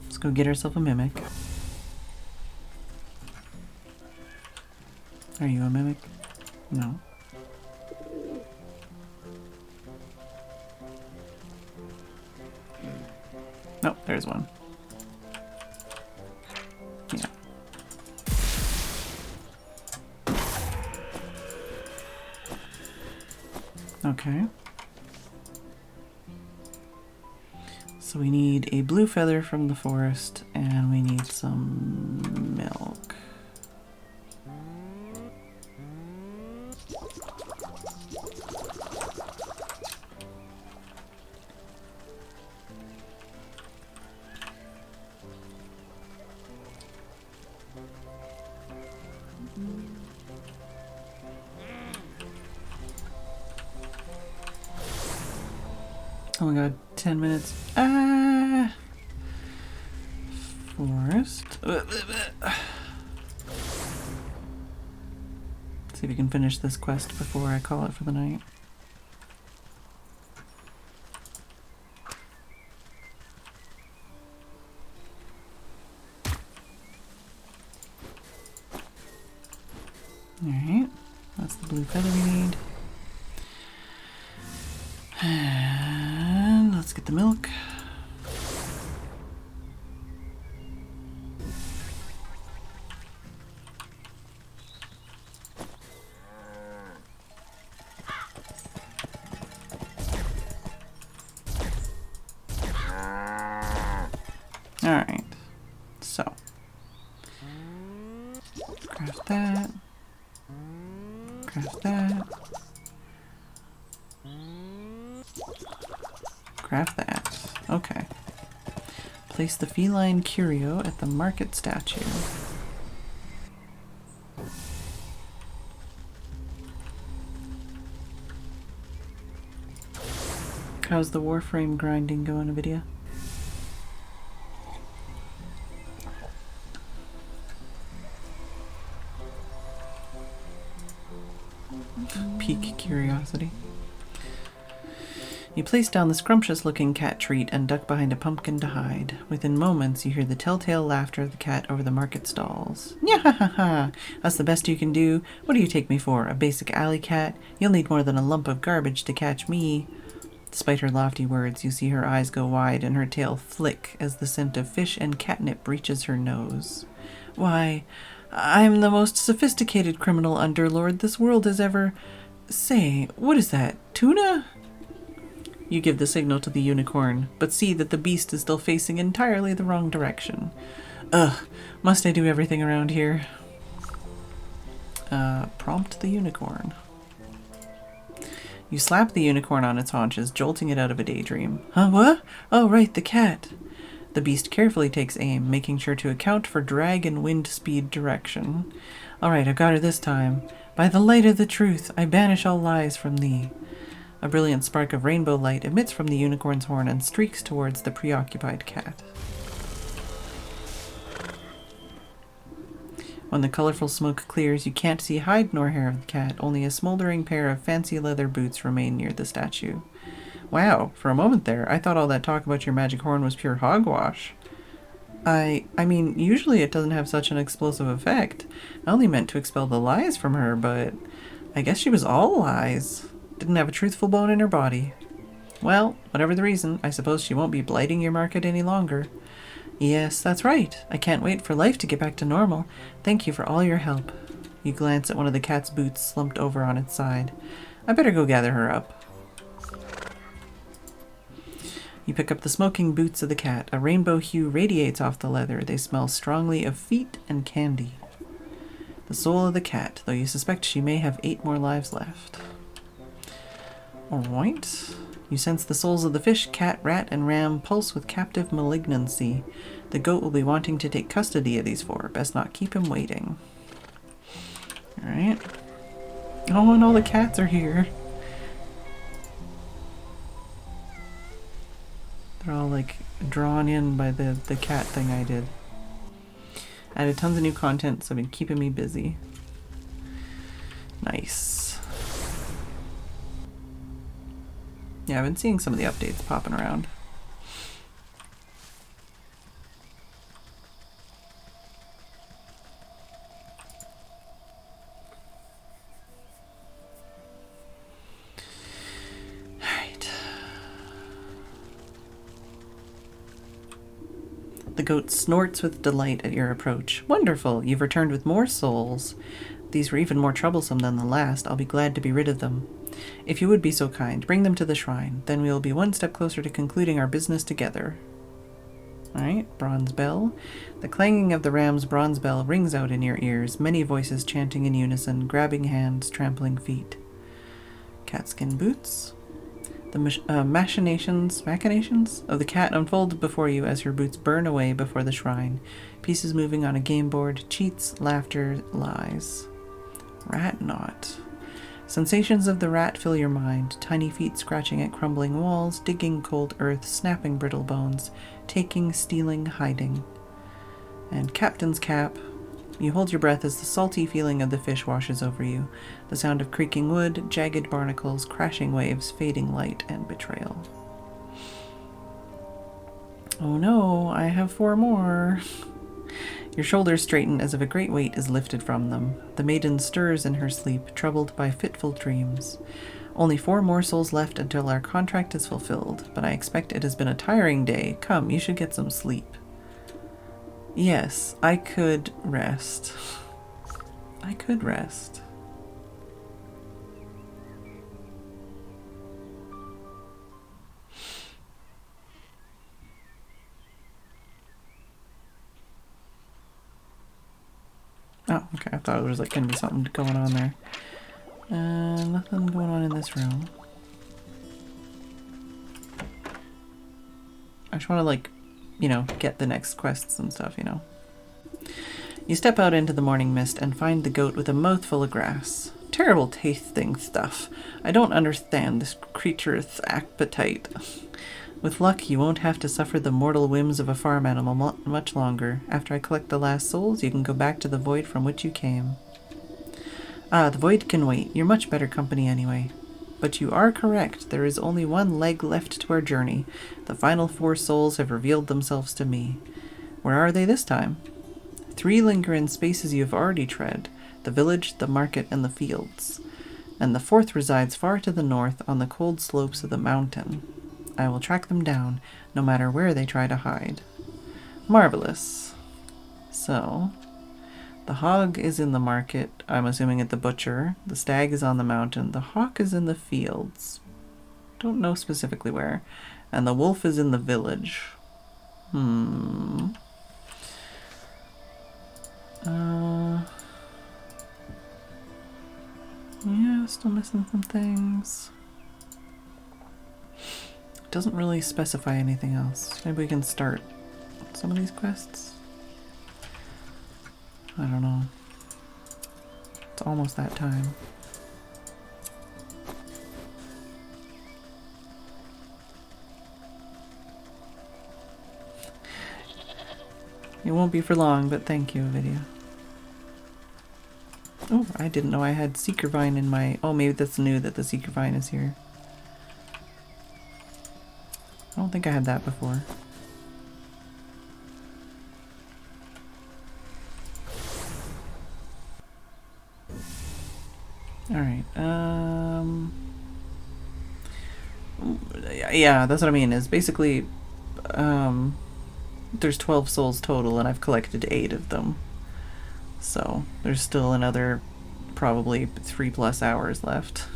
Let's go get ourselves a mimic. Are you a mimic? No. Nope, there's one. Yeah. Okay. So we need a blue feather from the forest, and we need some milk. Oh my god, 10 minutes. Ah! Forest. See if we can finish this quest before I call it for the night. Alright, that's the blue feather we need. And let's get the milk. Alright, so craft that, craft that, craft that. Okay. Place the feline curio at the market statue. How's the Warframe grinding going, Nvidia? Peak curiosity. You place down the scrumptious-looking cat treat and duck behind a pumpkin to hide. Within moments, you hear the telltale laughter of the cat over the market stalls. Nya-ha-ha-ha! That's the best you can do? What do you take me for, a basic alley cat? You'll need more than a lump of garbage to catch me. Despite her lofty words, you see her eyes go wide and her tail flick as the scent of fish and catnip reaches her nose. Why, I'm the most sophisticated criminal underlord this world has ever... Say, what is that? Tuna? You give the signal to the unicorn, but see that the beast is still facing entirely the wrong direction. Ugh, must I do everything around here? Prompt the unicorn. You slap the unicorn on its haunches, jolting it out of a daydream. Huh, what? Oh, right, the cat. The beast carefully takes aim, making sure to account for drag and wind speed direction. All right, I've got her this time. By the light of the truth, I banish all lies from thee. A brilliant spark of rainbow light emits from the unicorn's horn and streaks towards the preoccupied cat. When the colorful smoke clears, you can't see hide nor hair of the cat, only a smoldering pair of fancy leather boots remain near the statue. Wow, for a moment there, I thought all that talk about your magic horn was pure hogwash. I mean, usually it doesn't have such an explosive effect. I only meant to expel the lies from her, but I guess she was all lies. Didn't have a truthful bone in her body. Well, whatever the reason, I suppose she won't be blighting your market any longer. Yes, that's right. I can't wait for life to get back to normal. Thank you for all your help. You glance at one of the cat's boots slumped over on its side. I better go gather her up. You pick up the smoking boots of the cat. A rainbow hue radiates off the leather. They smell strongly of feet and candy. The soul of the cat, though you suspect she may have 8 more lives left. Alright. You sense the souls of the fish, cat, rat, and ram pulse with captive malignancy. The goat will be wanting to take custody of these 4. Best not keep him waiting. Alright. Oh, and all the cats are here. They're all like drawn in by the cat thing I did. Added tons of new content, so I've been keeping me busy. Nice. Yeah, I've been seeing some of the updates popping around. Alright. The goat snorts with delight at your approach. Wonderful! You've returned with more souls. These were even more troublesome than the last. I'll be glad to be rid of them. If you would be so kind, bring them to the shrine. Then we will be one step closer to concluding our business together. Alright, bronze bell. The clanging of the ram's bronze bell rings out in your ears, many voices chanting in unison, grabbing hands, trampling feet. Catskin boots. The machinations of the cat unfold before you as her boots burn away before the shrine. Pieces moving on a game board, cheats, laughter, lies. Rat knot. Sensations of the rat fill your mind. Tiny feet scratching at crumbling walls, digging cold earth, snapping brittle bones, taking, stealing, hiding. And captain's cap. You hold your breath as the salty feeling of the fish washes over you. The sound of creaking wood, jagged barnacles, crashing waves, fading light, and betrayal. Oh no, I have 4 more. Your shoulders straighten as if a great weight is lifted from them. The maiden stirs in her sleep, troubled by fitful dreams. Only 4 more souls left until our contract is fulfilled, but I expect it has been a tiring day. Come, you should get some sleep. Yes, I could rest. I could rest. Oh, okay. I thought there was like gonna be something going on there. Nothing going on in this room. I just want to like, you know, get the next quests and stuff, you know. You step out into the morning mist and find the goat with a mouthful of grass. Terrible tasting stuff. I don't understand this creature's appetite. With luck, you won't have to suffer the mortal whims of a farm animal much longer. After I collect the last souls, you can go back to the void from which you came. Ah, the void can wait. You're much better company anyway. But you are correct. There is only one leg left to our journey. The final 4 souls have revealed themselves to me. Where are they this time? 3 linger in spaces you have already tread. The village, the market, and the fields. And the 4th resides far to the north on the cold slopes of the mountain. I will track them down, no matter where they try to hide. Marvelous. So, The hog is in the market, I'm assuming at the butcher. The stag is on the mountain. The hawk is in the fields. Don't know specifically where. And the wolf is in the village. Yeah, still missing some things. Doesn't really specify anything else. Maybe we can start some of these quests. I don't know. It's almost that time. It won't be for long, but thank you, video. Oh, I didn't know I had Seeker Vine in my... Oh, maybe that's new that the Seeker Vine is here. I don't think I had that before. Alright, yeah, that's what I mean, is basically, there's 12 souls total, and I've collected 8 of them. So, there's still another, probably 3+ hours left.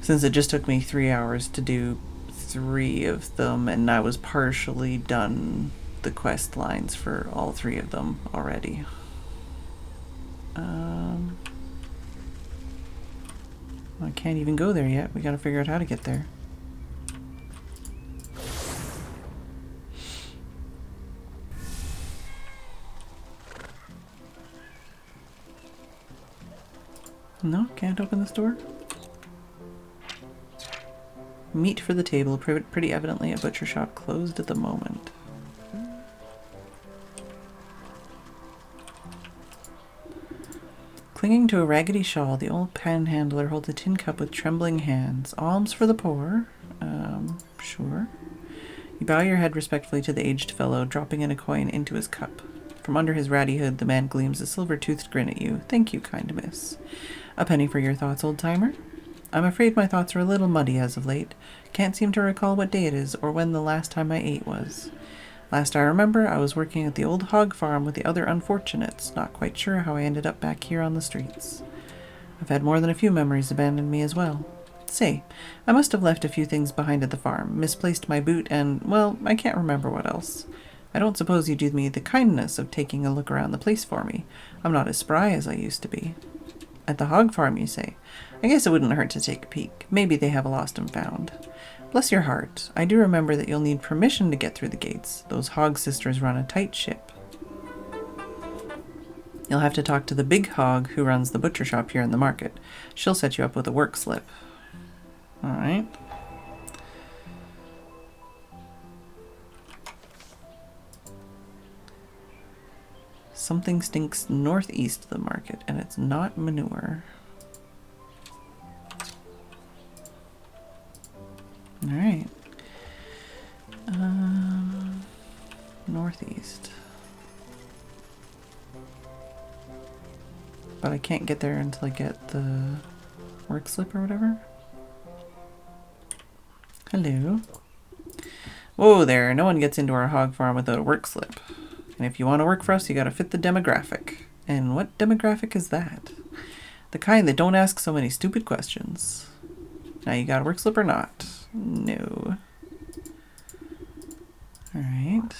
Since it just took me 3 hours to do 3 of them, and I was partially done the quest lines for all 3 of them already. I can't even go there yet. We gotta figure out how to get there. No, can't open this door. Meat for the table. Pretty evidently a butcher shop closed at the moment. Clinging to a raggedy shawl, the old panhandler holds a tin cup with trembling hands. Alms for the poor. Sure. You bow your head respectfully to the aged fellow, dropping in a coin into his cup. From under his ratty hood, the man gleams a silver-toothed grin at you. Thank you, kind miss. A penny for your thoughts, old-timer? I'm afraid my thoughts are a little muddy as of late. Can't seem to recall what day it is, or when the last time I ate was. Last I remember, I was working at the old hog farm with the other unfortunates, not quite sure how I ended up back here on the streets. I've had more than a few memories abandon me as well. Say, I must have left a few things behind at the farm, misplaced my boot, and, well, I can't remember what else. I don't suppose you do me the kindness of taking a look around the place for me. I'm not as spry as I used to be. At the hog farm, you say? I guess it wouldn't hurt to take a peek. Maybe they have a lost and found. Bless your heart. I do remember that you'll need permission to get through the gates. Those hog sisters run a tight ship. You'll have to talk to the big hog who runs the butcher shop here in the market. She'll set you up with a work slip. Alright. Something stinks northeast of the market, and it's not manure. Alright. Northeast. But I can't get there until I get the work slip or whatever. Hello. Whoa there, no one gets into our hog farm without a work slip. And if you want to work for us, you gotta fit the demographic. And what demographic is that? The kind that don't ask so many stupid questions. Now you got a work slip or not? No. Alright.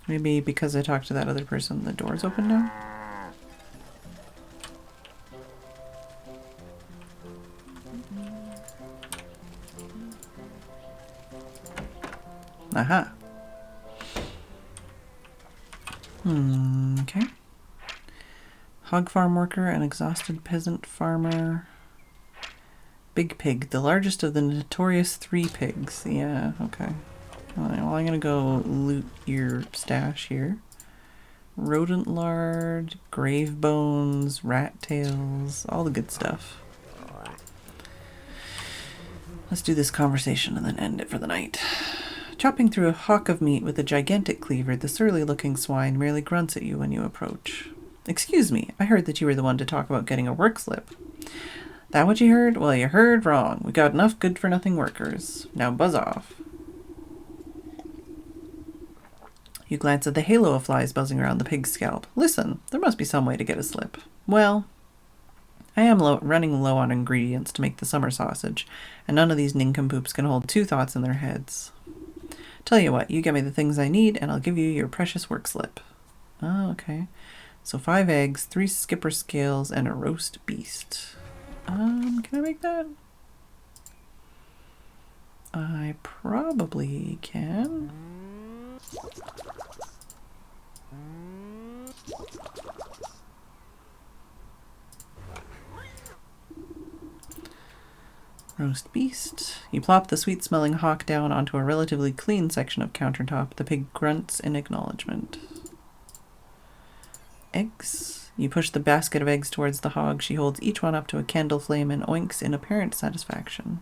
Maybe because I talked to that other person, the door's open now? Aha. Okay. Hog farm worker, an exhausted peasant farmer. Big pig, the largest of the notorious 3 pigs. Yeah, okay. Well, I'm gonna go loot your stash here. Rodent lard, grave bones, rat tails, all the good stuff. Let's do this conversation and then end it for the night. Chopping through a hock of meat with a gigantic cleaver, the surly-looking swine merely grunts at you when you approach. Excuse me, I heard that you were the one to talk about getting a work slip. That what you heard? Well, you heard wrong. We got enough good-for-nothing workers. Now buzz off. You glance at the halo of flies buzzing around the pig's scalp. Listen, there must be some way to get a slip. Well, I am running low on ingredients to make the summer sausage, and none of these nincompoops can hold two thoughts in their heads. Tell you what, you get me the things I need, and I'll give you your precious work slip. Oh, okay. So 5 eggs, 3 skipper scales, and a roast beast. Can I make that? I probably can. Roast beast. You plop the sweet-smelling hawk down onto a relatively clean section of countertop. The pig grunts in acknowledgement. Eggs. You push the basket of eggs towards the hog. She holds each one up to a candle flame and oinks in apparent satisfaction.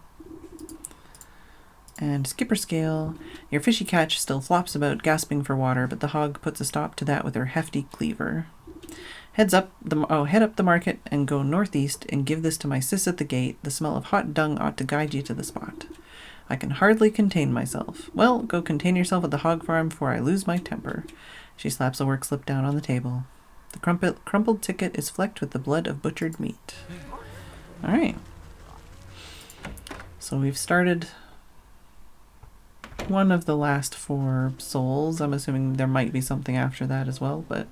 And skipper scale. Your fishy catch still flops about, gasping for water, but the hog puts a stop to that with her hefty cleaver. Head up the market and go northeast and give this to my sis at the gate. The smell of hot dung ought to guide you to the spot. I can hardly contain myself. Well, go contain yourself at the hog farm before I lose my temper. She slaps a work slip down on the table. The crumpled ticket is flecked with the blood of butchered meat. Alright. So we've started one of the last 4 souls. I'm assuming there might be something after that as well, but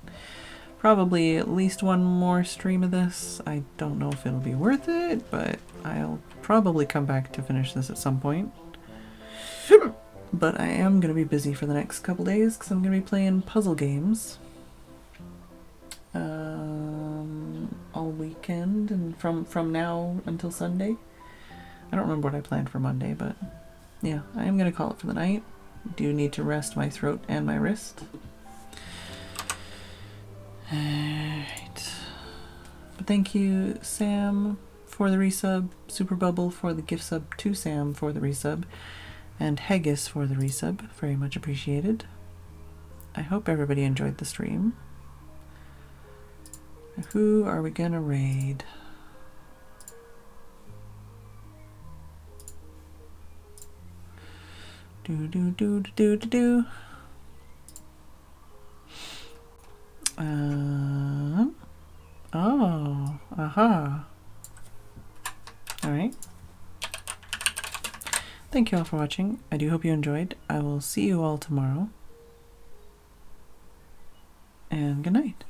probably at least one more stream of this. I don't know if it'll be worth it, but I'll probably come back to finish this at some point. But I am going to be busy for the next couple days because I'm going to be playing puzzle games all weekend and from now until Sunday. I don't remember what I planned for Monday, but yeah, I am going to call it for the night. Do need to rest my throat and my wrist. Alright. But thank you, Sam, for the resub, Super Bubble for the gift sub to Sam for the resub, and Haggis for the resub. Very much appreciated. I hope everybody enjoyed the stream. Who are we gonna raid? Oh, aha. Alright. Thank you all for watching. I do hope you enjoyed. I will see you all tomorrow. And good night.